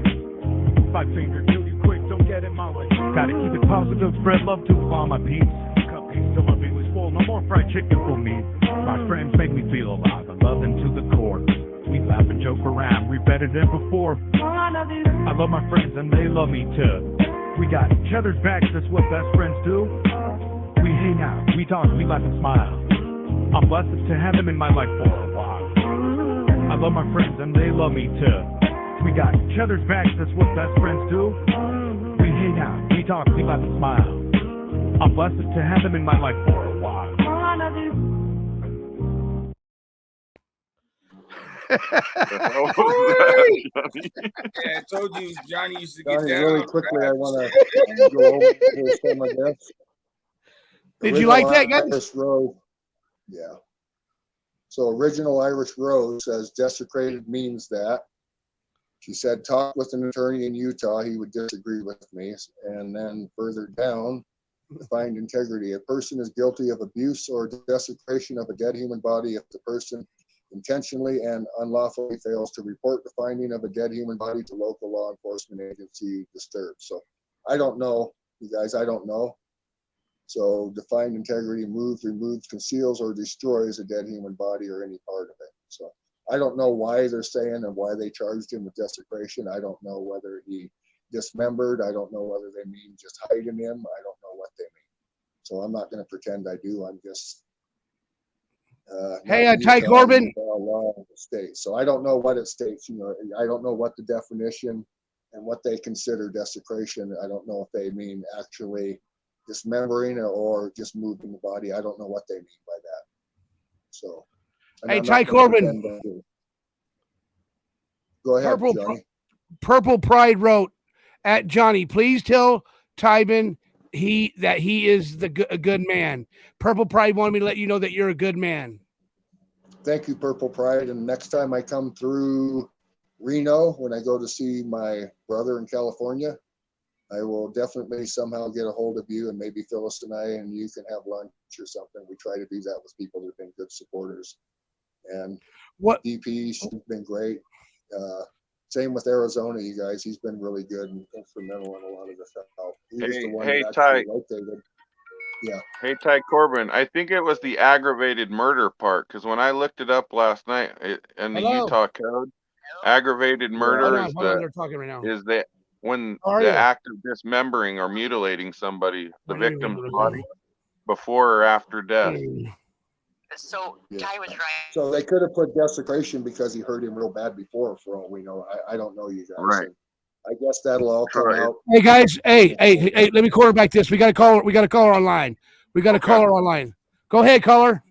5 finger, kill you quick, don't get in my way. Gotta keep it positive, spread love to all my peeps. Cupcakes till my belly's full, no more fried chicken for me. My friends make me feel alive, I love them to the core. We laugh and joke around, we're better than before. I love my friends and they love me too. We got each other's backs, that's what best friends do. We hang out, we talk, we laugh and smile. I'm blessed to have them in my life for a while. I love my friends and they love me too. We got each other's backs, that's what best friends do. We hang out, we talk, we laugh and smile. I'm blessed to have them in my life for a while. Yeah, I told you Johnny used to get Johnny, down. really quickly, I want to go over some of this. Did you like that, guys? Irish Rose, yeah. So original Irish Rose says desecrated means that. She said, talk with an attorney in Utah, he would disagree with me. And then further down, defined integrity. A person is guilty of abuse or desecration of a dead human body if the person intentionally and unlawfully fails to report the finding of a dead human body to local law enforcement agency disturbed. So I don't know, you guys, I don't know. So defined integrity moves, removes, conceals, or destroys a dead human body or any part of it. So I don't know why they're saying and why they charged him with desecration. I don't know whether he dismembered. I don't know whether they mean just hiding him. I don't know what they mean. So I'm not going to pretend I do. I'm just hey, Ty Corbin. Law of the state. So I don't know what it states. You know, I don't know what the definition and what they consider desecration. I don't know if they mean actually dismembering or just moving the body. I don't know what they mean by that. So, hey, Ty Corbin. Go ahead, Johnny. Purple Pride wrote at Johnny, please tell Tybin that he is a good man. Purple Pride wanted me to let you know that you're a good man. Thank you, Purple Pride. And next time I come through Reno, when I go to see my brother in California, I will definitely somehow get a hold of you, and maybe Phyllis and I and you can have lunch or something. We try to do that with people that have been good supporters. And what DP, she's been great. Same with Arizona, you guys. He's been really good and instrumental in a lot of the stuff. He was the one that Ty. rotated. Yeah. Hey, Ty Corbin, I think it was the aggravated murder part, because when I looked it up last night in the Utah code, aggravated murder is the when the act of dismembering or mutilating somebody, the victim's body, before or after death. So Ty was right. So they could have put desecration because he hurt him real bad before, for all we know. I don't know, you guys. Right. And I guess that'll all come out. Hey guys, hey, let me quarterback this. We got a caller online. We got a caller online. Go ahead, caller.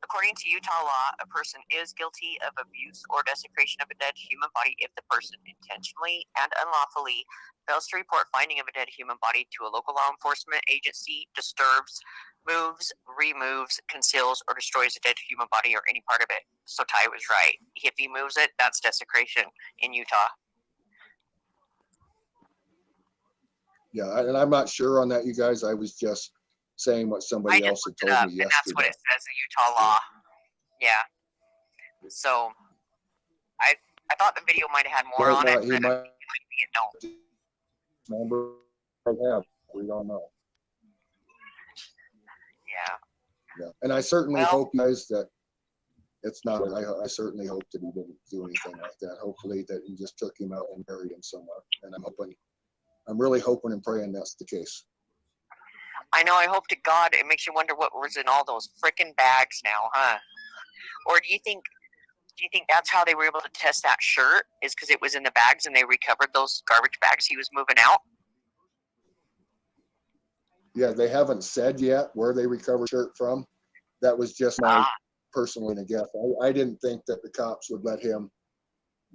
According to Utah law, a person is guilty of abuse or desecration of a dead human body if the person intentionally and unlawfully fails to report finding of a dead human body to a local law enforcement agency, disturbs, moves, removes, conceals, or destroys a dead human body or any part of it. So Ty was right. If he moves it, that's desecration in Utah. Yeah, and I'm not sure on that, you guys. I was just saying what somebody else had told me yesterday. And that's what it says in Utah law. Yeah. So I thought the video might have had more on it, but maybe it don't. Remember, we don't know. Yeah. And I certainly hope, guys, that it's not. I certainly hope that he didn't do anything like that. Hopefully that he just took him out and buried him somewhere. And I'm really hoping and praying that's the case. I know. I hope to God it makes you wonder what was in all those freaking bags now, huh? Or do you think that's how they were able to test that shirt? Is because it was in the bags and they recovered those garbage bags he was moving out? they haven't said yet where they recovered the shirt from. That was just my personal guess. I didn't think that the cops would let him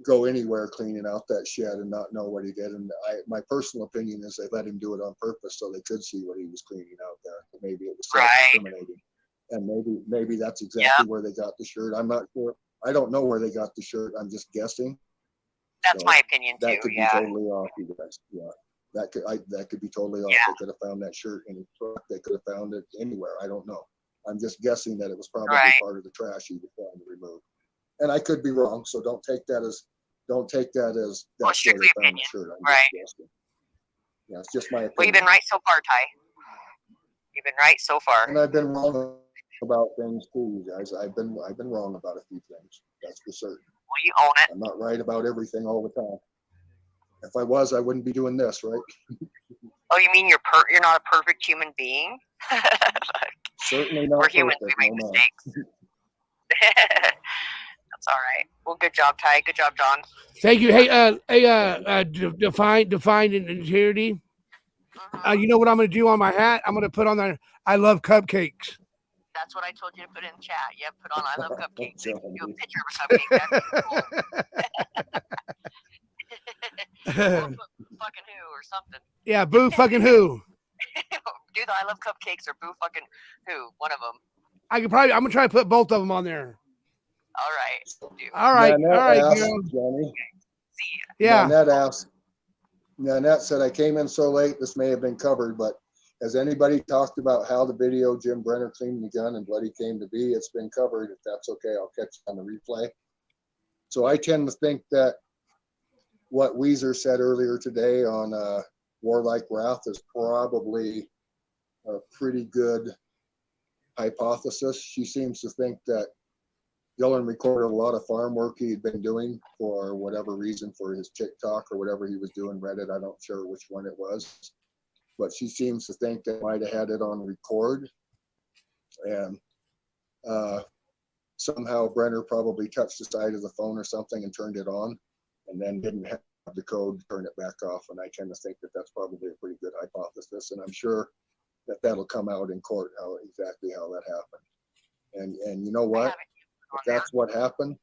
go anywhere cleaning out that shed and not know what he did. And my personal opinion is they let him do it on purpose so they could see what he was cleaning out there. Maybe it was self-incriminating. And maybe that's exactly where they got the shirt. I'm not sure. I don't know where they got the shirt. I'm just guessing. That's my opinion too. That could be totally off, you guys. Yeah, that could be totally off. They could have found that shirt in a truck. They could have found it anywhere. I don't know. I'm just guessing that it was probably part of the trash he was trying to remove. And I could be wrong, so don't take that as that's where they found the shirt. I'm just guessing. Yeah, it's just my opinion. Well, you've been right so far, Ty. You've been right so far. And I've been wrong about things too, you guys. I've been wrong about a few things. That's for certain. Well, you own it. I'm not right about everything all the time. If I was, I wouldn't be doing this, right? Oh, you mean you're not a perfect human being? Certainly not. We're humans. We make mistakes. That's all right. Well, good job, Ty. Good job, John. Thank you. Hey, defined integrity. You know what I'm going to do on my hat? I'm going to put on there, I love cupcakes. That's what I told you to put in the chat. Yeah, put on I love cupcakes. Do a picture of a cupcake. That'd be cool. Fucking who or something. Yeah, boo fucking who. Do the I love cupcakes or boo fucking who. One of them. I'm going to try to put both of them on there. All right. Dude. All right. Johnny. See ya. Yeah. Nanette said, I came in so late, this may have been covered, but has anybody talked about how the video Jim Brenner cleaned the gun and bloody came to be? It's been covered. If that's okay, I'll catch it on the replay. So I tend to think that what Weezer said earlier today on Warlike Wrath is probably a pretty good hypothesis. She seems to think that Dylan recorded a lot of farm work he'd been doing for whatever reason, for his TikTok or whatever he was doing, Reddit. I'm not sure which one it was, but she seems to think they might have had it on record. And somehow Brenner probably touched the side of the phone or something and turned it on, and then didn't have the code to turn it back off. And I tend to think that that's probably a pretty good hypothesis. And I'm sure that that'll come out in court, exactly how that happened. And you know what? If that's what happened,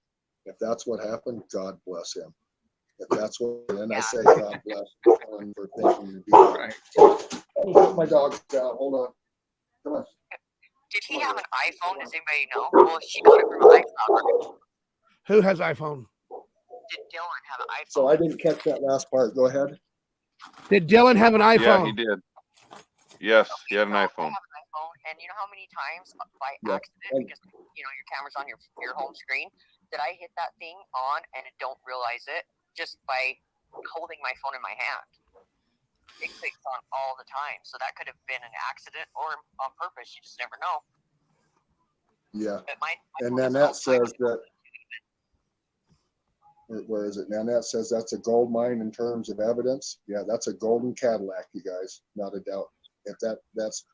God bless him. If that's what, then I say God bless him for thinking to do that. Oh, my dog's down. Hold on. Come on. Did he have an iPhone? Does anybody know? Well, she got it from an iCloud. Who has iPhone? Did Dylan have an iPhone? So I didn't catch that last part. Go ahead. Did Dylan have an iPhone? Yeah, he did. Yes, he had an iPhone. And you know how many times by accident, because you know your camera's on your home screen, did I hit that thing on and don't realize it just by holding my phone in my hand? It clicks on all the time, so that could have been an accident or on purpose. You just never know. Yeah. But my and Nanette says that. Where is it? Nanette says that's a gold mine in terms of evidence. Yeah, that's a golden Cadillac, you guys, not a doubt. If that's.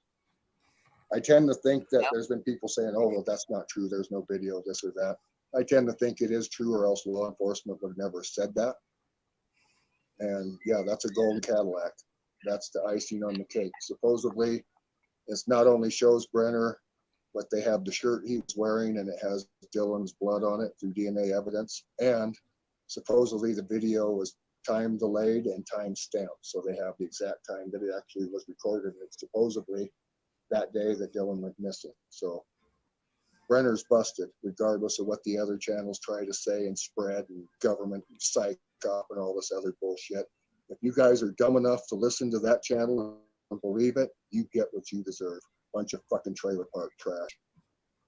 I tend to think that there's been people saying, oh, well, that's not true. There's no video, this or that. I tend to think it is true, or else law enforcement would have never said that. And yeah, that's a golden Cadillac. That's the icing on the cake. Supposedly, it's not only shows Brenner, but they have the shirt he was wearing, and it has Dylan's blood on it through DNA evidence. And supposedly the video was time delayed and time stamped. So they have the exact time that it actually was recorded. And it's supposedly that day that Dylan went missing. So Brenner's busted, regardless of what the other channels try to say and spread, and government psych up and all this other bullshit. If you guys are dumb enough to listen to that channel and believe it, you get what you deserve. Bunch of fucking trailer park trash.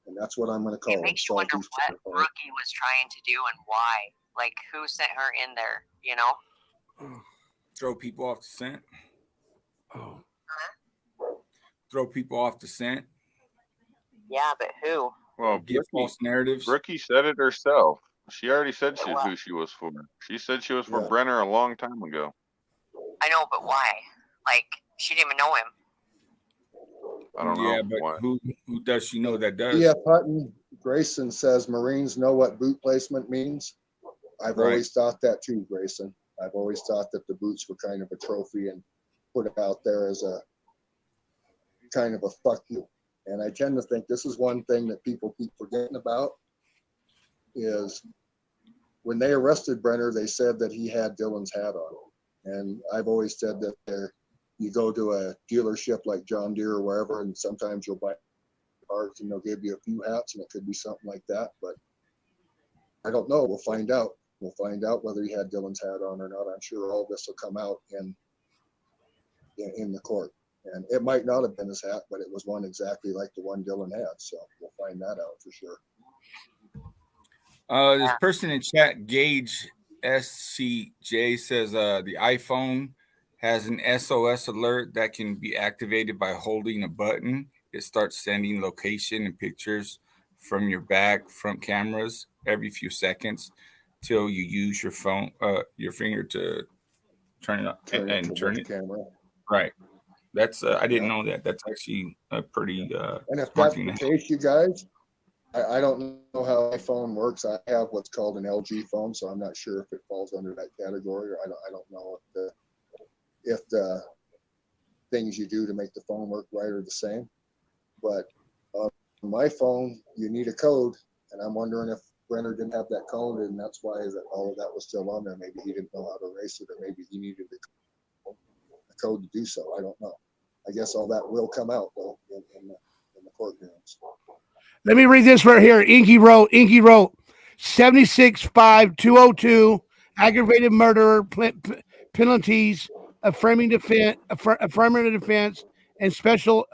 And that's what I'm going to call it. It makes you wonder what Rookie was trying to do and why. Like, who sent her in there, you know? Throw people off the scent. Oh. Throw people off the scent. Yeah, but who? Well, give false narratives. Rookie said it herself. She already said who she was for. She said she was for Brenner a long time ago. I know, but why? Like, she didn't even know him. I don't know. Yeah, but why. Who does she know that does? Yeah, Putton Grayson says Marines know what boot placement means. I've always thought that too, Grayson. I've always thought that the boots were kind of a trophy and put it out there as a kind of a fuck you. And I tend to think this is one thing that people keep forgetting about is when they arrested Brenner, they said that he had Dylan's hat on. And I've always said that you go to a dealership like John Deere or wherever, and sometimes you'll buy parts and they'll give you a few hats, and it could be something like that. But I don't know. We'll find out. We'll find out whether he had Dylan's hat on or not. I'm sure all this will come out in the court. And it might not have been his hat, but it was one exactly like the one Dylan had. So we'll find that out for sure. This person in chat, Gage SCJ, says the iPhone has an SOS alert that can be activated by holding a button. It starts sending location and pictures from your back front cameras every few seconds till you use your phone, your finger to turn it up and turn it. Camera. Right. That's I didn't know that. That's actually a pretty and if that's the case, you guys, I don't know how iPhone works. I have what's called an LG phone, so I'm not sure if it falls under that category, or I don't know if the things you do to make the phone work right are the same. But on my phone, you need a code, and I'm wondering if Brenner didn't have that code, and that's why all of that was still on there. Maybe he didn't know how to erase it, or maybe he needed the code to do so. I don't know. I guess all that will come out though in the courtrooms. Let me read this right here. Inky wrote 765202 aggravated murder penalties, affirmative defense, and special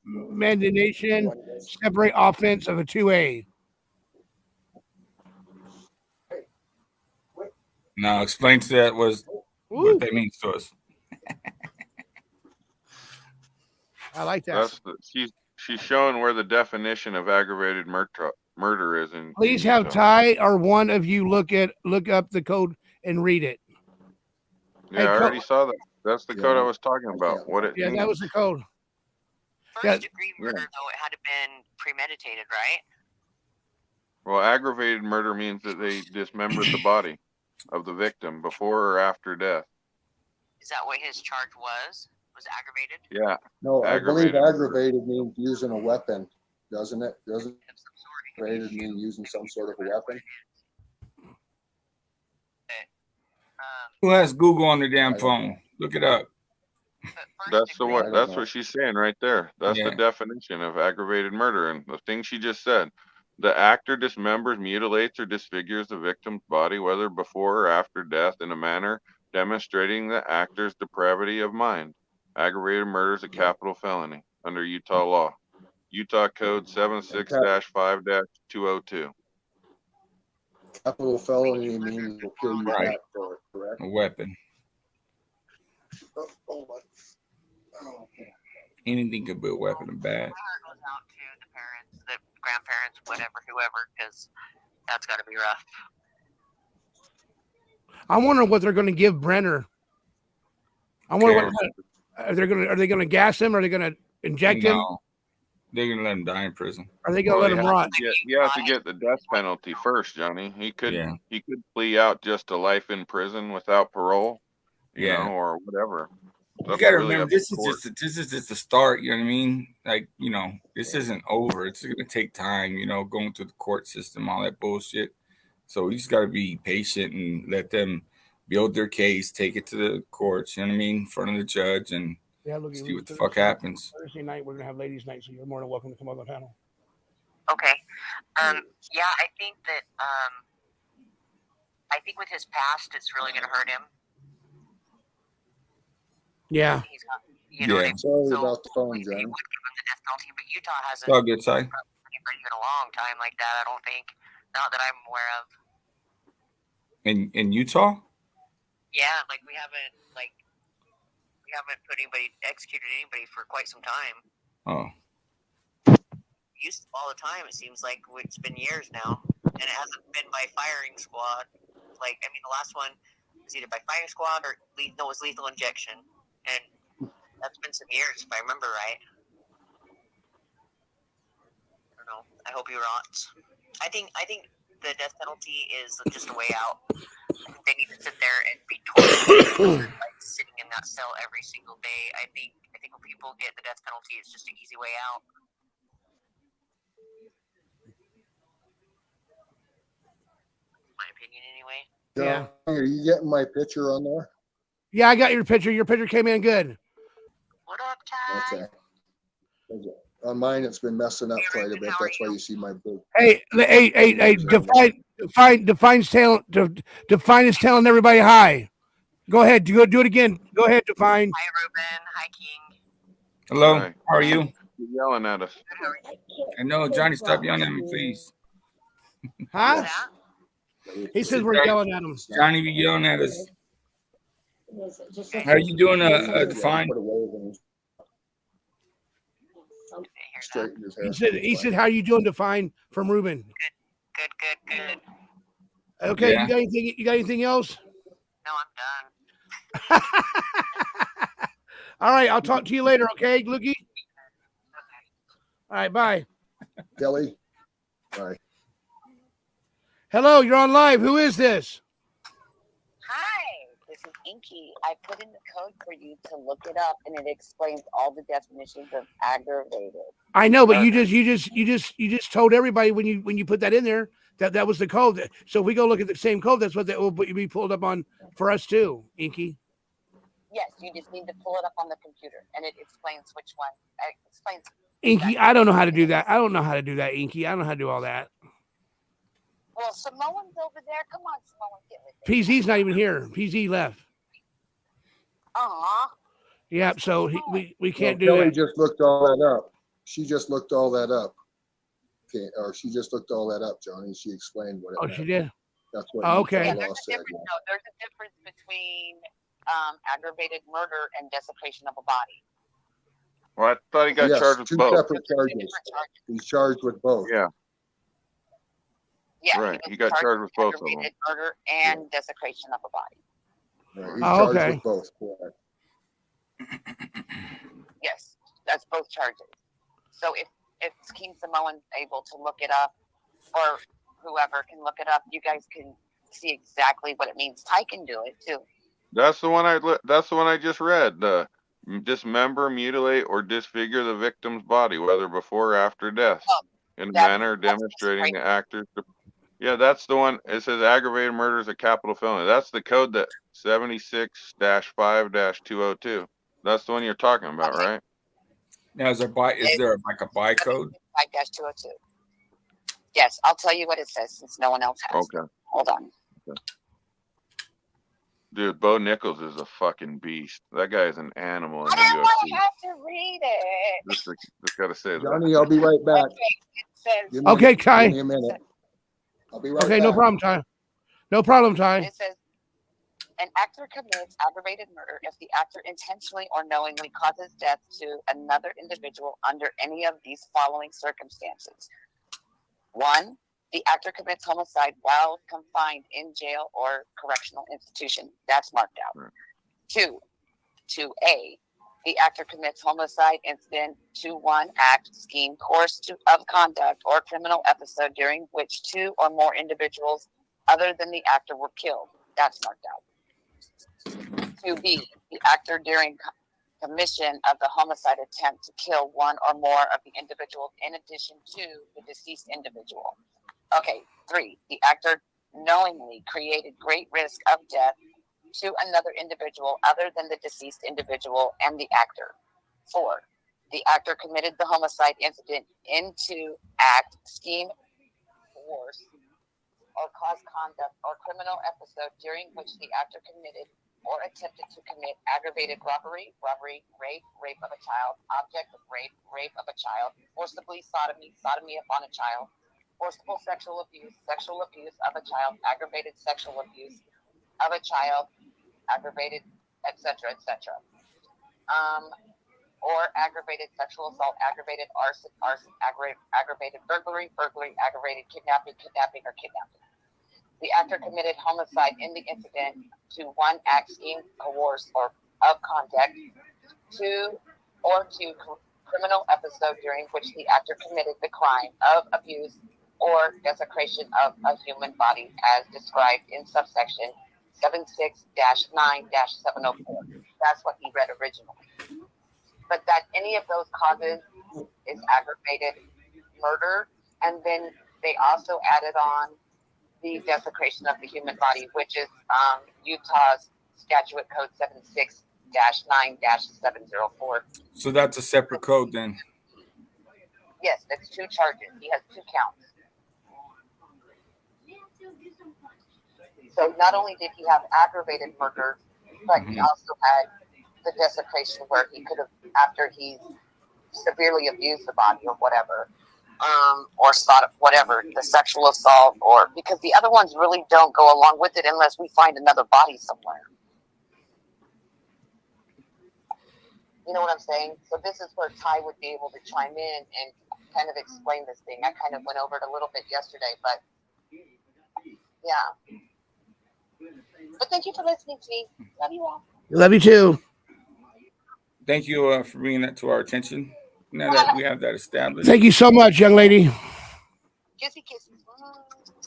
mandation separate offense of a 2A. Now explain to that what that means to us. I like that. She's showing where the definition of aggravated murder is. Please have Ty or one of you look up the code and read it. Yeah, I already saw that. That's the code I was talking about. What it means. That was the code. First degree murder, though, it had to been premeditated, right? Well, aggravated murder means that they dismembered the body of the victim before or after death. Is that what his charge was? Was aggravated? Yeah. No, I believe aggravated means using a weapon, doesn't it? Doesn't aggravated mean using some sort of a weapon? Who has Google on their damn phone? Look it up. That's what she's saying right there. That's the definition of aggravated murder. And the thing she just said, the actor dismembers, mutilates, or disfigures the victim's body, whether before or after death, in a manner demonstrating the actor's depravity of mind. Aggravated murder is a capital felony under Utah law. Utah Code 76-5-202. Capital felony means will kill you back for it, correct? A weapon. Anything could be a weapon of bad. My heart goes out to the parents, the grandparents, whatever, whoever, because that's got to be rough. I wonder what they're going to give Brenner. I wonder are they going to gas him? Or are they going to inject him? They're going to let him die in prison. Are they going to let him rot? You have to get the death penalty first, Johnny. He could plea out just to life in prison without parole, you know, or whatever. You got to remember, this is just the start. You know what I mean? Like, you know, this isn't over. It's going to take time. You know, going through the court system, all that bullshit. So you just got to be patient and let them build their case, take it to the courts, you know what I mean, in front of the judge, and see what the fuck happens. Thursday night, we're going to have ladies' night, so you're more than welcome to come on the panel. Okay. Yeah, I think that, with his past, it's really going to hurt him. Yeah. He's got, you know what I mean? Sorry about the phone, Johnny. Would give him the death penalty, but Utah hasn't. It's all good, Si. In a long time like that, I don't think. Not that I'm aware of. In Utah? Yeah, like we haven't executed anybody for quite some time. Oh. Used to all the time. It seems like it's been years now, and it hasn't been by firing squad. Like, I mean, the last one was either by firing squad or it was lethal injection, and that's been some years if I remember right. I don't know. I hope you're not. I think the death penalty is just a way out. I think they need to sit there and be tortured, like sitting in that cell every single day. I think think when people get the death penalty, it's just an easy way out. My opinion, anyway. Yeah. Are you getting my picture on there? Yeah, I got your picture. Your picture came in good. What up, Ty? Okay. On mine, it's been messing up quite a bit. That's why you see my big. Hey! Define's telling everybody hi. Go ahead. Do it again. Go ahead, Define. Hi, Ruben. Hi, King. Hello. Hi. How are you? You're yelling at us. I know, Johnny. Stop yelling at me, please. Huh? He says we're yelling at him. Johnny, be yelling at us. How are you doing, Define? He said, how are you doing, Define, from Ruben? Good. Okay, Yeah. you got anything else? No, I'm done. All right, I'll talk to you later, okay, Lookie? All right, bye. Kelly, bye. Hello, you're on live. Who is this? Hi, this is Inky. I put in the code for you to look it up, and it explains all the definitions of aggravated. I know, but you just told everybody when you put that in there that was the code. So if we go look at the same code, that's what that will be pulled up on for us too, Inky. Yes, you just need to pull it up on the computer, and it explains which one. It explains. Inky, I don't know how to do that. I don't know how to do that, Inky. I don't know how to do all that. Well, Samoan's over there. Come on, Samoan, get with it. PZ's not even here. PZ left. Aw. Yeah, so we can't do Kelly that. just looked all that up. She just looked all that up. Okay, or she just looked all that up, Johnny. She explained what it meant. She did? That's what okay. Yeah, there's a difference between aggravated murder and desecration of a body. Well, I thought he got charged with both. Two separate charges. He's charged with both. Yeah. Yeah, right. He got charged with both of them. Aggravated murder and desecration of a body. Right. He's charged with both. Yes, that's both charges. So if King Samoan's able to look it up, or whoever can look it up, you guys can see exactly what it means. Ty can do it too. That's the one I just read. Dismember, mutilate, or disfigure the victim's body, whether before or after death, in a manner demonstrating the actor's. Yeah, that's the one. It says aggravated murder is a capital felony. That's the code that 76-5-202. That's the one you're talking about, right? Now, is there like a by code? 5-202. Yes, I'll tell you what it says since no one else has. Okay. Hold on. Okay. Dude, Bo Nichols is a fucking beast. That guy is an animal in the UFC. I have to read it. Just gotta say Johnny, I'll be right back. Okay, Ty. Give me a minute. I'll be right back. Okay, no problem, Ty. No problem, Ty. It says, an actor commits aggravated murder if the actor intentionally or knowingly causes death to another individual under any of these following circumstances. 1, the actor commits homicide while confined in jail or correctional institution. That's marked out. Right. 2A, the actor commits homicide incident to 1 act, scheme, course of conduct, or criminal episode during which 2 or more individuals other than the actor were killed. That's marked out. 2B, the actor during commission of the homicide attempt to kill 1 or more of the individuals in addition to the deceased individual. Okay, 3, the actor knowingly created great risk of death to another individual other than the deceased individual and the actor. 4, the actor committed the homicide incident into act, scheme, course, or cause conduct or criminal episode during which the actor committed or attempted to commit aggravated robbery, rape of a child, object of rape of a child, forcibly sodomy upon a child, forcible sexual abuse of a child, aggravated sexual abuse of a child, aggravated, etc., or aggravated sexual assault, aggravated arson, aggravated burglary, aggravated kidnapping, or kidnapping. The actor committed homicide in the incident to 1 act, scheme, coerce, or of conduct, 2 criminal episode during which the actor committed the crime of abuse or desecration of a human body as described in subsection 76-9-704. That's what he read originally. but that any of those causes is aggravated murder. And then they also added on the desecration of the human body, which is Utah's statute code 76-9-704. So that's a separate code then? Yes, that's 2 charges. He has 2 counts. So not only did he have aggravated murder, but he also had the desecration where he could have, after he severely abused the body or whatever, or sought whatever, the sexual assault, or because the other ones really don't go along with it unless we find another body somewhere. You know what I'm saying? So this is where Ty would be able to chime in and kind of explain this thing. I kind of went over it a little bit yesterday, but yeah. But thank you for listening to me. Love you all. Love you too. Thank you for bringing that to our attention. Now that we have that established. Thank you so much, young lady. Kissy kisses.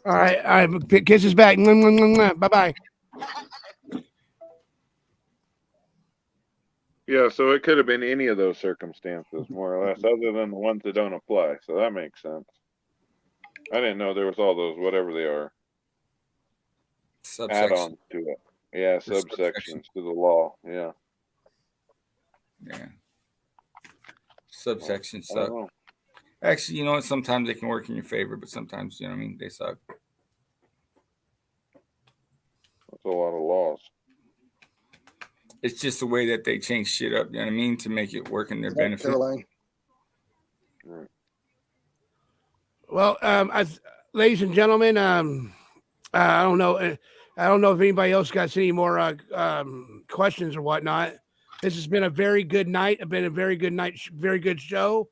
All right. Kisses back. Bye-bye. Yeah, so it could have been any of those circumstances, more or less, other than the ones that don't apply. So that makes sense. I didn't know there was all those, whatever they are, add-ons to it. Yeah, subsections to the law. Yeah. Yeah. Subsections suck. Actually, you know what? Sometimes they can work in your favor, but sometimes, you know what I mean, they suck. That's a lot of laws. It's just the way that they change shit up, you know what I mean, to make it work in their benefit. Caroline. Right. Well, ladies and gentlemen, I don't know if anybody else got any more questions or whatnot. This has been a very good night. It's been a very good night, very good show,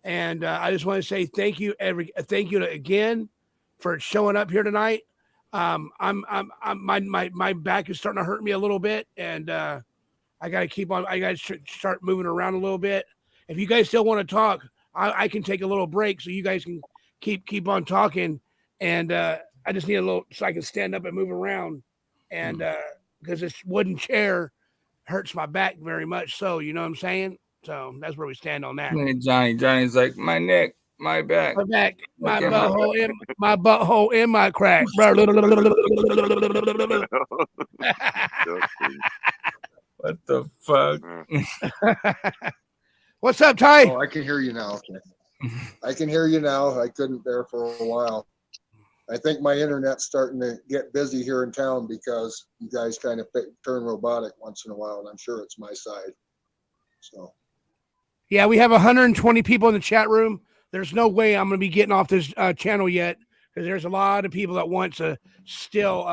and I just want to say thank you again for showing up here tonight. My back is starting to hurt me a little bit, and I got to keep on. I got to start moving around a little bit. If you guys still want to talk, I can take a little break so you guys can keep on talking. And I just need a little so I can stand up and move around. And because this wooden chair hurts my back very much. So you know what I'm saying. So that's where we stand on that. Hey, Johnny's like my neck, my back, my butthole in my crack. What the fuck? What's up, Ty? Oh, I can hear you now. Okay. I can hear you now. I couldn't there for a while. I think my internet's starting to get busy here in town because you guys kind of turn robotic once in a while, and I'm sure it's my side. So. Yeah, we have 120 people in the chat room. There's no way I'm going to be getting off this channel yet because there's a lot of people that want to still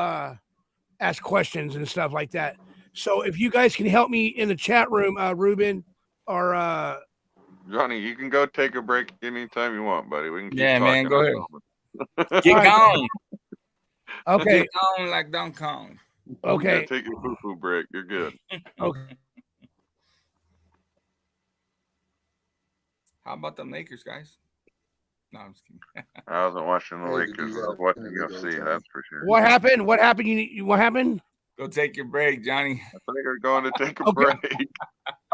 ask questions and stuff like that. So if you guys can help me in the chat room, Ruben or Johnny, you can go take a break anytime you want, buddy. We can keep talking. Man, go ahead. Get gone. Okay. Get gone like Donkey Kong. Okay. Yeah, take your poo-poo break. You're good. Okay. How about the Lakers, guys? No, I'm just kidding. I wasn't watching the Lakers. I was watching UFC. That's for sure. What happened? What happened? What happened? Go take your break, Johnny. I think you're going to take a break.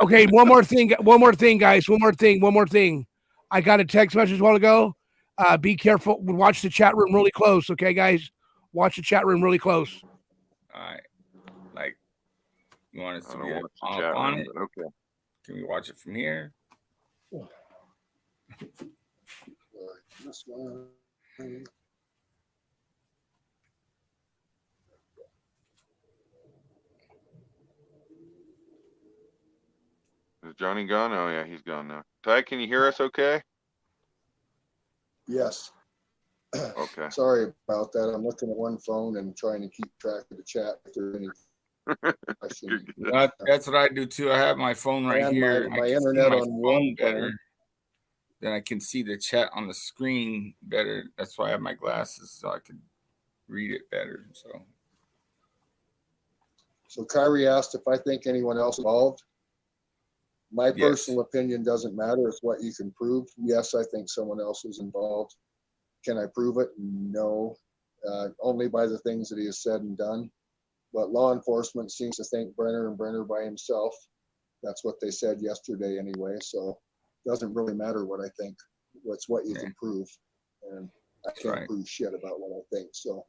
Okay, one more thing, guys. One more thing. I got a text message a while ago. Be careful. Watch the chat room really close, okay, guys? Watch the chat room really close. All right. Like, you want us to I get don't watch the chat on room, it? but okay. Can we watch it from here? This one. Is Johnny gone? Oh, yeah, he's gone now. Ty, can you hear us okay? Yes. Okay. Sorry about that. I'm looking at one phone and trying to keep track of the chat if there are any questions. That's what I do too. I have my phone right And here. my internet my on one better. phone. Then I can see the chat on the screen better. That's why I have my glasses so I can read it better. So Kyrie asked if I think anyone else involved. My personal opinion doesn't matter. It's what you can prove. Yes, I think someone else is involved. Can I prove it? No. Only by the things that he has said and done. But law enforcement seems to think Brenner by himself That's what they said yesterday anyway. So it doesn't really matter what I think. What's what you can prove. And I can't prove shit about what I think. So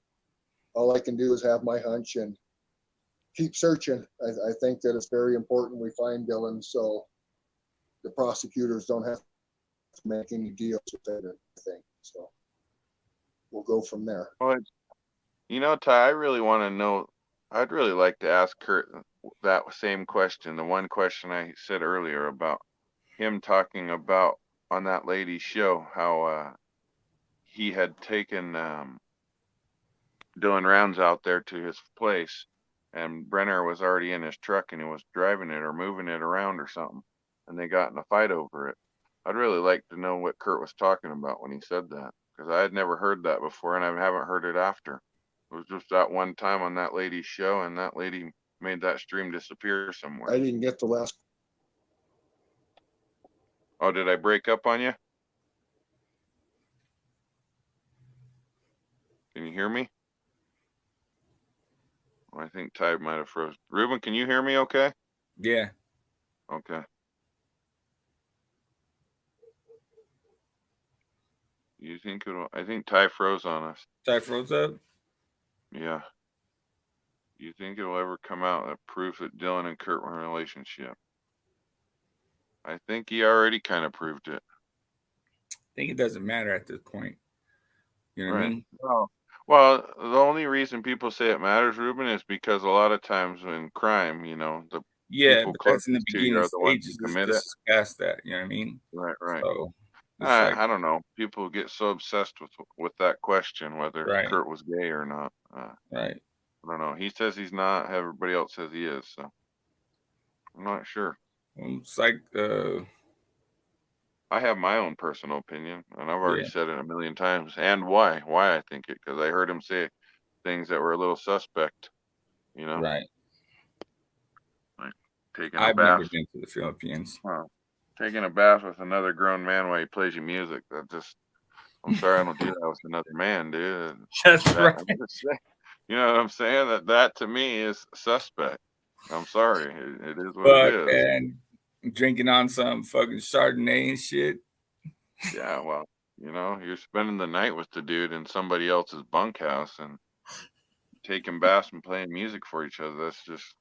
all I can do is have my hunch and keep searching. I think that it's very important we find Dylan so the prosecutors don't have to make any deals with anything. So we'll go from there. Well, you know, Ty, I really want to know. I'd really like to ask Kurt that same question, the one question I said earlier about him talking about on that lady's show, how he had taken doing rounds out there to his place, and Brenner was already in his truck and he was driving it or moving it around or something, and they got in a fight over it. I'd really like to know what Kurt was talking about when he said that, because I had never heard that before and I haven't heard it after. It was just that one time on that lady's show, and that lady made that stream disappear somewhere. I didn't get the last. Oh, did I break up on you? Can you hear me? Oh, I think Ty might have froze. Ruben, can you hear me okay? Yeah. Okay. You think it'll? I think Ty froze on us. Ty froze up? Yeah. You think it'll ever come out that proof that Dylan and Kurt were in a relationship? I think he already kind of proved it. I think it doesn't matter at this point. You know what I mean? Well, the only reason people say it matters, Ruben, is because a lot of times in crime, you know, the people but that's in the closest to you beginning are the ones stages. who commit This it. is past that. You know what I mean? Right. So I don't know. People get so obsessed with that question, whether Kurt was gay or not. Right. I don't know. He says he's not. Everybody else says he is. So I'm not sure. It's like I have my own personal opinion, and I've already said it a million times. And why I think it, because I heard him say things that were a little suspect. You know. Right. Like taking I've a bath. never been to the Philippines. Well, taking a bath with another grown man while he plays your music. That just. I'm sorry, I don't do that with another man, dude. That's right. I'm just saying, you know what I'm saying? That to me is suspect. I'm sorry. It is what it is. Man. Drinking on some fucking Chardonnay and shit. Yeah, well, you know, you're spending the night with the dude in somebody else's bunkhouse and taking baths and playing music for each other. That's just,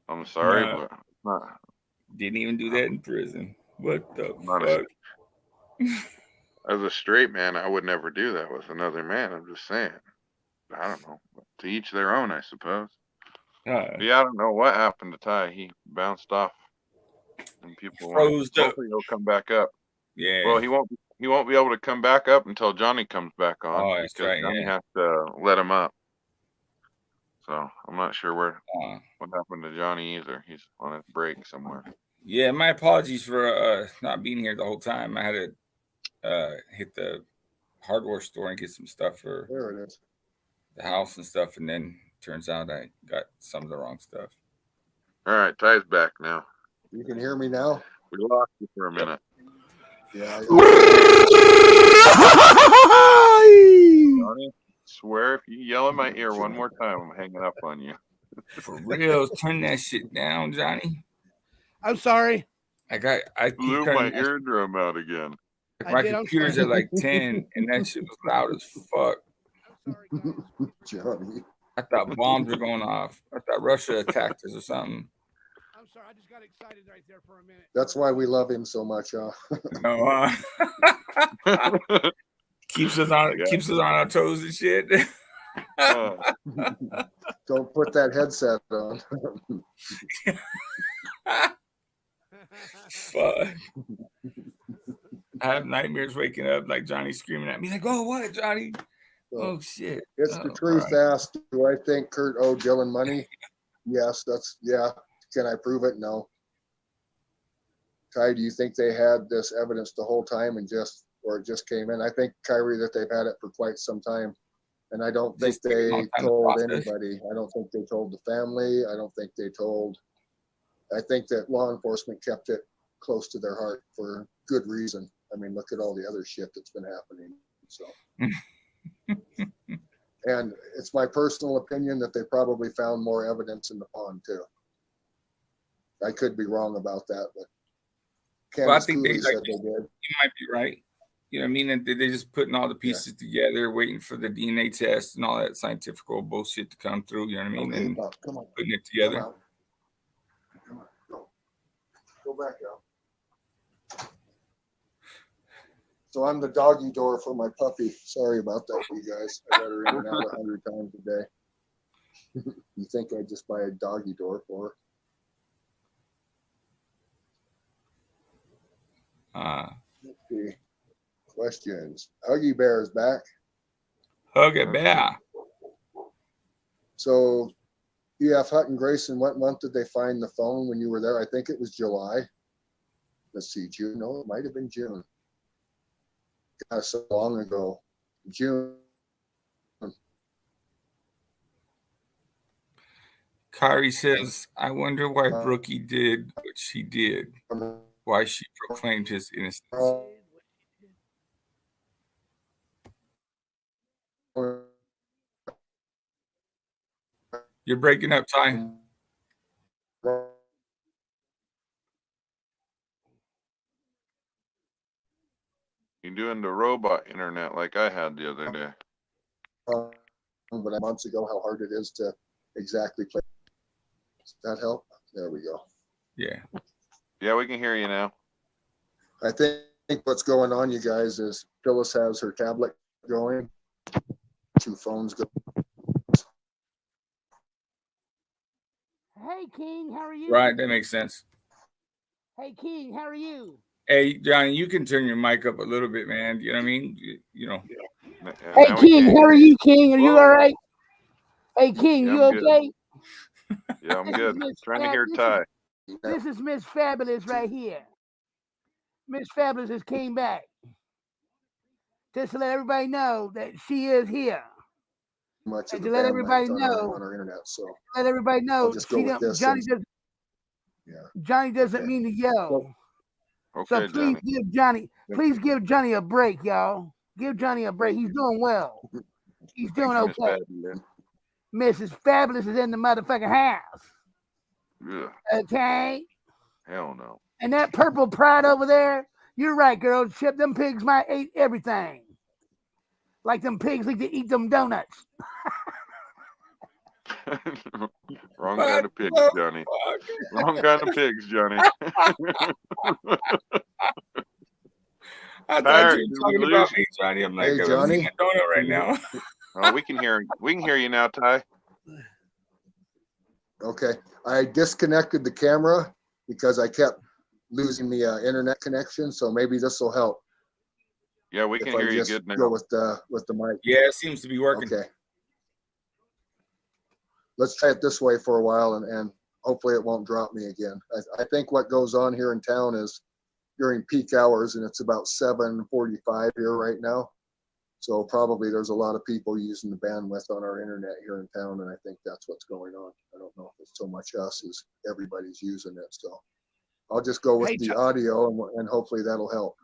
I'm sorry, but not. Didn't even do that in prison. What the fuck? As a straight man, I would never do that with another man. I'm just saying. I don't know. To each their own, I suppose. Yeah, I don't know what happened to Ty. He bounced off, and people froze up. Hopefully he'll come back up. Yeah. Well, he won't be able to come back up until Johnny comes back on. Oh, that's right. Johnny has to let him up. So I'm not sure what happened to Johnny either. He's on a break somewhere. Yeah, my apologies for not being here the whole time. I had to hit the hardware store and get some stuff for the house and stuff, and then turns out I got some of the wrong stuff. All right, Ty's back now. You can hear me now? We lost you for a minute. Yeah. Johnny, swear if you yell in my ear one more time, I'm hanging up on you. For real, turn that shit down, Johnny. I'm sorry. I blew my eardrum out again. My computer's at like 10, and that shit was loud as fuck. Johnny. I thought bombs were going off. I thought Russia attacked us or something. I'm sorry, I just got excited right there for a minute. That's why we love him so much, huh? Keeps us on our toes and shit. Don't put that headset on. Fuck. I have nightmares waking up like Johnny screaming at me like, "Oh, what, Johnny? Oh shit!" It's the truth. Asked, do I think Kurt owed Dylan money? Yes. Can I prove it? No. Ty, do you think they had this evidence the whole time and it just came in? I think, Kyrie, that they've had it for quite some time. And I don't think they told anybody. I don't think they told the family. I don't think they told. I think that law enforcement kept it close to their heart for good reason. I mean, look at all the other shit that's been happening. So, and it's my personal opinion that they probably found more evidence in the pond too. I could be wrong about that, but Well, I Candace think Cooley they said like they did. you might be right. You know what I mean? And they're just putting all the pieces together, waiting for the DNA test and all that scientific bullshit to come through. You know what I mean? Okay, and Bob, come on. putting it together. Come on, go back out. So I'm the doggy door for my puppy. Sorry about that, you guys. I let her in and out 100 times a day. You think I'd just buy a doggy door for her? Let's see. Questions. Huggy Bear is back. Huggy Bear. So, EF Hutton Grayson, what month did they find the phone when you were there? I think it was July. Let's see, June. No, it might have been June. God, so long ago. June. Kyrie says, I wonder why Brookie did what she did. Why she proclaimed his innocence. You're breaking up, Ty. You're doing the robot internet like I had the other day. But months ago, how hard it is to exactly play. Does that help? There we go. Yeah. Yeah, we can hear you now. I think what's going on, you guys, is Phyllis has her tablet going. 2 phones go. Hey, King, how are you? Right, that makes sense. Hey, King, how are you? Hey, Johnny, you can turn your mic up a little bit, man. You know what I mean? You know. Hey, King, how are you, King? Are you all right? Hey, King, Yeah, you I'm okay? Yeah, I'm good. Trying to hear Ty. This is Miss Fabulous right here. Miss Fabulous just came back. Just to let everybody know that she is here. Much and of to the let bandwidth everybody on know, our internet, so let everybody know, I'll just go with this. Johnny doesn't. Yeah. Johnny doesn't mean to yell. Okay, So please Johnny. give Johnny a break, y'all. Give Johnny a break. He's doing well. He's doing okay. Mrs. Fabulous is in the motherfucking house. Yeah. Okay. Hell no. And that purple pride over there, you're right, girl. Chip, them pigs might eat everything. Like them pigs like to eat them donuts. Wrong kind of pigs, Johnny. Wrong kind of pigs, Johnny. I thought you were talking about me, Johnny. I'm like, hey, Johnny. I'm eating a donut right now. Oh, we can hear you now, Ty. Okay. I disconnected the camera because I kept losing the internet connection, so maybe this will help. Yeah, we can hear you good now. Go with the mic. Yeah, it seems to be working. Okay. Let's try it this way for a while, and hopefully it won't drop me again. I think what goes on here in town is during peak hours, and it's about 7:45 here right now. So probably there's a lot of people using the bandwidth on our internet here in town, and I think that's what's going on. I don't know if it's so much us as everybody's using it. So I'll just go with the audio, and hopefully that'll help.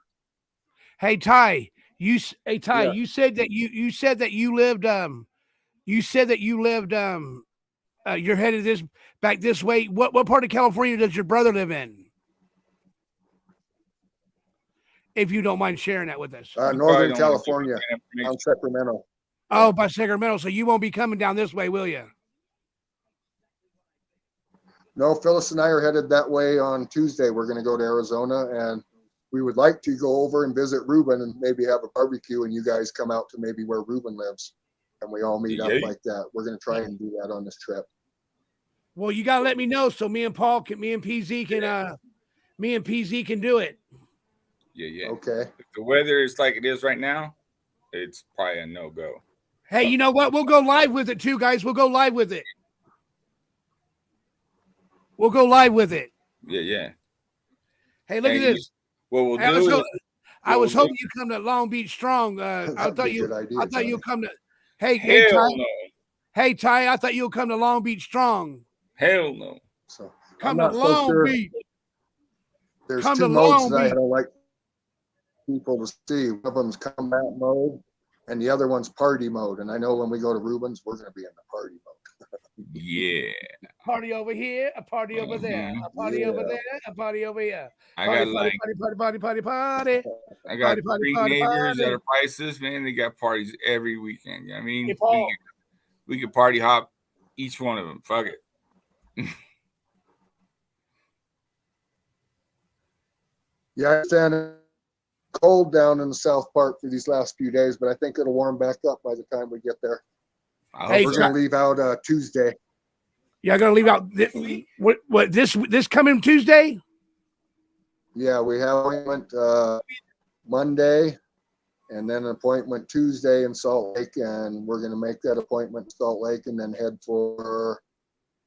Hey Ty, you said that you lived you're headed back this way. What part of California does your brother live in? If you don't mind sharing that with us. Northern California, on Sacramento. Oh, by Sacramento. So you won't be coming down this way, will you? No, Phyllis and I are headed that way on Tuesday. We're going to go to Arizona, and we would like to go over and visit Ruben and maybe have a barbecue, and you guys come out to maybe where Ruben lives, and we all meet up like that. We're going to try and do that on this trip. Well, you got to let me know so me and PZ can do it. Yeah. Okay. If the weather is like it is right now, it's probably a no-go. Hey, you know what? We'll go live with it too, guys. We'll go live with it. Yeah. Hey, look at this. What we'll do. I was hoping you come to Long Beach Strong. I thought you'll come to. Hey, Ty. No. Hey, Ty. I thought you'll come to Long Beach Strong. Hell no. So come to Long Beach. There's two modes that I don't like people to see. One of them's combat mode, and the other one's party mode. And I know when we go to Rubens, we're going to be in the party mode. Yeah. Party over here, a party over there, a party over there, a party over here. I Party, got party, like party, party, party, party. I got Party, three party, neighbors party. that are Pisces, man. They got parties every weekend. You know what I mean? Hey, Paul. We could party hop each one of them. Fuck it. Yeah, I understand cold down in the South Park for these last few days, but I think it'll warm back up by the time we get there. Hey, we're going to leave out Tuesday. Yeah, going to leave out this coming Tuesday? Yeah, we have an appointment Monday, and then an appointment Tuesday in Salt Lake, and we're going to make that appointment in Salt Lake and then head for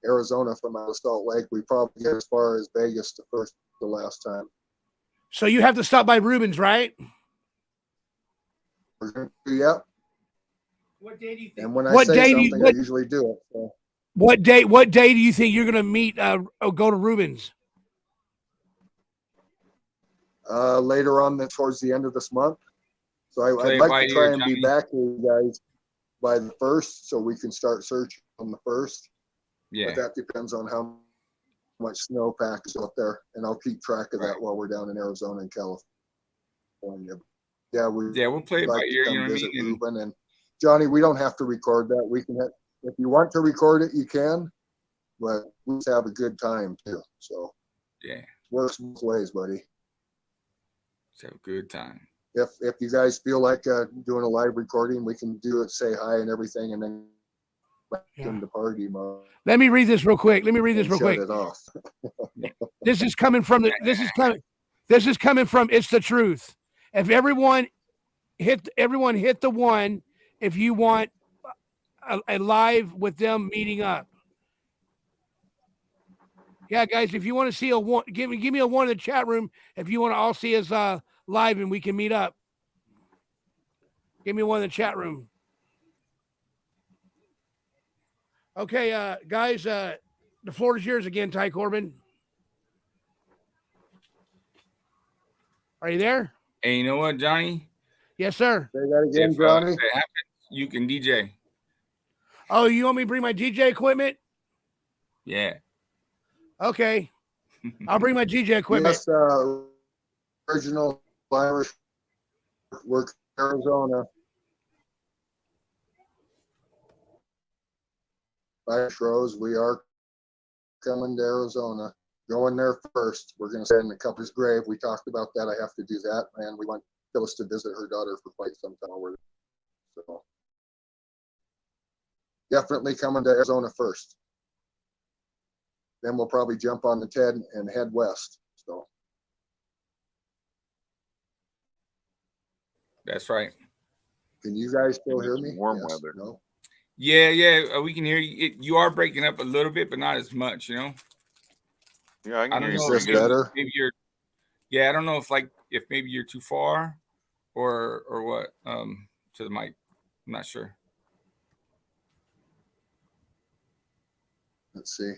Arizona from out of Salt Lake. We probably get as far as Vegas the last time. So you have to stop by Rubens, right? Yep. What day do you think? And when I say something, I usually do it. So. What day do you think you're going to meet or go to Rubens? Later on, towards the end of this month. So I'd like to try and be back with you guys by the 1st, so we can start searching on the 1st. Yeah. But that depends on how much snowpack is out there, and I'll keep track of that while we're down in Arizona and California. Yeah, we'll play it by ear. You know what I mean? Ruben and Johnny, we don't have to record that. We can, if you want to record it, you can, but we just have a good time too. So yeah, it works both ways, buddy. Let's have a good time. If you guys feel like doing a live recording, we can do it, say hi and everything, and then in the party mode. Let me read this real quick. Shut it off. This is coming from It's the Truth. If everyone hit the one, if you want a live with them meeting up. Yeah, guys, if you want to see a one, give me a one in the chat room. If you want to all see us live and we can meet up. Give me one in the chat room. Okay, guys, the floor is yours again, Ty Corbin. Are you there? Hey, you know what, Johnny? Yes, sir. Say that again, Johnny. If it happens, you can DJ. Oh, you want me to bring my DJ equipment? Yeah. Okay. I'll bring my DJ equipment. Yes, original Irish work Arizona. Irish Rose, we are coming to Arizona. Going there first. We're going to stand in the couple's grave. We talked about that. I have to do that, and we want Phyllis to visit her daughter for quite some time. So definitely coming to Arizona first. Then we'll probably jump on the TED and head west. So that's right. Can you guys still hear me? Warm weather. No. Yeah, we can hear you. You are breaking up a little bit, but not as much, you know. Yeah, I can hear you. Is this better? Maybe you're. Yeah, I don't know if maybe you're too far, or what. To the mic, I'm not sure. Let's see.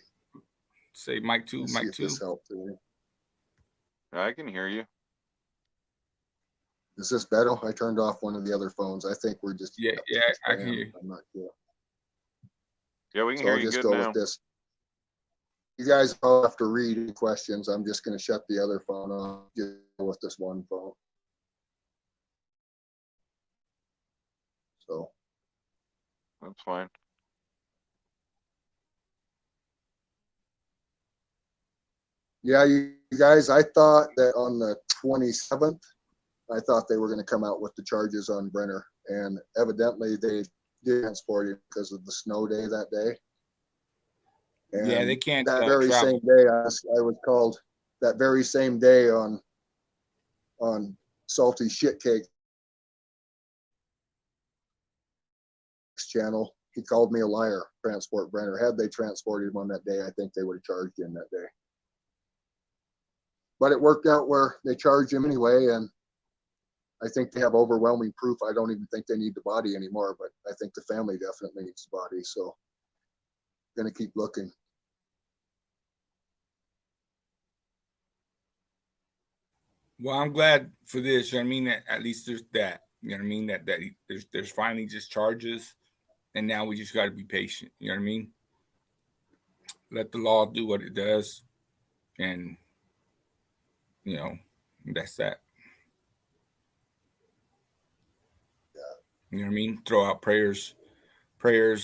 Say mic 2, mic 2. I can hear you. Is this better? I turned off one of the other phones. I think we're just. Yeah, I can hear you. I'm not sure. Yeah, we can hear you good now. With this. You guys all have to read any questions. I'm just going to shut the other phone off. Just go with this one phone. So. That's fine. Yeah, you guys, I thought that on the 27th, I thought they were going to come out with the charges on Brenner, and evidently they did transport him because of the snow day that day. And yeah, they can't. That very same day, I was called. That very same day on Salty Shit Cake channel, he called me a liar. Transport Brenner. Had they transported him on that day, I think they would have charged him that day. But it worked out where they charged him anyway, and I think they have overwhelming proof. I don't even think they need the body anymore, but I think the family definitely needs the body. So I'm going to keep looking. Well, I'm glad for this. I mean, at least there's that. You know what I mean? That there's finally just charges, and now we just got to be patient. You know what I mean? Let the law do what it does, and that's that. You know what I mean? Throw out prayers.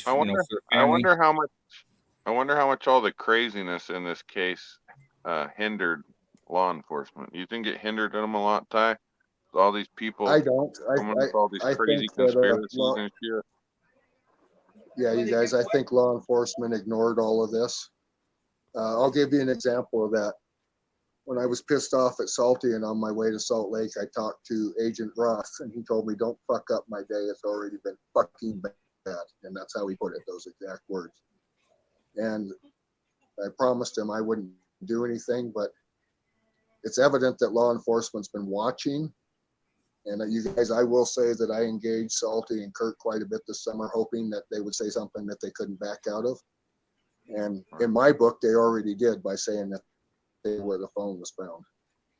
I wonder how much all the craziness in this case hindered law enforcement. You think it hindered them a lot, Ty? All these people. I don't. All these crazy think that, conspiracies and shit. Yeah, you guys. I think law enforcement ignored all of this. I'll give you an example of that. When I was pissed off at Salty and on my way to Salt Lake, I talked to Agent Ross, and he told me, "Don't fuck up my day. It's already been fucking bad." And that's how he put it, those exact words. And I promised him I wouldn't do anything, but it's evident that law enforcement's been watching. And you guys, I will say that I engaged Salty and Kurt quite a bit this summer, hoping that they would say something that they couldn't back out of. And in my book, they already did by saying that where the phone was found.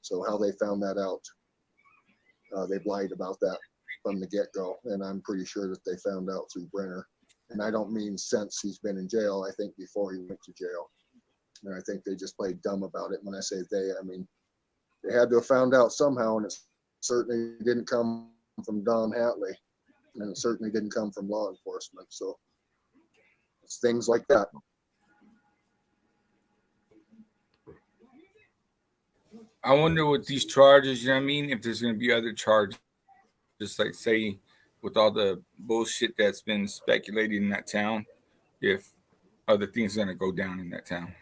So how they found that out, they lied about that from the get-go. And I'm pretty sure that they found out through Brenner. And I don't mean since he's been in jail. I think before he went to jail. And I think they just played dumb about it. When I say they, I mean, they had to have found out somehow, and it certainly didn't come from Don Hatley, and it certainly didn't come from law enforcement. So it's things like that. I wonder with these charges, you know what I mean, if there's going to be other charges, just like say with all the bullshit that's been speculated in that town, if other things are going to go down in that town.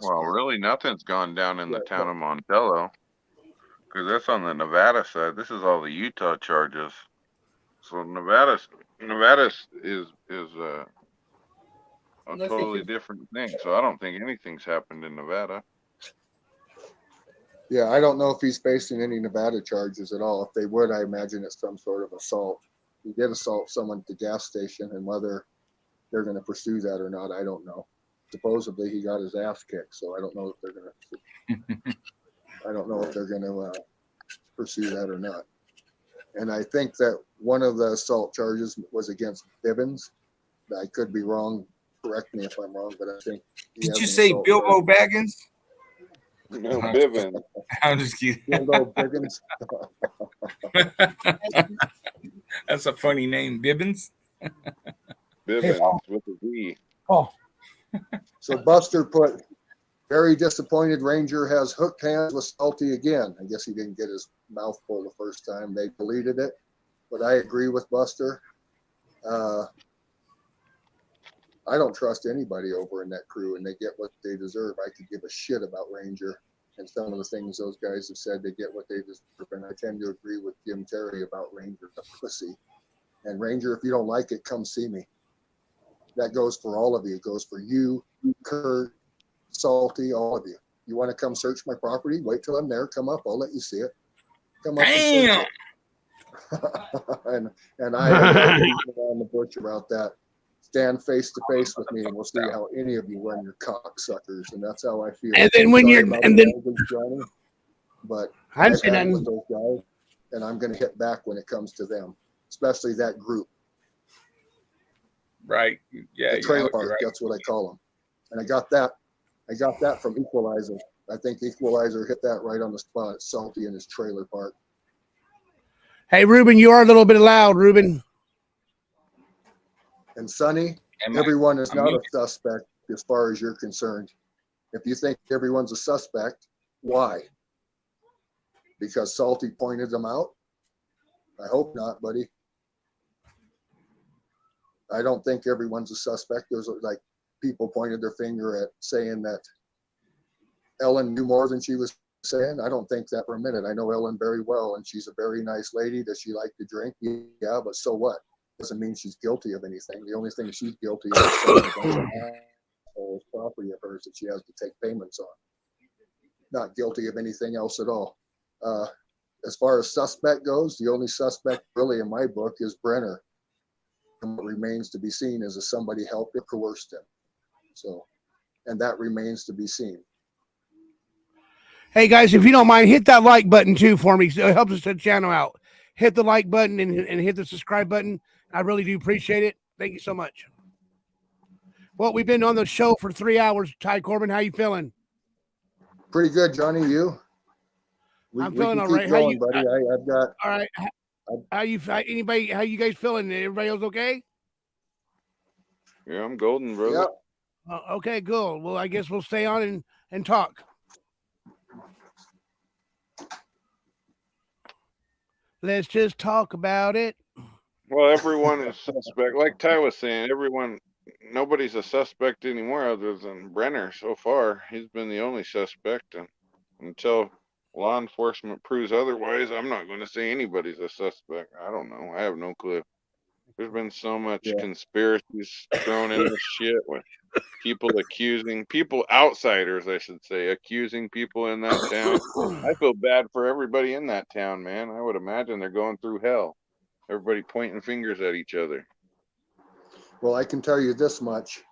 Well, really, nothing's gone down in the town of Montello, because that's on the Nevada side. This is all the Utah charges. So Nevada is a totally different thing. So I don't think anything's happened in Nevada. Yeah, I don't know if he's facing any Nevada charges at all. If they would, I imagine it's some sort of assault. He did assault someone at the gas station, and whether they're going to pursue that or not, I don't know. Supposedly he got his ass kicked, so I don't know if they're going to pursue that or not. And I think that one of the assault charges was against Bibbins. I could be wrong. Correct me if I'm wrong, but I think. Did you say Bilbo Baggins? No, Bibbins. I'm just kidding. Bilbo Bibbins. That's a funny name, Bibbins. Bibbins with a V. Oh. So Buster put, very disappointed Ranger has hooked hands with Salty again. I guess he didn't get his mouth full the first time. They deleted it, but I agree with Buster. I don't trust anybody over in that crew, and they get what they deserve. I could give a shit about Ranger and some of the things those guys have said. They get what they deserve, and I tend to agree with Jim Terry about Ranger, the pussy. And Ranger, if you don't like it, come see me. That goes for all of you. It goes for you, Kurt, Salty, all of you. You want to come search my property? Wait till I'm there. Come up. I'll let you see it. Come up. Damn. and I am on the bush about that. Stand face to face with me, and we'll see how any of you run your cocksuckers. And that's how I feel. And then when you're, and then, Johnny, but I'm saying with those guys, and I'm going to hit back when it comes to them, especially that group. Right. Yeah. The trailer park, right. That's what I call them. And I got that from Equalizer. I think Equalizer hit that right on the spot. Salty in his trailer park. Hey, Ruben, you are a little bit loud, Ruben. And Sonny, everyone is not a suspect as far as you're concerned. If you think everyone's a suspect, why? Because Salty pointed them out? I hope not, buddy. I don't think everyone's a suspect. There's like people pointed their finger at saying that Ellen knew more than she was saying. I don't think that for a minute. I know Ellen very well, and she's a very nice lady. Does she like to drink? Yeah, but so what? Doesn't mean she's guilty of anything. The only thing she's guilty of is property of hers that she has to take payments on. Not guilty of anything else at all. As far as suspect goes, the only suspect really in my book is Brenner. And what remains to be seen is if somebody helped or coerced him. So, and that remains to be seen. Hey guys, if you don't mind, hit that like button too for me. So it helps us to the channel out. Hit the like button and hit the subscribe button. I really do appreciate it. Thank you so much. Well, we've been on the show for 3 hours. Ty Corbin, how you feeling? Pretty good, Johnny. You? I'm feeling all right. Going, buddy. I've got. All right. How you guys feeling? Everybody else okay? Yeah, I'm golden, brother. Yep. Okay, good. Well, I guess we'll stay on and talk. Let's just talk about it. Well, everyone is suspect. Like Ty was saying, nobody's a suspect anymore other than Brenner so far. He's been the only suspect. And until law enforcement proves otherwise, I'm not going to say anybody's a suspect. I don't know. I have no clue. There's been so much conspiracies thrown in this shit with people, outsiders, I should say, accusing people in that town. I feel bad for everybody in that town, man. I would imagine they're going through hell. Everybody pointing fingers at each other. Well, I can tell you this much.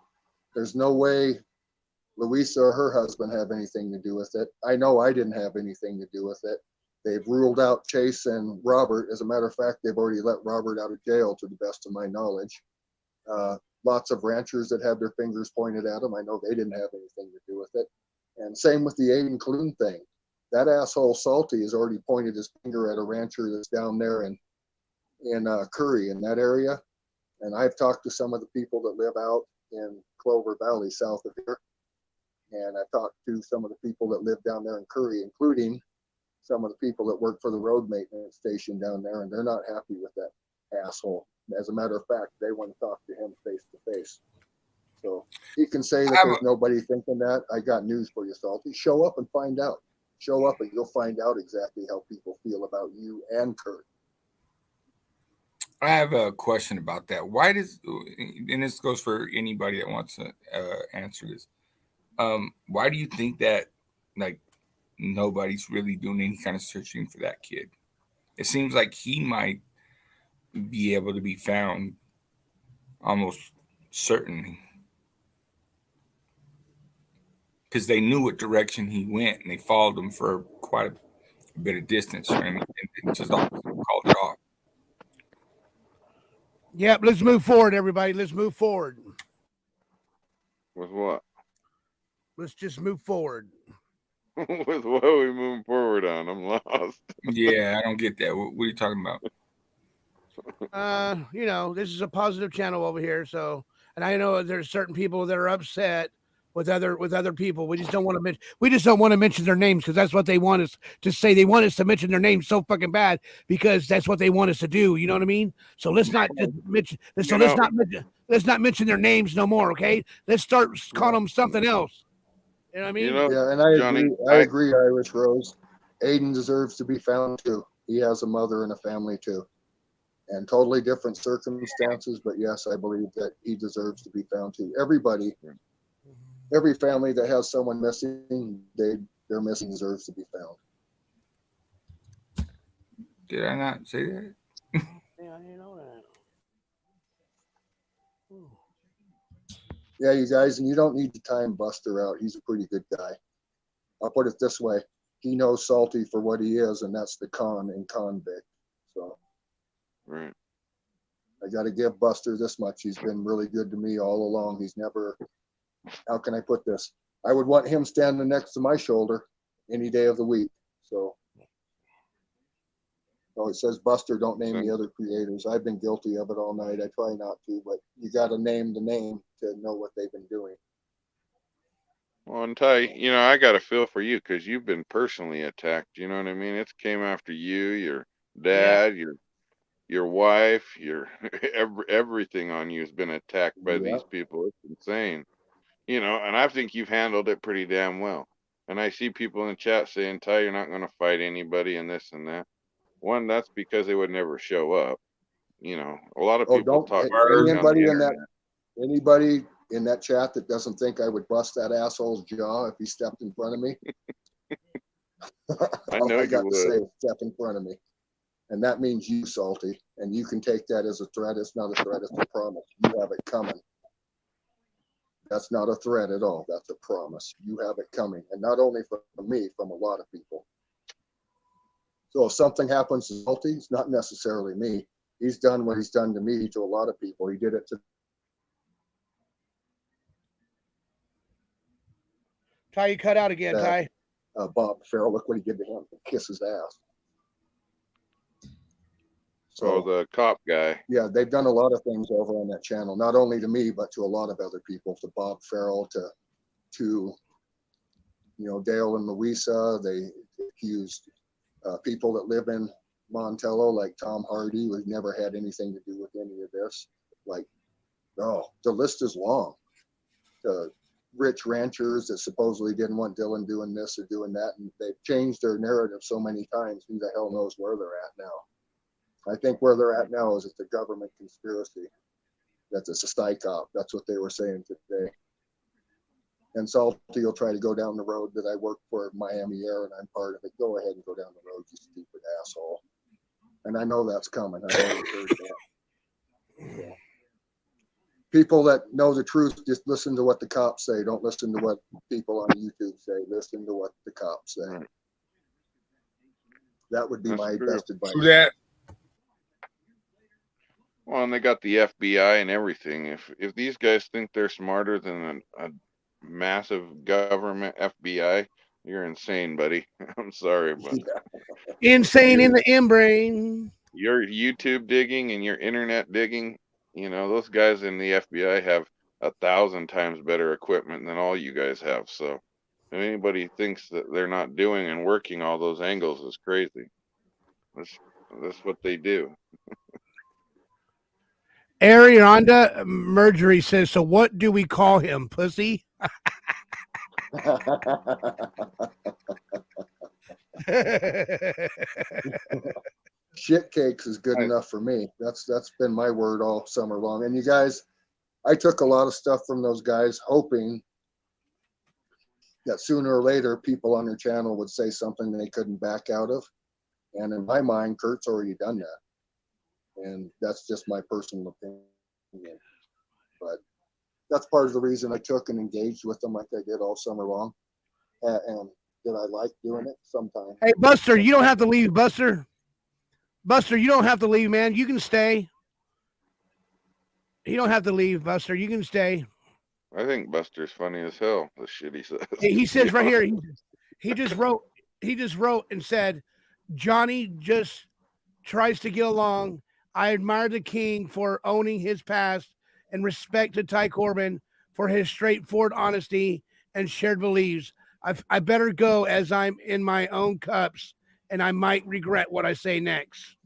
There's no way Louisa or her husband have anything to do with it. I know I didn't have anything to do with it. They've ruled out Chase and Robert. As a matter of fact, they've already let Robert out of jail, to the best of my knowledge. Lots of ranchers that have their fingers pointed at them. I know they didn't have anything to do with it. And same with the Aiden Clune thing. That asshole Salty has already pointed his finger at a rancher that's down there in Curry, in that area. And I've talked to some of the people that live out in Clover Valley, south of here. And I've talked to some of the people that live down there in Curry, including some of the people that work for the road maintenance station down there, and they're not happy with that asshole. As a matter of fact, they want to talk to him face to face. So he can say that there's nobody thinking that. I got news for you, Salty. Show up and find out. Show up and you'll find out exactly how people feel about you and Kurt. I have a question about that. Why does, and this goes for anybody that wants to answer this. Why do you think that, like, nobody's really doing any kind of searching for that kid? It seems like he might be able to be found almost certainly, because they knew what direction he went and they followed him for quite a bit of distance, and just called it off. Yep, let's move forward, everybody. Let's move forward. With what? Let's just move forward. With what are we moving forward on? I'm lost. Yeah, I don't get that. What are you talking about? This is a positive channel over here. So, and I know there's certain people that are upset with other people. We just don't want to mention their names because that's what they want us to say. They want us to mention their names so fucking bad because that's what they want us to do. You know what I mean? So let's not mention. So let's not mention their names no more. Okay? Let's start calling them something else. You know what I mean? Yeah, and Johnny, I agree, Irish Rose. Aiden deserves to be found too. He has a mother and a family too. And totally different circumstances, but yes, I believe that he deserves to be found too. Every family that has someone missing, their missing deserves to be found. Did I not say that? Yeah, I know that. Ooh. Yeah, you guys, and you don't need to time Buster out. He's a pretty good guy. I'll put it this way. He knows Salty for what he is, and that's the con and convict. So, right. I got to give Buster this much. He's been really good to me all along. He's never, how can I put this? I would want him standing next to my shoulder any day of the week. So it says, Buster, don't name the other creators. I've been guilty of it all night. I try not to, but you got to name the name to know what they've been doing. Well, and Ty, I got a feel for you because you've been personally attacked. You know what I mean? It came after you, your dad, your wife, everything on you has been attacked by these people. It's insane. And I think you've handled it pretty damn well. And I see people in the chat saying, Ty, you're not going to fight anybody and this and that. One, that's because they would never show up. A lot of people talk. Anybody in that chat that doesn't think I would bust that asshole's jaw if he stepped in front of me. I know I got you to would. say, step in front of me. And that means you, Salty. And you can take that as a threat. It's not a threat, it's a promise. You have it coming. That's not a threat at all. That's a promise. You have it coming. And not only from me, from a lot of people. So if something happens to Salty, it's not necessarily me. He's done what he's done to me, to a lot of people. He did it to Ty, you cut out again, Ty. Bob Farrell. Look what he did to him. Kiss his ass. So the cop guy. Yeah, they've done a lot of things over on that channel, not only to me, but to a lot of other people, to Bob Farrell, to Dale and Louisa. They accused people that live in Montello, like Tom Hardy, who never had anything to do with any of this. Like, the list is long. Rich ranchers that supposedly didn't want Dylan doing this or doing that, and they've changed their narrative so many times. Who the hell knows where they're at now? I think where they're at now is it's a government conspiracy. That's a psyop. That's what they were saying today. And Salty will try to go down the road that I work for Miami Air and I'm part of it. Go ahead and go down the road, you stupid asshole. And I know that's coming. I've already heard that. So, people that know the truth, just listen to what the cops say. Don't listen to what people on YouTube say. Listen to what the cops say. That would be my best advice. Well, and they got the FBI and everything. If these guys think they're smarter than a massive government FBI, you're insane, buddy. I'm sorry, but insane in the in-brain. Your YouTube digging and your internet digging, those guys in the FBI have 1,000 times better equipment than all you guys have. So if anybody thinks that they're not doing and working all those angles is crazy. That's what they do. Arianda Marjorie says, so what do we call him, pussy? Shit cakes is good enough for me. That's been my word all summer long. And you guys, I took a lot of stuff from those guys, hoping that sooner or later people on their channel would say something they couldn't back out of. And in my mind, Kurt's already done that. And that's just my personal opinion. But that's part of the reason I took and engaged with them like I did all summer long. And did I like doing it? Sometimes. Hey, Buster, you don't have to leave, Buster. Buster, you don't have to leave, man. You can stay. You don't have to leave, Buster. You can stay. I think Buster's funny as hell. The shit he says. He says right here, he just wrote and said, Johnny just tries to get along. I admire the king for owning his past and respect to Ty Corbin for his straightforward honesty and shared beliefs. I better go as I'm in my own cups and I might regret what I say next.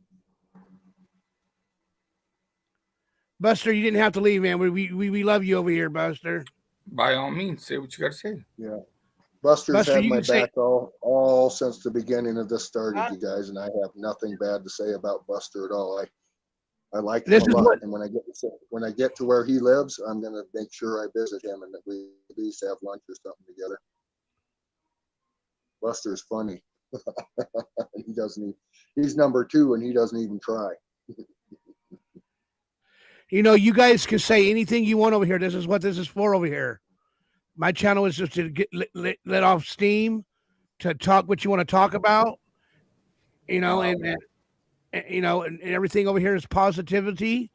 Buster, you didn't have to leave, man. We love you over here, Buster. By all means, say what you got to say. Yeah. Buster's had my back all since the beginning of this started, you guys, and I have nothing bad to say about Buster at all. I like him a lot, and when I get to where he lives, I'm gonna make sure I visit him and that we at least have lunch or something together. Buster's funny. He's number 2 and he doesn't even try. You guys can say anything you want over here. This is what this is for over here. My channel is just to get let off steam, to talk what you want to talk about, and everything over here is positivity.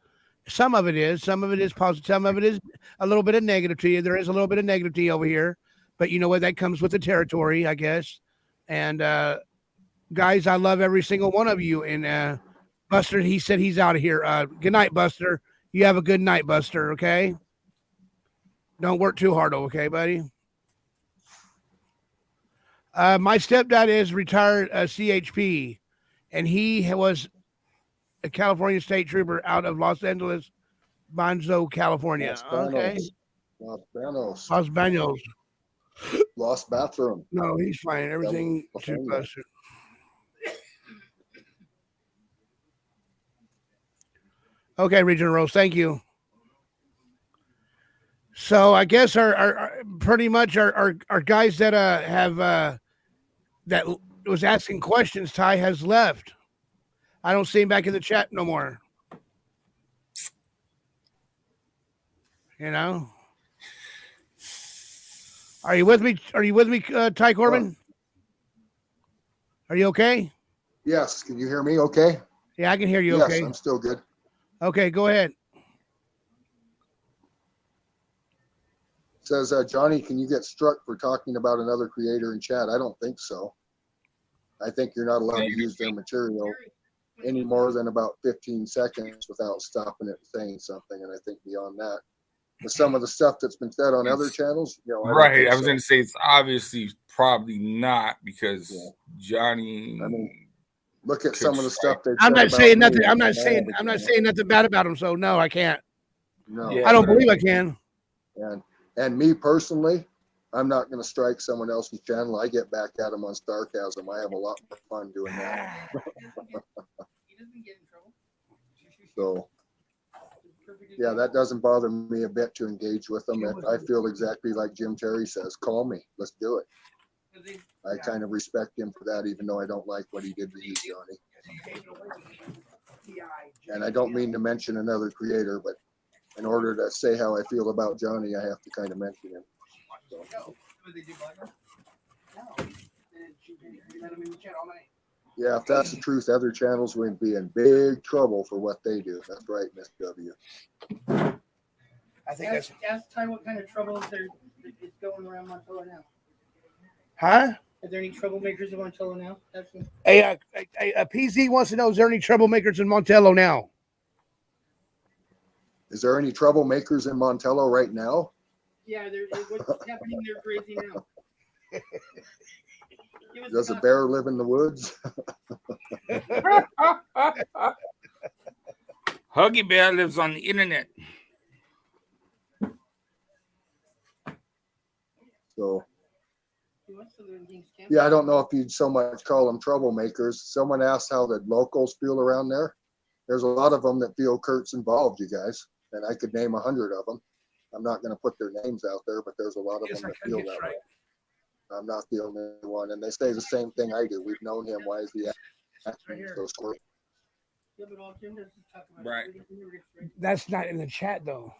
Some of it is positive. Some of it is a little bit of negativity. There is a little bit of negativity over here, but you know what? That comes with the territory, I guess. And guys, I love every single one of you. And Buster, he said he's out of here. Good night, Buster. You have a good night, Buster. Okay. Don't work too hard, okay, buddy? My stepdad is retired CHP, and he was a California state trooper out of Los Angeles, Bonzo, California. Okay. Los Banos. Los Banos. Lost bathroom. No, he's fine. Everything to Buster. Okay, Regional Rose, thank you. So I guess our pretty much our guys that have that was asking questions, Ty has left. I don't see him back in the chat no more. Are you with me? Are you with me, Ty Corbin? Are you okay? Yes. Can you hear me? Okay. Yeah, I can hear you. Yes, Okay. I'm still good. Okay, go ahead. Says Johnny, can you get struck for talking about another creator in chat? I don't think so. I think you're not allowed to use their material any more than about 15 seconds without stopping it and saying something. And I think beyond that, with some of the stuff that's been said on other channels, I don't think I was so. going to say it's obviously probably not because Johney. I mean, look at some of the stuff they've I'm said not about saying me nothing. I'm on not my saying. other I'm not channel. saying nothing bad about him. So no, I can't. No, I don't believe I can. And me personally, I'm not going to strike someone else's channel. I get back at them on sarcasm. I have a lot more fun doing that. So, yeah, that doesn't bother me a bit to engage with them. If I feel exactly like Jim Terry says, call me. Let's do it. I kind of respect him for that, even though I don't like what he did to you, Johnny. And I don't mean to mention another creator, but in order to say how I feel about Johnny, I have to kind of mention him. So. Yeah, if that's the truth, other channels would be in big trouble for what they do. That's right, Miss W. I think that's. Ask Ty what kind of trouble is going around Montello now. Huh? Are there any troublemakers in Montello now? Hey, PZ wants to know: is there any troublemakers in Montello now? Is there any troublemakers in Montello right now? Yeah, what's happening there crazy now? Does a bear live in the woods? Huggy Bear lives on the internet. So, yeah, I don't know if you'd so much call them troublemakers. Someone asked how the locals feel around there. There's a lot of them that feel Kurt's involved, you guys, and I could name 100 of them. I'm not going to put their names out there, but there's a lot of them that feel that way. I'm not the only one, and they say the same thing I do. We've known him. Why is he acting so squirrely? Right. That's not in the chat though.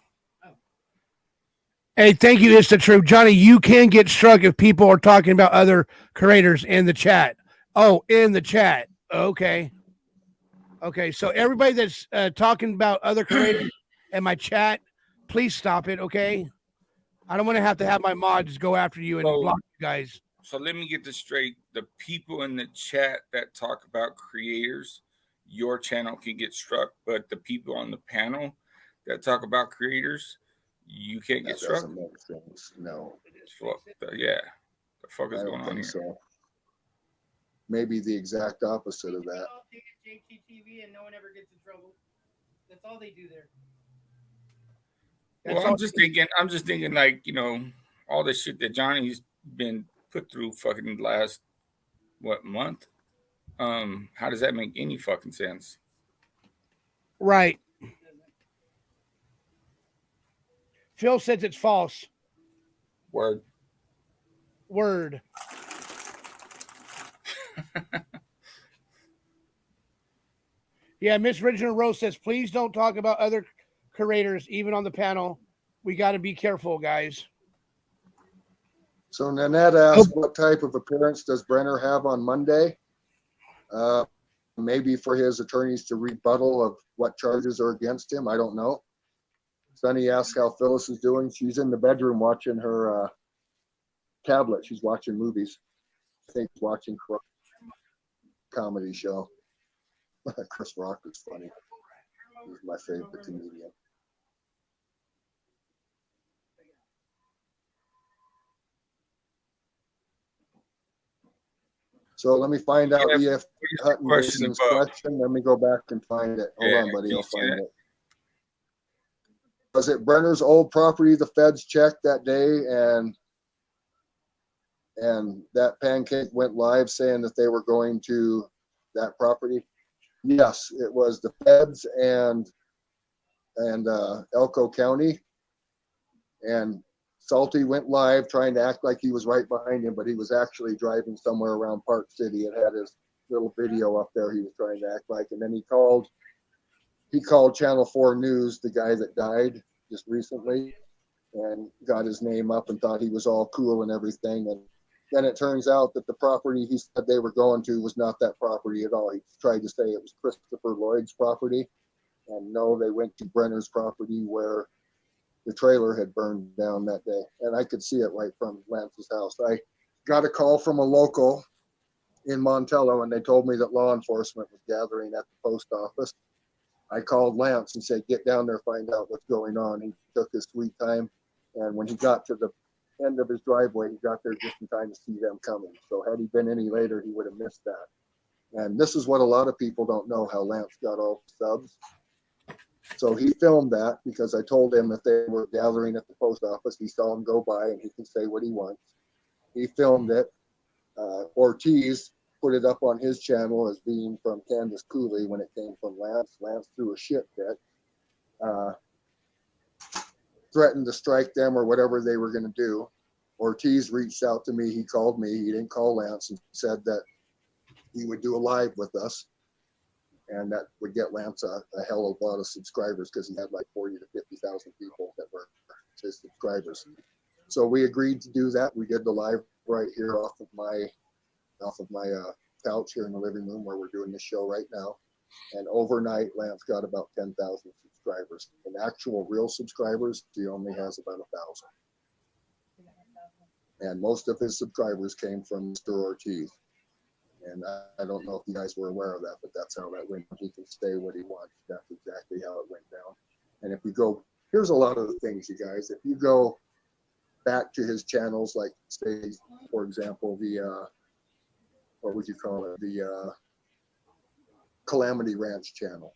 Hey, thank you. It's the truth, Johnny. You can get struck if people are talking about other creators in the chat. Oh, in the chat. Okay. Okay. So everybody that's talking about other creators in my chat, please stop it. Okay. I don't want to have my mods go after you and block you guys. So let me get this straight. The people in the chat that talk about creators, your channel can get struck, but the people on the panel that talk about creators, you can't get struck. Doesn't make sense. No. Yeah. The fuck is going on here? So. Maybe the exact opposite of that. JTTV and no one ever gets in trouble. That's all they do there. Well, I'm just thinking like, all the shit that Johnny's been put through fucking last, month? How does that make any fucking sense? Right. Phil says it's false. Word. Yeah, Miss Reginald Rose says, please don't talk about other creators, even on the panel. We got to be careful, guys. So Nanette asked, what type of appearance does Brenner have on Monday? Maybe for his attorneys to rebuttal of what charges are against him. I don't know. Sonny asked how Phyllis is doing. She's in the bedroom watching her tablet. She's watching movies. I think she's watching comedy show. Chris Rock is funny. He's my favorite comedian. So let me find out E.F. Hutton Mason's question. Let me go back and find it. Hold on, buddy. I'll find it. Was it Brenner's old property the feds checked that day and that Pancake went live saying that they were going to that property? Yes, it was the feds and Elko County. And Salty went live trying to act like he was right behind him, but he was actually driving somewhere around Park City. It had his little video up there he was trying to act like. And then he called Channel 4 News, the guy that died just recently, and got his name up and thought he was all cool and everything. And then it turns out that the property he said they were going to was not that property at all. He tried to say it was Christopher Lloyd's property. And no, they went to Brenner's property where the trailer had burned down that day. And I could see it right from Lance's house. I got a call from a local in Montello, and they told me that law enforcement was gathering at the post office. I called Lance and said, get down there, find out what's going on. He took his sweet time. And when he got to the end of his driveway, he got there just in time to see them coming. So had he been any later, he would have missed that. And this is what a lot of people don't know, how Lance got all the subs. So he filmed that because I told him that they were gathering at the post office. He saw them go by and he can say what he wants. He filmed it. Ortiz put it up on his channel as being from Candace Cooley when it came from Lance. Lance threw a shit fit. Threatened to strike them or whatever they were going to do. Ortiz reached out to me. He called me. He didn't call Lance, and said that he would do a live with us. And that would get Lance a hell of a lot of subscribers because he had like 40 to 50,000 people that were his subscribers. So we agreed to do that. We did the live right here off of my couch here in the living room where we're doing this show right now. And overnight, Lance got about 10,000 subscribers. And actual real subscribers, he only has about 1,000. And most of his subscribers came from Mr. Ortiz. And I don't know if you guys were aware of that, but that's how that went. He can say what he wants. That's exactly how it went down. And if you go, here's a lot of the things, you guys. If you go back to his channels, like say, for example, the what would you call it? The Calamity Ranch channel.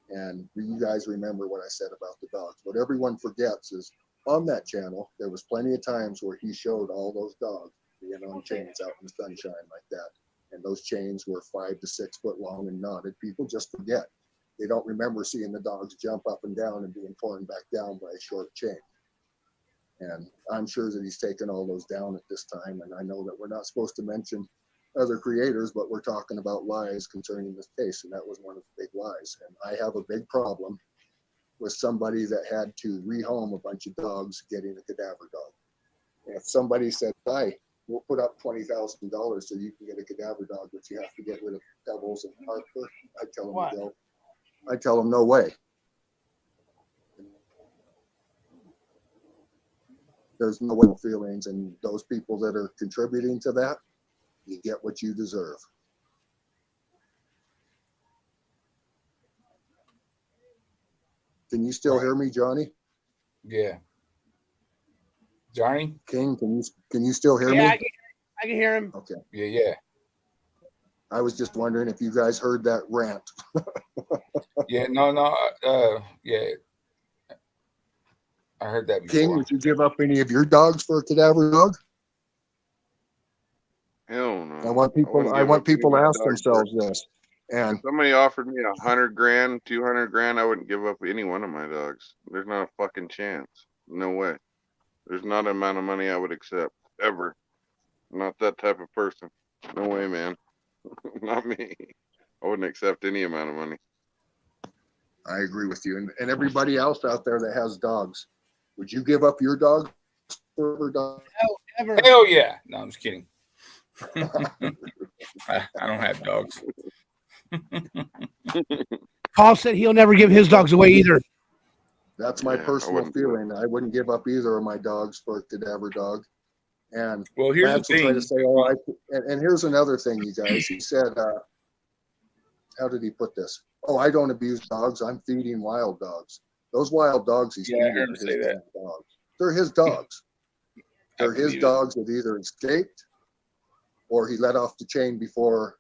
And you guys remember what I said about the dogs. What everyone forgets is on that channel, there was plenty of times where he showed all those dogs being on chains out in the sunshine like that. And those chains were 5 to 6 foot long and knotted. People just forget. They don't remember seeing the dogs jump up and down and being torn back down by a short chain. And I'm sure that he's taken all those down at this time. And I know that we're not supposed to mention other creators, but we're talking about lies concerning this case. And that was one of the big lies. And I have a big problem with somebody that had to rehome a bunch of dogs getting a cadaver dog. And if somebody said, "Hi, we'll put up $20,000 so you can get a cadaver dog, but you have to get rid of Pebbles and Harper," I tell them no. I tell them no way. There's no ill feelings, and those people that are contributing to that, you get what you deserve. Can you still hear me, Johnny? Yeah. Johnny? King, can you still hear me? Yeah, I can hear him. Okay. Yeah. I was just wondering if you guys heard that rant. Yeah, yeah. I heard that before. King, would you give up any of your dogs for a cadaver dog? Hell no. I want people to ask themselves this. And if somebody offered me $100,000, $200,000, I wouldn't give up any one of my dogs. There's not a fucking chance. No way. There's not an amount of money I would accept ever. I'm not that type of person. No way, man. Not me. I wouldn't accept any amount of money. I agree with you. And everybody else out there that has dogs, would you give up your dog for a dog? Hell yeah. No, I'm just kidding. I don't have dogs. Paul said he'll never give his dogs away either. That's my personal feeling. I wouldn't give up either of my dogs for a cadaver dog. And well, here's Lance the thing. will try to say, and here's another thing, you guys. He said, how did he put this? Oh, I don't abuse dogs. I'm feeding wild dogs. Those wild dogs he's feeding are his dogs. They're his dogs. They're his dogs that either escaped or he let off the chain before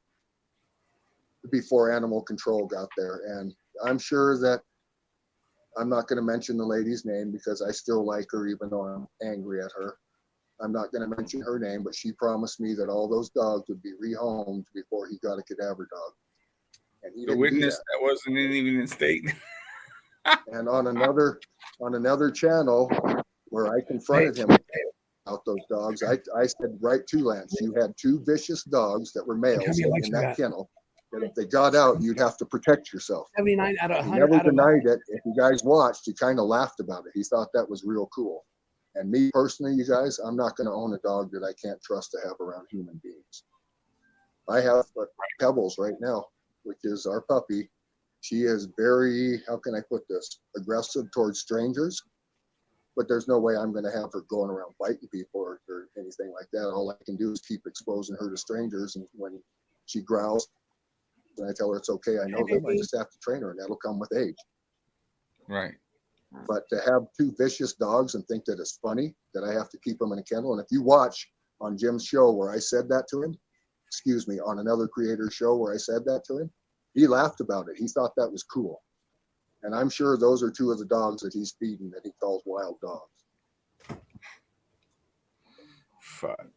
animal control got there. And I'm sure that I'm not going to mention the lady's name because I still like her even though I'm angry at her. I'm not going to mention her name, but she promised me that all those dogs would be rehomed before he got a cadaver dog. And he the witness that wasn't even in state. And on another channel where I confronted him about those dogs, I said right to Lance, you had 2 vicious dogs that were males in that kennel. That if they got out, you'd have to protect yourself. 79 out of 100. He never denied it. If you guys watched, he kind of laughed about it. He thought that was real cool. And me personally, you guys, I'm not going to own a dog that I can't trust to have around human beings. I have Pebbles right now, which is our puppy. She is very, how can I put this, aggressive towards strangers, but there's no way I'm going to have her going around biting people or anything like that. All I can do is keep exposing her to strangers, and when she growls and I tell her it's okay, I know them, I just have to train her, and that'll come with age. Right. But to have two vicious dogs and think that it's funny that I have to keep them in a kennel, and if you watch on Jim's show where I said that to him, excuse me, on another creator's show where I said that to him, he laughed about it. He thought that was cool. And I'm sure those are two of the dogs that he's feeding that he calls wild dogs. Fuck.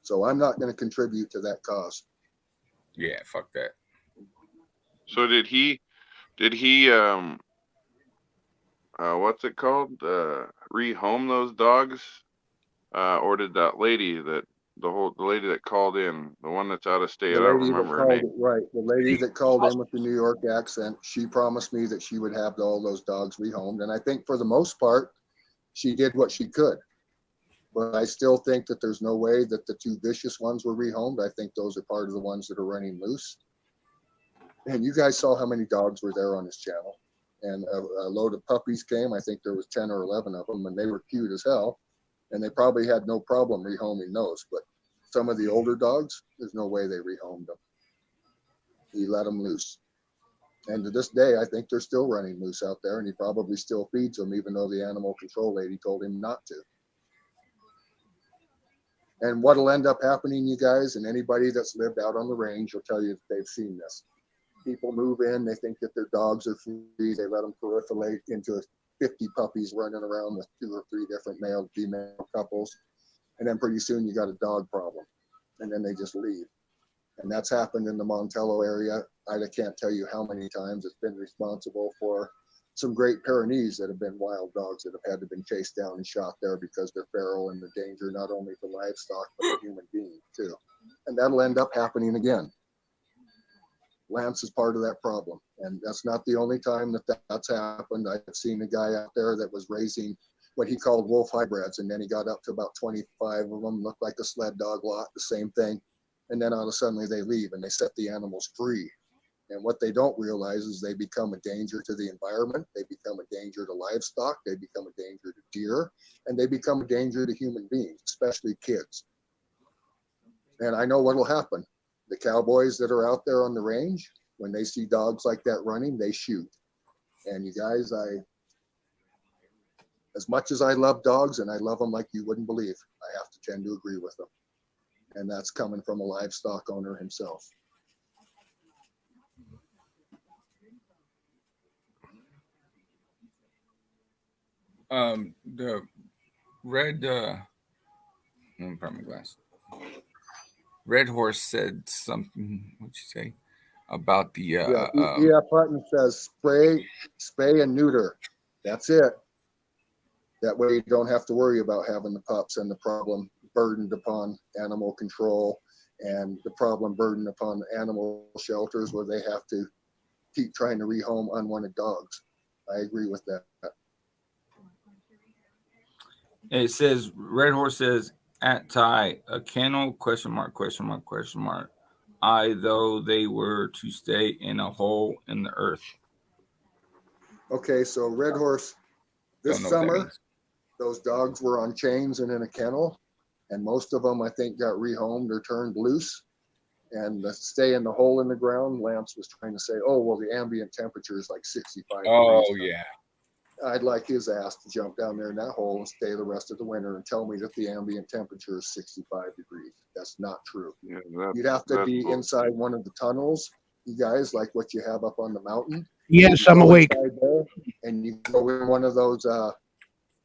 So I'm not going to contribute to that cause. Yeah, fuck that. So did he what's it called? Rehome those dogs? Or did that lady the lady that called in, the one that's out of state, I don't remember her name. Right. The lady that called in with the New York accent, she promised me that she would have all those dogs rehomed. And I think for the most part, she did what she could. But I still think that there's no way that the two vicious ones were rehomed. I think those are part of the ones that are running loose. And you guys saw how many dogs were there on his channel. And a load of puppies came. I think there was 10 or 11 of them, and they were cute as hell. And they probably had no problem rehoming those. But some of the older dogs, there's no way they rehomed them. He let them loose. And to this day, I think they're still running loose out there, and he probably still feeds them, even though the animal control lady told him not to. And what'll end up happening, you guys, and anybody that's lived out on the range will tell you that they've seen this. People move in, they think that their dogs are free, they let them proliferate into 50 puppies running around with 2 or 3 different male female couples, and then pretty soon you got a dog problem, and then they just leave. And that's happened in the Montello area. I can't tell you how many times. It's been responsible for some great Pyrenees that have been wild dogs that have had to been chased down and shot there because they're feral and the danger not only for livestock but for human beings too. And that'll end up happening again. Lance is part of that problem, and that's not the only time that's happened. I've seen a guy out there that was raising what he called wolf hybrids, and then he got up to about 25 of them, looked like a sled dog lot, the same thing, and then all of a sudden they leave and they set the animals free. And what they don't realize is they become a danger to the environment, they become a danger to livestock, they become a danger to deer, and they become a danger to human beings, especially kids. And I know what'll happen. The cowboys that are out there on the range, when they see dogs like that running, they shoot. And you guys, as much as I love dogs, and I love them like you wouldn't believe, I have to tend to agree with them. And that's coming from a livestock owner himself. The red, let me put my glass. Red Horse said something. What'd you say about the? Yeah, Putton says spay and neuter. That's it. That way you don't have to worry about having the pups and the problem burdened upon animal control and the problem burdened upon animal shelters where they have to keep trying to rehome unwanted dogs. I agree with that. It says Red Horse says at Ty a kennel ? I though they were to stay in a hole in the earth. Okay, so Red Horse, this summer, those dogs were on chains and in a kennel, and most of them, I think, got rehomed or turned loose. And to stay in the hole in the ground, Lance was trying to say, oh, well, the ambient temperature is like 65 degrees. Oh, yeah. I'd like his ass to jump down there in that hole and stay the rest of the winter and tell me that the ambient temperature is 65 degrees. That's not true. Yeah, you'd have to be inside one of the tunnels, you guys, like what you have up on the mountain. Yes, I'm awake. There, and you go in one of those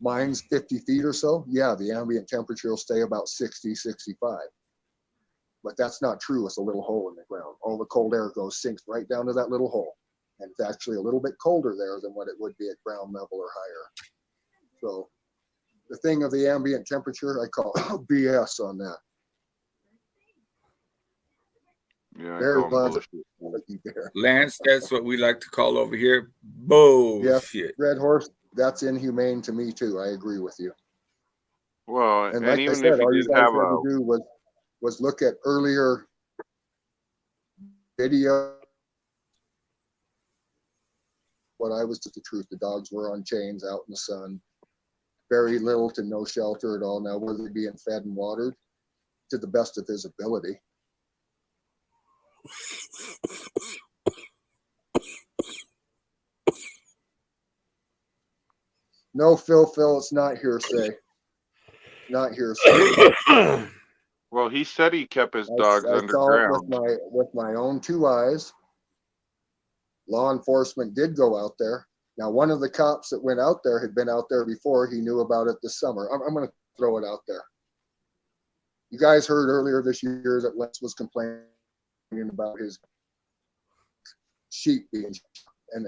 mines 50 feet or so. Yeah, the ambient temperature will stay about 60, 65. But that's not true with a little hole in the ground. All the cold air sinks right down to that little hole. And it's actually a little bit colder there than what it would be at ground level or higher. So the thing of the ambient temperature, I call BS on that. Yeah, I Very call him pleasant. bullshit. Lance, that's what we like to call over here bullshit. Yeah, Red Horse, that's inhumane to me too. I agree with you. Well, And and like I even said, if he all you did guys have had to do was look at earlier video. What I was to the truth, the dogs were on chains out in the sun, very little to no shelter at all. Now, were they being fed and watered? To the best of his ability. No, Phil, it's not hearsay. Not hearsay. Well, he said he kept his dogs I underground. saw it with my own two eyes. Law enforcement did go out there. Now, one of the cops that went out there had been out there before. He knew about it this summer. I'm going to throw it out there. You guys heard earlier this year that Les was complaining about his sheep being shot and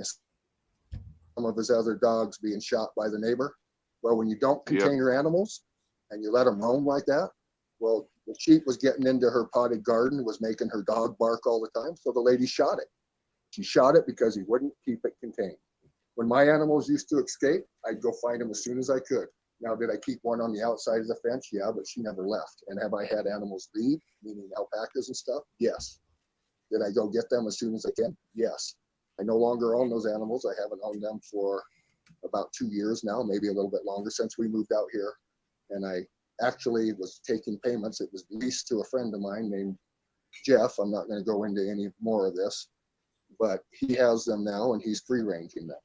some of his other dogs being shot by the neighbor. Well, when you don't contain your animals and you let them roam like that, well, the sheep was getting into her potted garden, was making her dog bark all the time. So the lady shot it. She shot it because he wouldn't keep it contained. When my animals used to escape, I'd go find them as soon as I could. Now, did I keep one on the outside of the fence? Yeah, but she never left. And have I had animals leave, meaning alpacas and stuff? Yes. Did I go get them as soon as I can? Yes. I no longer own those animals. I haven't owned them for about 2 years now, maybe a little bit longer since we moved out here. And I actually was taking payments. It was leased to a friend of mine named Jeff. I'm not going to go into any more of this, but he has them now and he's free ranging them.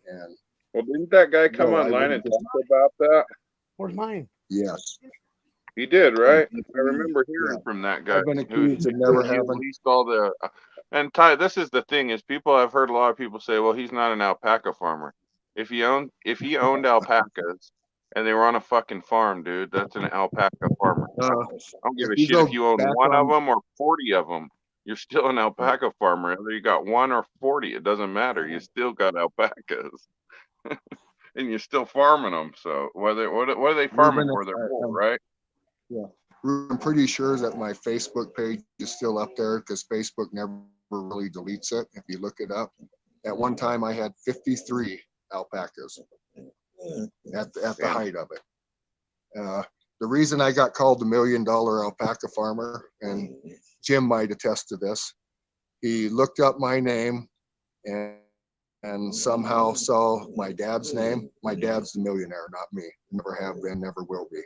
And well, didn't that guy come online and talk about that? Where's mine? Yes. He did, right? I remember hearing from that guy. I've been accused of never having released all the. And Ty, this is the thing: is people I've heard a lot of people say, "Well, he's not an alpaca farmer." If he owned alpacas and they were on a fucking farm, dude, that's an alpaca farmer. I don't give a shit if you own one of them or 40 of them. You're still an alpaca farmer. Whether you got 1 or 40, it doesn't matter. You still got alpacas. And you're still farming them. So what are they farming for? They're wool, right? Yeah. I'm pretty sure that my Facebook page is still up there because Facebook never really deletes it. If you look it up, at one time I had 53 alpacas at the height of it. The reason I got called the $1 million alpaca farmer, and Jim might attest to this, he looked up my name and somehow saw my dad's name. My dad's the millionaire, not me. Never have been, never will be.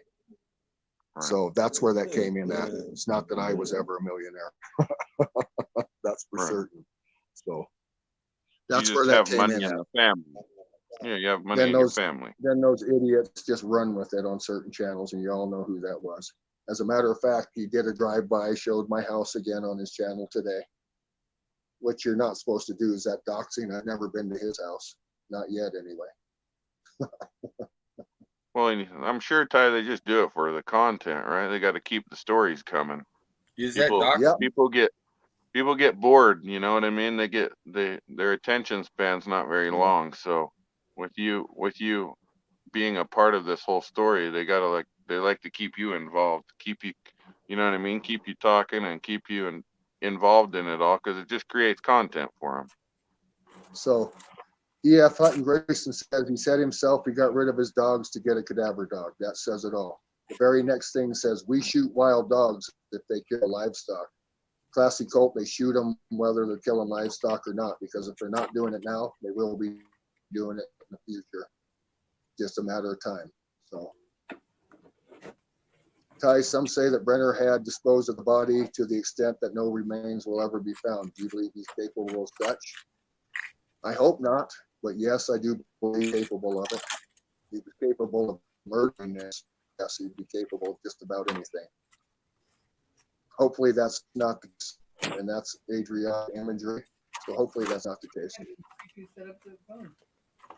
So that's where that came in at. It's not that I was ever a millionaire. That's for certain. So that's where that came in at. The family. Yeah, you have money in your family. Then those idiots just run with it on certain channels, and you all know who that was. As a matter of fact, he did a drive-by, showed my house again on his channel today. What you're not supposed to do is that doxing. I've never been to his house. Not yet, anyway. Well, I'm sure, Ty, they just do it for the content, right? They got to keep the stories coming. People get bored, you know what I mean? Their attention span's not very long. So with you being a part of this whole story, they like to keep you involved, keep you, you know what I mean? Keep you talking and keep you involved in it all, because it just creates content for them. So E.F. Hutton Grayson says he said himself he got rid of his dogs to get a cadaver dog. That says it all. The very next thing says we shoot wild dogs if they kill livestock. Classy Colt, they shoot them whether they're killing livestock or not, because if they're not doing it now, they will be doing it in the future. Just a matter of time. So, Ty, some say that Brenner had disposed of the body to the extent that no remains will ever be found. Do you believe he's capable of such? I hope not, but yes, I do believe he's capable of it. He was capable of murdering this. Yes, he'd be capable of just about anything. Hopefully that's not the case, and that's Adriana imagery. So hopefully that's not the case.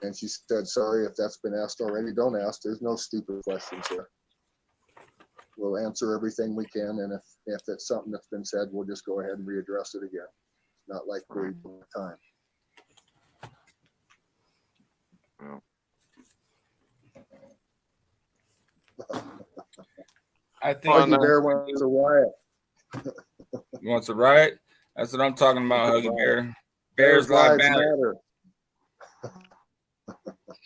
And she said, sorry if that's been asked already. Don't ask. There's no stupid questions here. We'll answer everything we can, and if it's something that's been said, we'll just go ahead and readdress it again. It's not like we're doing time. I think Bear wants a riot. He wants a riot. That's what I'm talking about, Huggy Bear. Bears lives matter.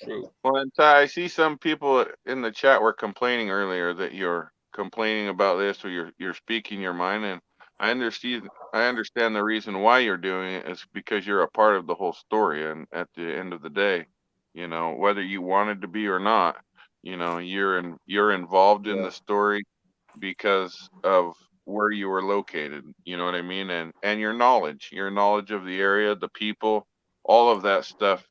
True. Well, and Ty, I see some people in the chat were complaining earlier that you're complaining about this, or you're speaking your mind, and I understand the reason why you're doing it is because you're a part of the whole story, and at the end of the day, whether you wanted to be or not, you're involved in the story because of where you were located. You know what I mean? And your knowledge of the area, the people, all of that stuff,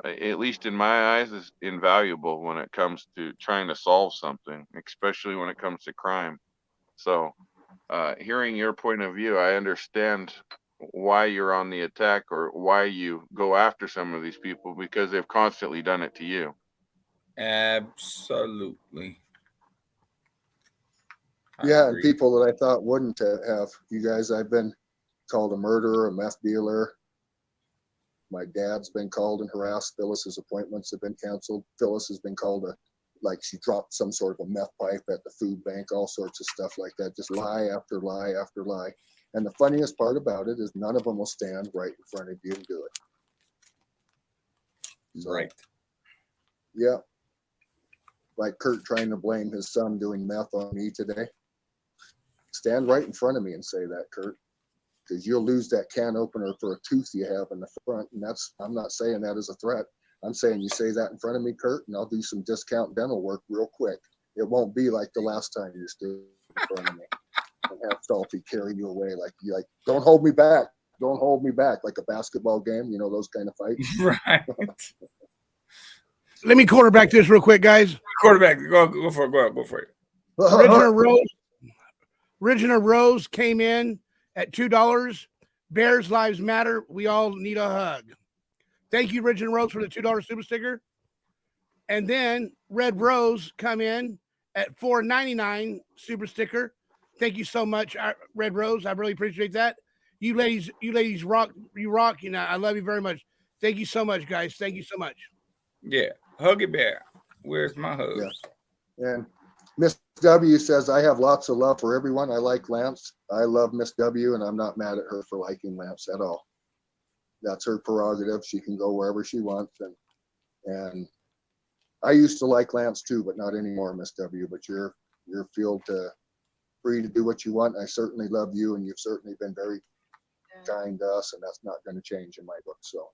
at least in my eyes, is invaluable when it comes to trying to solve something, especially when it comes to crime. So, hearing your point of view, I understand why you're on the attack or why you go after some of these people, because they've constantly done it to you. Absolutely. Yeah, and people that I thought wouldn't have. You guys, I've been called a murderer, a meth dealer. My dad's been called and harassed. Phyllis's appointments have been canceled. Phyllis has been called like she dropped some sort of a meth pipe at the food bank, all sorts of stuff like that. Just lie after lie after lie. And the funniest part about it is none of them will stand right in front of you and do it. So, right. Yeah. Like Kurt trying to blame his son doing meth on me today. Stand right in front of me and say that, Kurt, because you'll lose that can opener for a tooth you have in the front. And I'm not saying that as a threat. I'm saying you say that in front of me, Kurt, and I'll do some discount dental work real quick. It won't be like the last time you stood in front of me and have Salty carry you away. Like, don't hold me back. Don't hold me back. Like a basketball game, those kind of fights. Right. Let me quarterback this real quick, guys. Quarterback, go for it. Go for it. Original Rose came in at $2. Bears Lives Matter. We all need a hug. Thank you, Original Rose, for the $2 super sticker. And then Red Rose come in at $4.99 super sticker. Thank you so much, Red Rose. I really appreciate that. You ladies rock. You rock. I love you very much. Thank you so much, guys. Thank you so much. Yeah. Huggy Bear. Where's my hug? Yeah. And Miss W says, I have lots of love for everyone. I like Lance. I love Miss W, and I'm not mad at her for liking Lance at all. That's her prerogative. She can go wherever she wants. And I used to like Lance too, but not anymore, Miss W. But you're free to do what you want. I certainly love you, and you've certainly been very kind to us, and that's not going to change in my book. So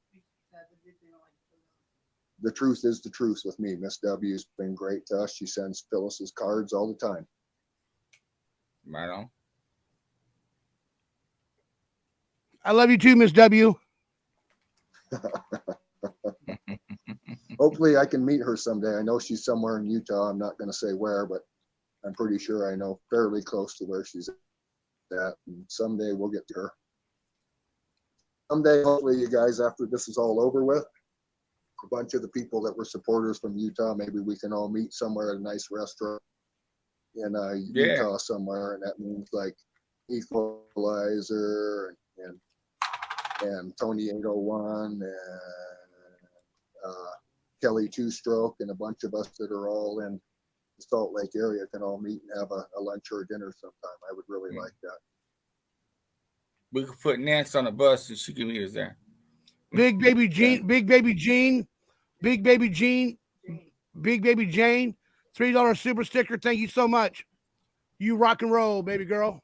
the truth is the truth with me. Miss W's been great to us. She sends Phyllis's cards all the time. Right on. I love you too, Miss W. Hopefully I can meet her someday. I know she's somewhere in Utah. I'm not going to say where, but I'm pretty sure I know fairly close to where she's at. And someday we'll get to her. Someday, hopefully, you guys, after this is all over with, a bunch of the people that were supporters from Utah, maybe we can all meet somewhere at a nice restaurant in Utah somewhere. And that means like Equalizer and Tony 801 and Kelly Two Stroke and a bunch of us that are all in the Salt Lake area can all meet and have a lunch or a dinner sometime. I would really like that. We could put Nance on a bus and she can meet us there. Big Baby Jane, $3 super sticker. Thank you so much. You rock and roll, baby girl.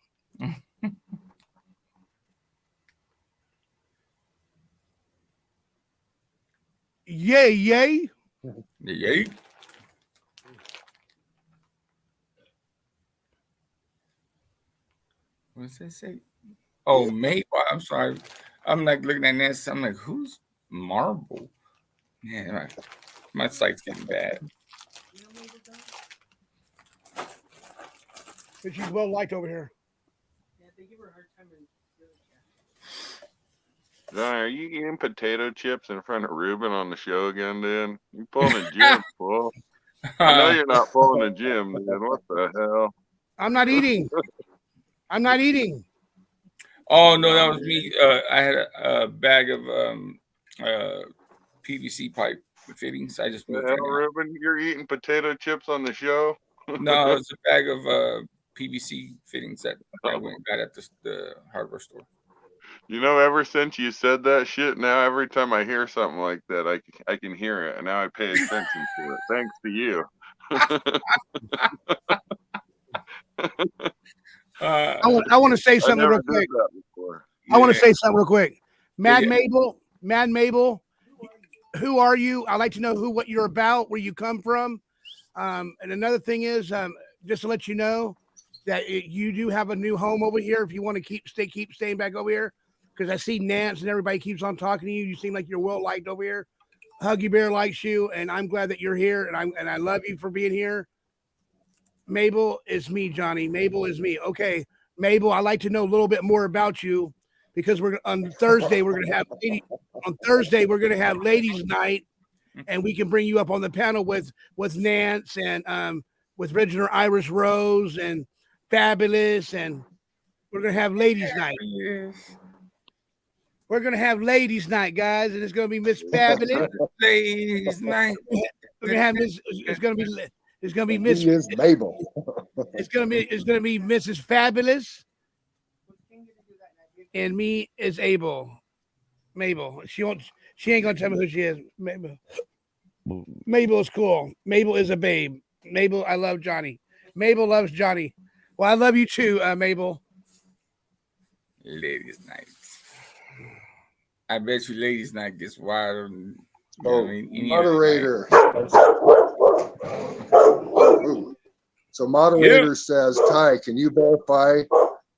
Yay, yay. Yay. What does that say? Oh, mate. I'm sorry. I'm like looking at this. I'm like, who's Marble? Man, my site's getting bad. But she's well liked over here. Yeah, they give her a hard time in Johnny, are you eating potato chips in front of Ruben on the show again, Dan? You pulling a gym, fool. I know you're not pulling a gym, Dan. What the hell? I'm not eating. I'm not eating. Oh, no, that was me. I had a bag of PVC pipe fittings. I just moved the hell, Ruben? You're eating potato chips on the show? No, it's a bag of PVC fittings that I went and got at the hardware store. You know, ever since you said that shit, now every time I hear something like that, I can hear it, and now I pay attention to it. Thanks to you. I want to say something real quick. I want to say something real quick. Mad Mabel, who are you? I'd like to know what you're about, where you come from. And another thing is, just to let you know that you do have a new home over here. If you want to keep staying back over here, because I see Nance and everybody keeps on talking to you. You seem like you're well liked over here. Huggy Bear likes you, and I'm glad that you're here, and I love you for being here. Mabel is me, Johnny. Mabel is me. Okay, Mabel, I'd like to know a little bit more about you, because on Thursday we're gonna have ladies' night, and we can bring you up on the panel with Nance and with Reginald Iris Rose and Fabulous, and we're gonna have ladies' night. We're gonna have ladies' night, guys, and it's gonna be Miss Fabulous. Ladies' night. We're gonna have Miss. It's gonna be Miss. He is Mabel. It's gonna be Mrs. Fabulous, and me is Mabel. She ain't gonna tell me who she is. Mabel is cool. Mabel is a babe. Mabel, I love Johnny. Mabel loves Johnny. Well, I love you too, Mabel. Ladies' night. I bet you ladies' night gets wild. Moderator. So moderator says, Ty, can you verify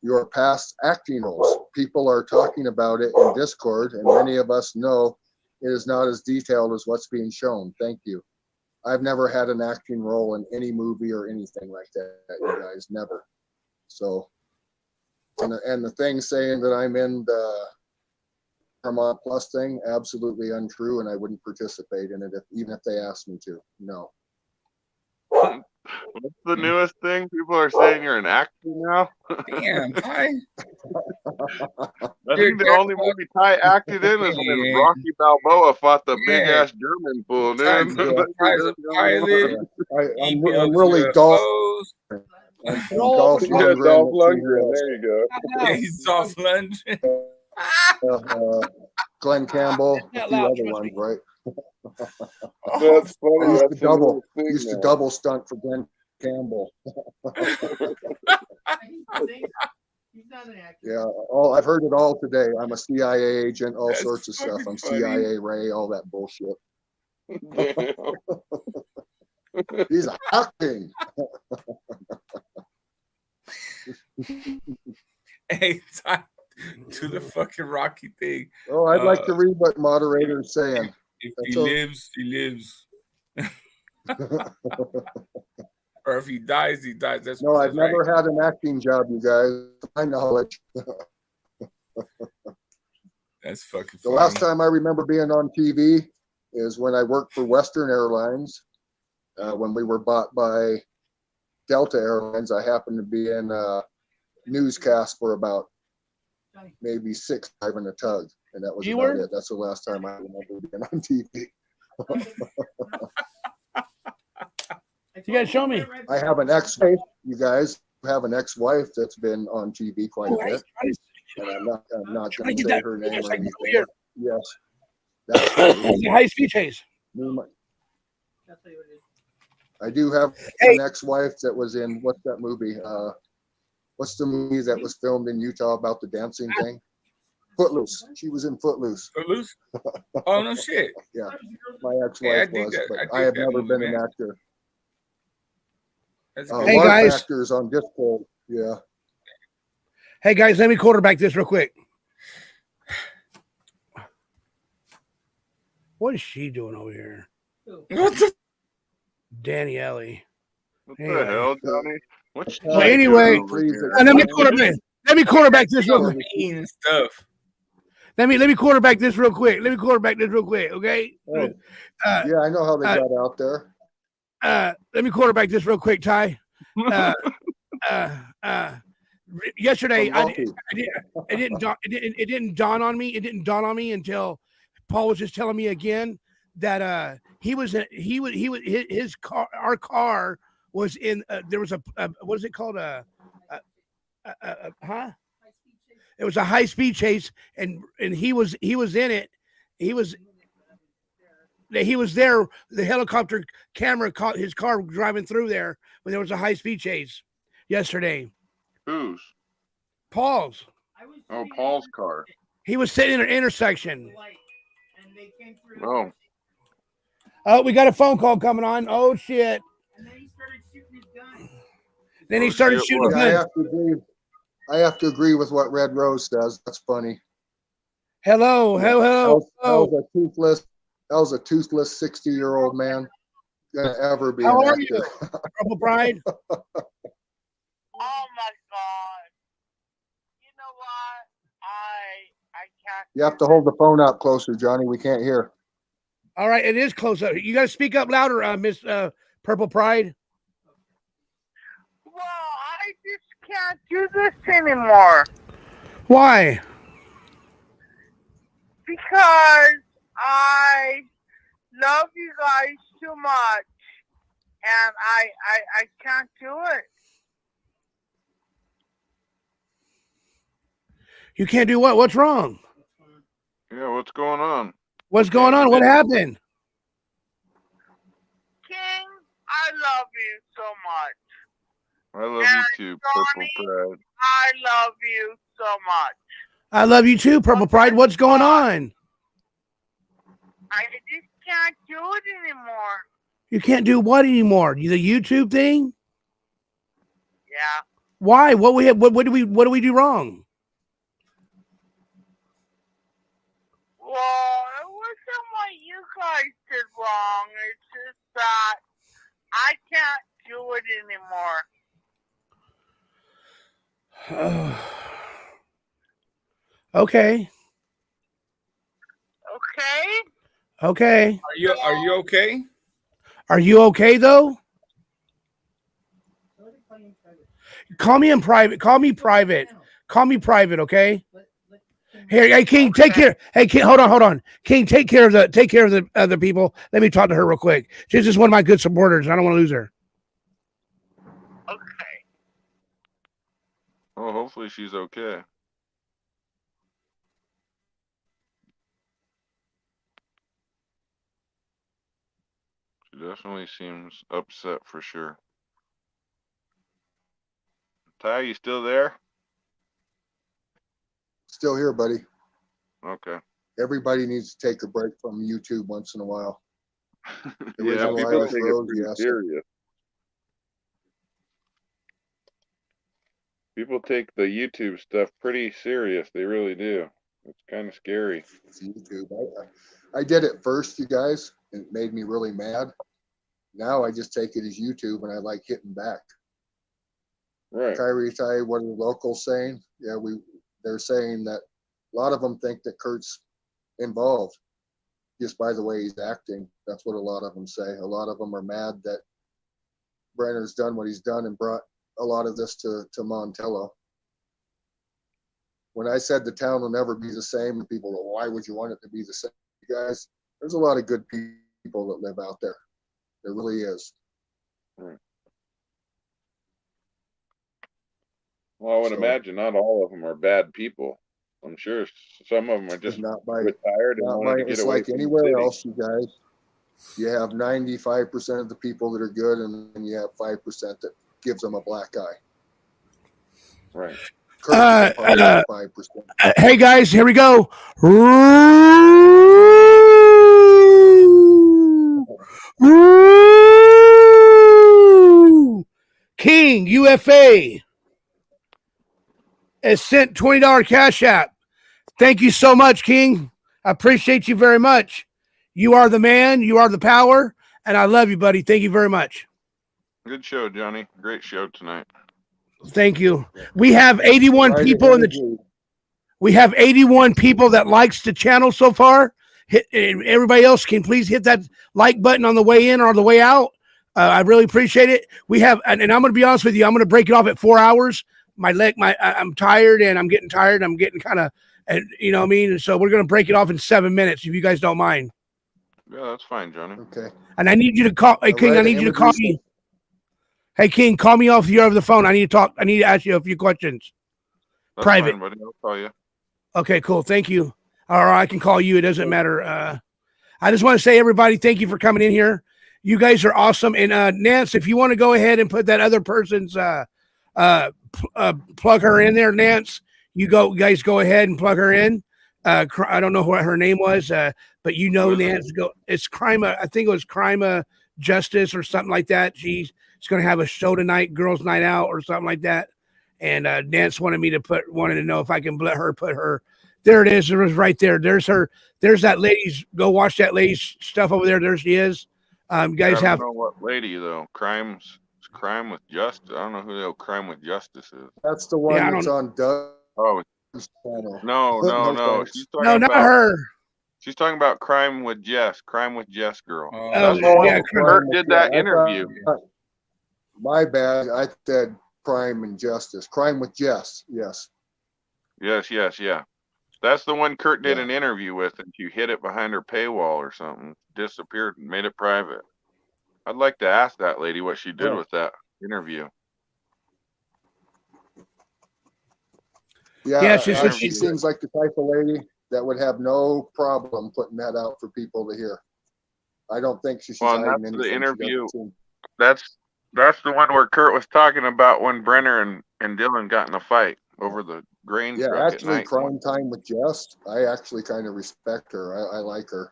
your past acting roles? People are talking about it in Discord, and many of us know it is not as detailed as what's being shown. Thank you. I've never had an acting role in any movie or anything like that, you guys, never. So, and the thing saying that I'm in the Paramount Plus thing, absolutely untrue, and I wouldn't participate in it even if they asked me to. No. What's the newest thing? People are saying you're an actor now? Damn, Ty. I think the only movie Ty acted in is when Rocky Balboa fought the big ass German fool, dude. I'm really Dolph. Dolph Lundgren. Dolph Lundgren. There you go. Yeah, he's Dolph Lundgren. Glenn Campbell, a few other ones, right? That's funny. I used to double stunt for Glenn Campbell. Yeah, I've heard it all today. I'm a CIA agent, all sorts of stuff. I'm CIA Ray, all that bullshit. He's acting. Hey, to the fucking Rocky thing. Oh, I'd like to read what moderator's saying. If he lives, he lives. Or if he dies, he dies. That's no, I've never had an acting job, you guys. To my knowledge. That's fucking funny. The last time I remember being on TV is when I worked for Western Airlines. When we were bought by Delta Airlines, I happened to be in a newscast for about maybe 6 driving a tug, and that was about it. That's the last time I remember being on TV. You guys show me. I have an ex-wife. You guys have an ex-wife that's been on TV quite a bit. And I'm not going to say her name or anything. Yes. That's high speed chase. I do have an ex-wife that was in, what's that movie? What's the movie that was filmed in Utah about the dancing thing? Footloose. She was in Footloose. Footloose? Oh, no shit. Yeah. My ex-wife was, but I have never been an actor. Hey, guys. Actors on Discord. Yeah. Hey, guys, let me quarterback this real quick. What is she doing over here? What the? Danielle. What the hell, Johnny? Well, anyway, let me quarterback this real quick. Stuff. Let me quarterback this real quick. Okay? Yeah, I know how they got out there. Let me quarterback this real quick, Ty. Yesterday, it didn't dawn on me. It didn't dawn on me until Paul was just telling me again that our car was in. There was a what is it called? It was a high speed chase, and he was in it. He was there. The helicopter camera caught his car driving through there when there was a high speed chase yesterday. Whose? Paul's. Oh, Paul's car. He was sitting in an intersection. Oh. Oh, we got a phone call coming on. Oh shit. And then he started shooting his gun. Then he started shooting his gun. I have to agree with what Red Rose says. That's funny. Hello. That was a toothless 60-year-old man gonna ever be How an are actor. you? Purple Pride. Oh my God. You know what? I can't. You have to hold the phone up closer, Johnny. We can't hear. All right, it is close up. You got to speak up louder, Miss Purple Pride. Well, I just can't do this anymore. Why? Because I love you guys too much, and I can't do it. You can't do what? What's wrong? Yeah, what's going on? What's going on? What happened? King, I love you so much. I love you too, Purple Pride. I love you so much. I love you too, Purple Pride. What's going on? I just can't do it anymore. You can't do what anymore? The YouTube thing? Yeah. Why? What do we do wrong? Well, it wasn't what you guys did wrong. It's just that I can't do it anymore. Okay. Okay. Okay. Are you okay? Are you okay though? Call me in private. Call me private. Call me private, okay? Here, hey King, take care. Hey King, hold on. King, take care of the other people. Let me talk to her real quick. She's just one of my good supporters. I don't want to lose her. Okay. Oh, hopefully she's okay. She definitely seems upset for sure. Ty, you still there? Still here, buddy. Okay. Everybody needs to take a break from YouTube once in a while. Yeah, people take it pretty serious. People take the YouTube stuff pretty serious. They really do. It's kind of scary. It's YouTube. I did it first, you guys, and it made me really mad. Now I just take it as YouTube, and I like hitting back. Right. Kyrie, what are the locals saying? Yeah, they're saying that a lot of them think that Kurt's involved just by the way he's acting. That's what a lot of them say. A lot of them are mad that Brenner's done what he's done and brought a lot of this to Montello. When I said the town will never be the same, people go, why would you want it to be the same? You guys, there's a lot of good people that live out there. There really is. Right. Well, I would imagine not all of them are bad people. I'm sure some of them are just retired and wanted to get it's away like from anywhere the city. else, you guys. You have 95% of the people that are good, and then you have 5% that gives them a black eye. Right. 5%. Hey guys, here we go. King UFA has sent $20 Cash App. Thank you so much, King. I appreciate you very much. You are the man. You are the power. And I love you, buddy. Thank you very much. Good show, Johnny. Great show tonight. Thank you. We have 81 people in the. We have 81 people that likes the channel so far. Everybody else can please hit that like button on the way in or the way out. I really appreciate it. We have, and I'm going to be honest with you. I'm going to break it off at 4 hours. I'm tired and I'm getting tired. I'm getting kind of, and you know what I mean? And so we're going to break it off in 7 minutes if you guys don't mind. Yeah, that's fine, Johnny. Okay. And I need you to call. Hey, King, I need you to call me. Hey, King, call me off the phone. I need to talk. I need to ask you a few questions. That's private. fine, buddy. I'll call you. Okay, cool. Thank you. Or I can call you. It doesn't matter. I just want to say, everybody, thank you for coming in here. You guys are awesome. And Nance, if you want to go ahead and put that other person's plug her in there, Nance, guys go ahead and plug her in. I don't know what her name was, but Nance. It's Crime. I think it was Crime Justice or something like that. She's going to have a show tonight, Girls Night Out or something like that. And Nance wanted to know if I can let her put her. There it is. It was right there. There's her. There's that lady's. Go watch that lady's stuff over there. There she is. You guys I don't know what lady though. Crime with Justice. I don't know who the hell Crime with Justice is. That's the one that's on Doug. Oh no. She's talking no, not her. She's talking about Crime with Jess. Crime with Jess girl. That's the one Kurt did that interview. My bad. I said Crime and Justice. Crime with Jess. Yes. Yeah. That's the one Kurt did an interview with, and she hid it behind her paywall or something, disappeared and made it private. I'd like to ask that lady what she did with that interview. Yeah, she seems like the type of lady that would have no problem putting that out for people to hear. I don't think she's hiding anything. The interview. That's the one where Kurt was talking about when Brenner and Dylan got in a fight over the grain truck actually, at night. Crime Time with Jess. I actually kind of respect her. I like her.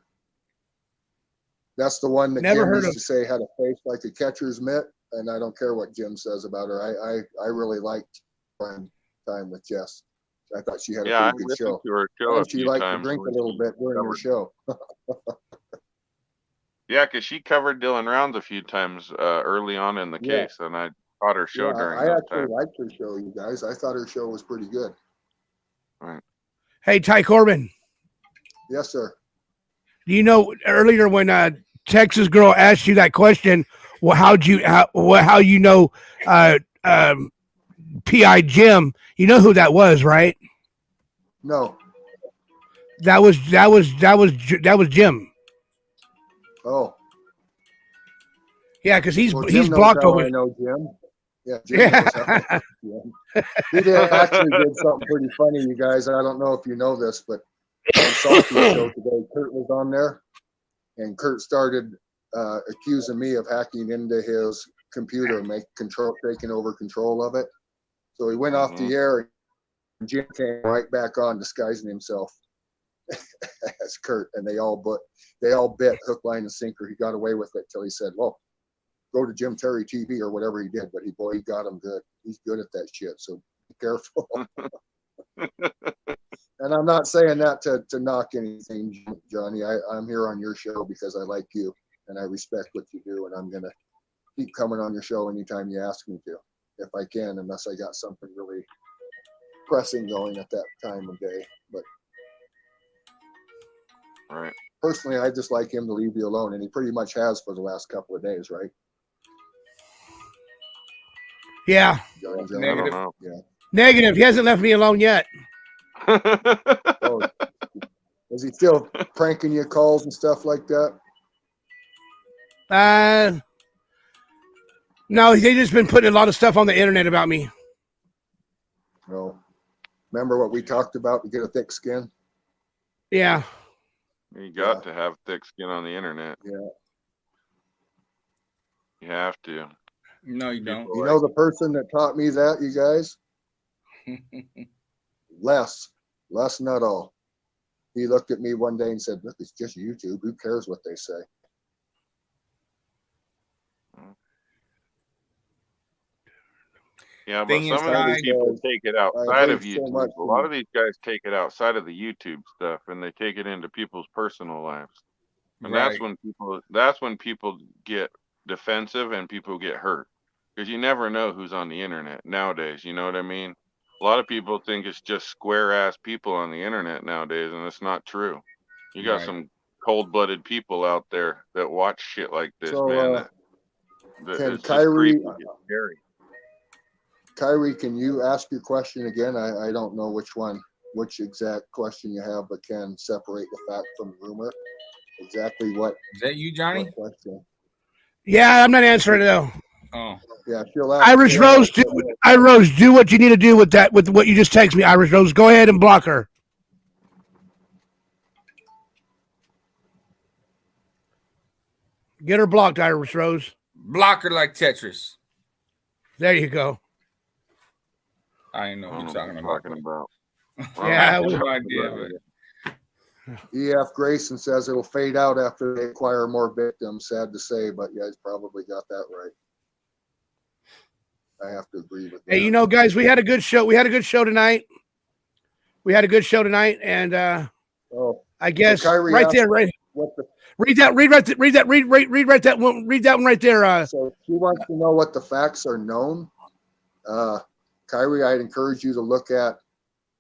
That's the one that Jim used to say had a face like a catcher's mitt, and I don't care what Jim says about her. I really liked Crime Time with Jess. I thought she had a pretty good show. To her show and she liked to drink a little bit during her show. Yeah, because she covered Dylan Rounds a few times early on in the case, and I caught her show during that time. I actually liked her show, you guys. I thought her show was pretty good. Right. Hey, Ty Corbin. Yes, sir. Do you know earlier when Texas girl asked you that question? Well, how you know P.I. Jim? You know who that was, right? No. That was Jim. Oh. Yeah, because he's blocked over. I know Jim. Yeah, Jim knows how. He actually did something pretty funny, you guys. I don't know if you know this, but on Sophie's show today, Kurt was on there, and Kurt started accusing me of hacking into his computer, taking over control of it. So he went off the air, and Jim came right back on, disguising himself as Kurt, and they all bit hook, line, and sinker. He got away with it till he said, "Well, go to Jim Terry TV," or whatever he did. But he got him good. He's good at that shit. So be careful. And I'm not saying that to knock anything, Johnny. I'm here on your show because I like you and I respect what you do, and I'm gonna keep coming on your show anytime you ask me to, if I can, unless I got something really pressing going at that time of day. But right. Personally, I just like him to leave you alone, and he pretty much has for the last couple of days, right? Yeah. Negative. Yeah. Negative. He hasn't left me alone yet. Oh, is he still pranking you calls and stuff like that? No, they just been putting a lot of stuff on the internet about me. No. Remember what we talked about to get a thick skin? Yeah. You got to have thick skin on the internet. Yeah. You have to. No, you don't. You know the person that taught me that, you guys? Les Nuttall. He looked at me one day and said, "Look, it's just YouTube. Who cares what they say?" Yeah, but some of these people take it outside of YouTube. A lot of these guys take it outside of the YouTube stuff, and they take it into people's personal lives. And that's when people get defensive and people get hurt, because you never know who's on the internet nowadays. You know what I mean? A lot of people think it's just square ass people on the internet nowadays, and it's not true. You got some cold-blooded people out there that watch shit like this, man. Can Kyrie? Kyrie, can you ask your question again? I don't know which exact question you have, but can separate the fact from rumor. Exactly what? Is that you, Johnny? Yeah, I'm not answering it though. Oh. Yeah, she'll Irish Rose, dude. Irish Rose, do what you need to do with that, with what you just texted me, Irish Rose. Go ahead and block her. Get her blocked, Irish Rose. Block her like Tetris. There you go. I ain't know what you're talking about. Yeah, no idea. EF Grayson says it'll fade out after they acquire more victims. Sad to say, but you guys probably got that right. I have to agree with that. Hey, you know, guys, we had a good show. We had a good show tonight. And I guess so right there, right. Read that one right there. So she wants to know what the facts are known. Kyrie, I'd encourage you to look at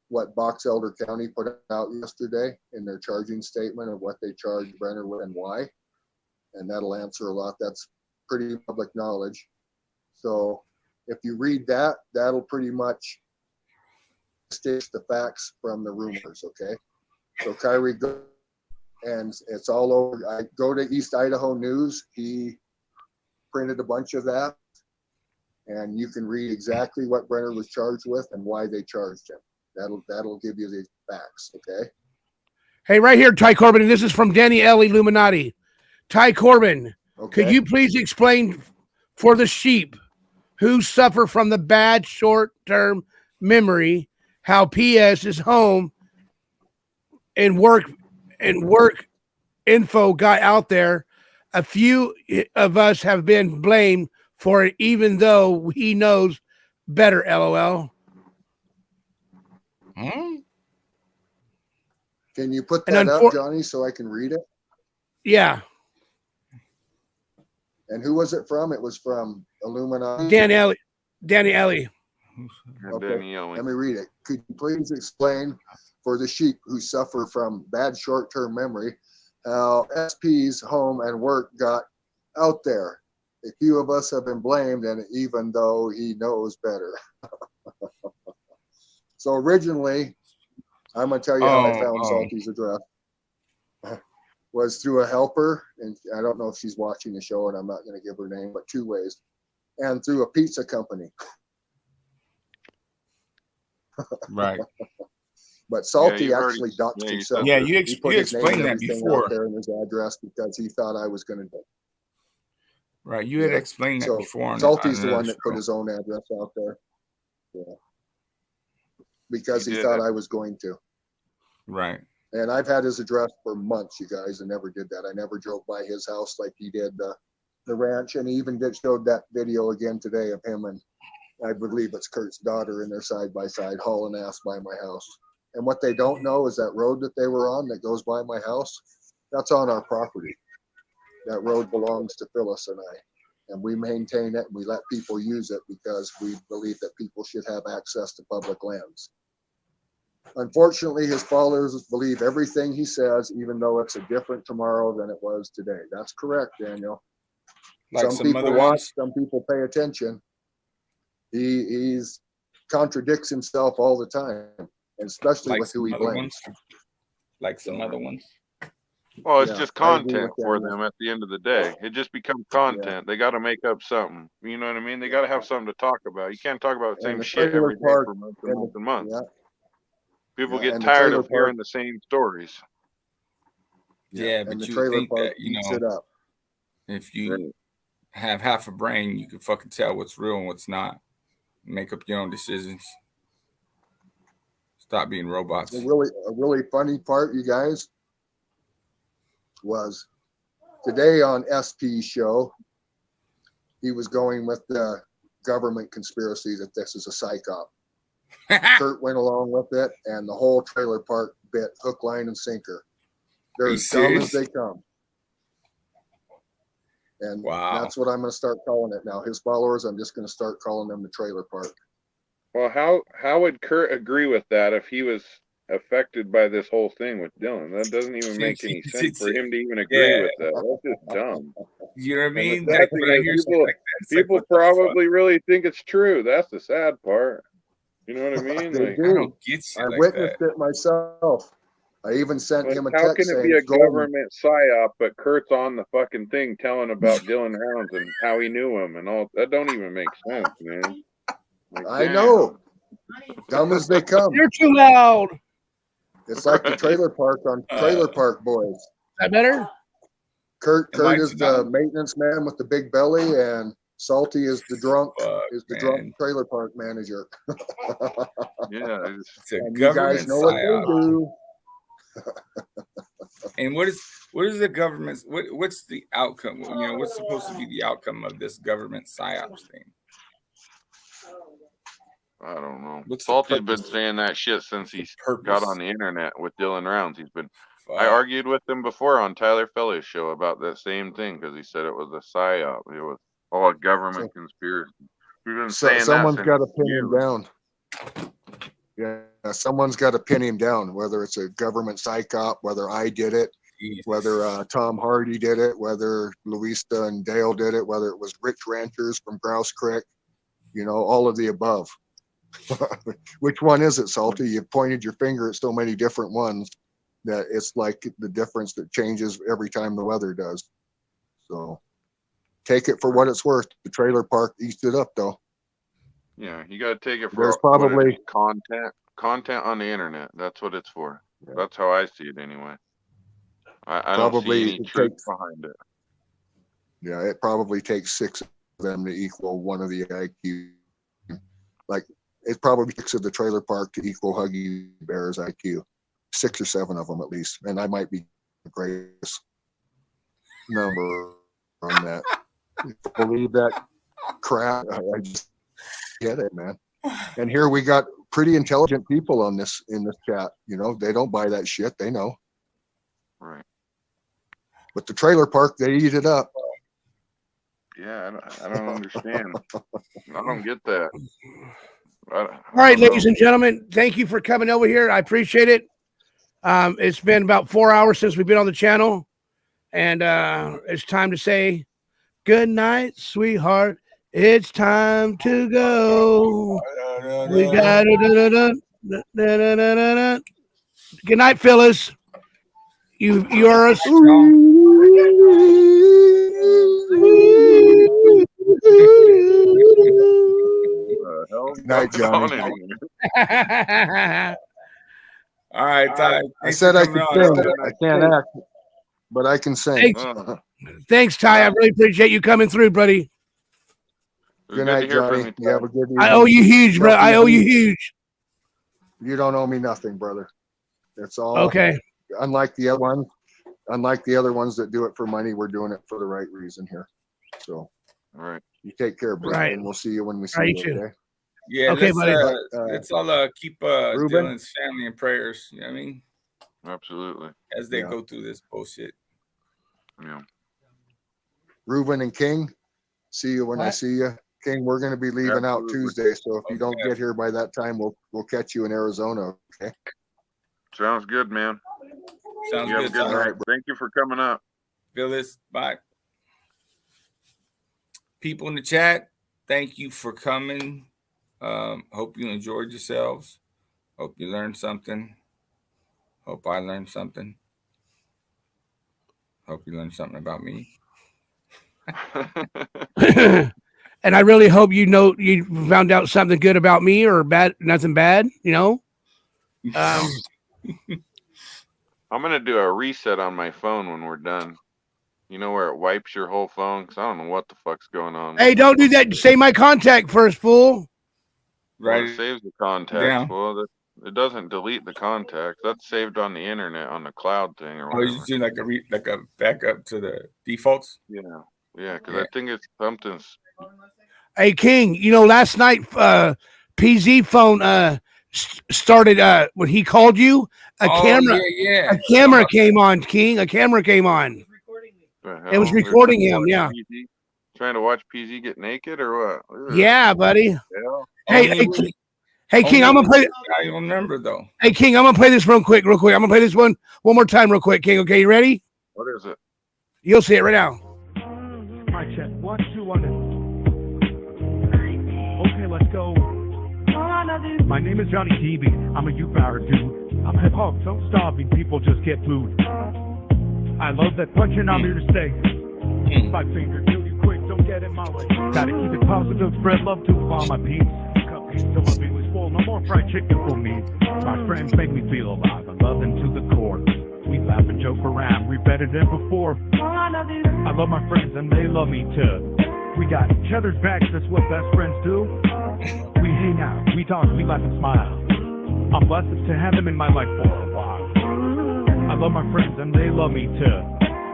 what Box Elder County put out yesterday in their charging statement of what they charged Brenner with and why. And that'll answer a lot. That's pretty public knowledge. So if you read that, that'll pretty much stitch the facts from the rumors, okay? So Kyrie, go, and it's all over. I go to East Idaho News. He printed a bunch of that. And you can read exactly what Brenner was charged with and why they charged him. That'll give you the facts, okay? Hey, right here, Ty Corbin, and this is from Danny L. Illuminati. Ty Corbin, could you please explain for the sheep who suffer from the bad short-term memory how PS is home and work info got out there? A few of us have been blamed for it, even though he knows better, LOL. Can you put that up, Johnny, so I can read it? Yeah. And who was it from? It was from Illuminati. Danny Ellie. Okay. Let me read it. Could you please explain for the sheep who suffer from bad short-term memory how SP's home and work got out there? A few of us have been blamed, and even though he knows better. So originally, I'm going to tell you how I found Salty's address. Was through a helper, and I don't know if she's watching the show, and I'm not going to give her name, but 2 ways. And through a pizza company. Right. But Salty actually doxed himself. Yeah, you explained that before. Out there in his address because he thought I was going to do it. Right, you had explained that before. Salty's the one that put his own address out there. Yeah. Because he thought I was going to. Right. And I've had his address for months, you guys, and never did that. I never drove by his house like he did the ranch, and he even showed that video again today of him and I believe it's Kurt's daughter in their side by side hauling ass by my house. And what they don't know is that road that they were on that goes by my house, that's on our property. That road belongs to Phyllis and I, and we maintain it and we let people use it because we believe that people should have access to public lands. Unfortunately, his followers believe everything he says, even though it's a different tomorrow than it was today. That's correct, Daniel. Like some people watch, some people pay attention. He's contradicts himself all the time, and especially like with who he blames. Like some other ones. Well, it's just content for them at the end of the day. It just becomes content. Yeah. They got to make up something. You know what I mean? They got to have something to talk about. You can't talk about the same shit every day for months and months and months. Yeah. People get tired of hearing the same stories. Yeah, but you think that, you know, if you have half a brain, you can fucking tell what's real and what's not. Make up your own decisions. Stop being robots. A really funny part, you guys, was today on SP's show, he was going with the government conspiracy that this is a psyop. Kurt went along with it, and the whole trailer park bit hook, line, and sinker. They're as dumb as they come. And that's what I'm going to start calling it now. His followers, I'm just going to start calling them the trailer park. Well, how would Kurt agree with that if he was affected by this whole thing with Dylan? That doesn't even make any sense for him to even agree with that. That's just dumb. You know what I mean? Like, people probably really think it's true. That's the sad part. You know what I mean? Like, I witnessed it myself. I even sent him a text. How can it be a government psyop, but Kurt's on the fucking thing telling about Dylan Hounds and how he knew him and all? That don't even make sense, man. I know. Dumb as they come. You're too loud. It's like the trailer park on Trailer Park Boys. Is that better? Kurt is the maintenance man with the big belly, and Salty is the drunk drunk trailer park manager. Yeah, it's a and you government guys know what they do. And what is the government's what's the outcome? You know, what's supposed to be the outcome of this government psyops thing? I don't know. Salty's been saying that shit since he got on the internet with Dylan Rounds. I argued with him before on Tyler Felly's show about that same thing because he said it was a psyop. It was all a government conspiracy. He's been saying someone's got to to pin him down. Yeah, someone's got to pin him down, whether it's a government psyop, whether I did it, whether Tom Hardy did it, whether Louisa and Dale did it, whether it was rich ranchers from Grouse Creek, you know, all of the above. Which one is it, Salty? You've pointed your finger at so many different ones that it's like the difference that changes every time the weather does. So take it for what it's worth. The trailer park eats it up, though. Yeah, you got to take it for There's probably content on the internet. That's what it's for. Yeah. That's how I see it anyway. I don't see any truth behind it. Yeah, it probably takes 6 of them to equal one of the IQ. Like, it probably takes of the trailer park to equal Huggy Bear's IQ. 6 or 7 of them at least. And I might be the greatest number on that. If I believe that crap, I just get it, man. And here we got pretty intelligent people in this chat. You know, they don't buy that shit. They know. Right. But the trailer park, they eat it up. Yeah, I don't understand. I don't get that. All right, ladies and gentlemen, thank you for coming over here. I appreciate it. It's been about 4 hours since we've been on the channel, and it's time to say good night, sweetheart. It's time to go. We got it. Good night, Phyllis. You are a Good night, Johnny. All right, Ty. I said I could sing, but I can't act, but I can sing. Thanks, Ty. I really appreciate you coming through, buddy. Good night, Johnny. You have a good evening. I owe you huge, bro. I owe you huge. You don't owe me nothing, brother. It's all okay. Unlike the other ones that do it for money, we're doing it for the right reason here. So, all right. You take care, brother, and we'll see you when we see you. Okay. Yeah. Okay, buddy. Let's all keep Dylan's family in prayers. You know what I mean? Absolutely. As they go through this bullshit. Yeah. Reuben and King, see you when I see you. King, we're going to be leaving out Tuesday, so if you don't get here by that time, we'll catch you in Arizona. Okay. Sounds good, man. Sounds good. Good night. Thank you for coming up. Phyllis, bye. People in the chat, thank you for coming. Hope you enjoyed yourselves. Hope you learned something. Hope I learned something. Hope you learned something about me. And I really hope you found out something good about me or bad, nothing bad, you know. I'm gonna do a reset on my phone when we're done. You know where it wipes your whole phone? Because I don't know what the fuck's going on. Hey, don't do that. Say my contact first, fool. Right. Well, it saves the contacts. Well, it doesn't delete the contacts. That's saved on the internet on the cloud thing or whatever. Oh, you do like a backup to the defaults? Yeah. Yeah, because I think it's something. Hey, King, you know, last night PZ phone started when he called you. A camera came on, King. A camera came on. It was recording him. Yeah. PZ? Trying to watch PZ get naked or what? Yeah, buddy. Yeah. Hey, King, I'm gonna play. I don't remember though. Hey, King, I'm gonna play this real quick. I'm gonna play this one more time, real quick, King. Okay, you ready? What is it? You'll see it right now. Mic check. 1, 2, 1. Okay, let's go. My name is Johnny TV. I'm a Yarborough dude. I'm hip hop, don't starving. People just get food. I love that punching. I'm here to stay. 5 finger, kill you quick. Don't get in my way. Gotta keep it positive. Spread love to all my peeps. So lovingly spoiled, no more fried chicken for me. My friends make me feel alive, I love them to the core. We laugh and joke around, we better than before. I love my friends and they love me too. We got each other's backs, that's what best friends do. We hang out, we talk, we laugh and smile. I'm blessed to have them in my life for a while. I love my friends and they love me too.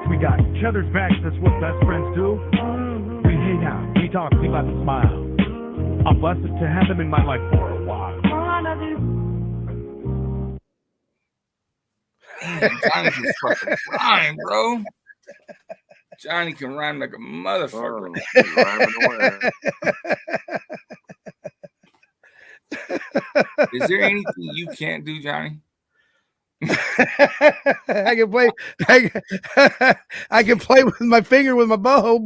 We got each other's backs, that's what best friends do. We hang out, we talk, we laugh and smile. I'm blessed to have them in my life for a while. Johnny can fucking rhyme, bro. Johnny can rhyme like a motherfucker. Is there anything you can't do, Johnny? I can play. I can play with my finger with my bow.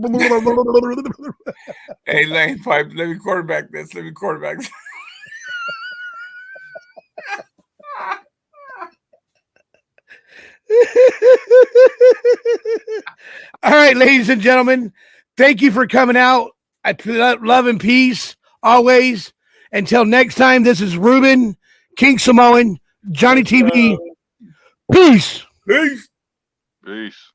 Hey, Lane Pipe, let me quarterback this. Let me quarterback this. All right, ladies and gentlemen, thank you for coming out. I love and peace always. Until next time, this is Ruben, King Samoan, Johnny TV. Peace. Peace. Peace.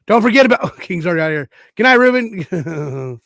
Don't forget about King's already out here. Good night, Ruben.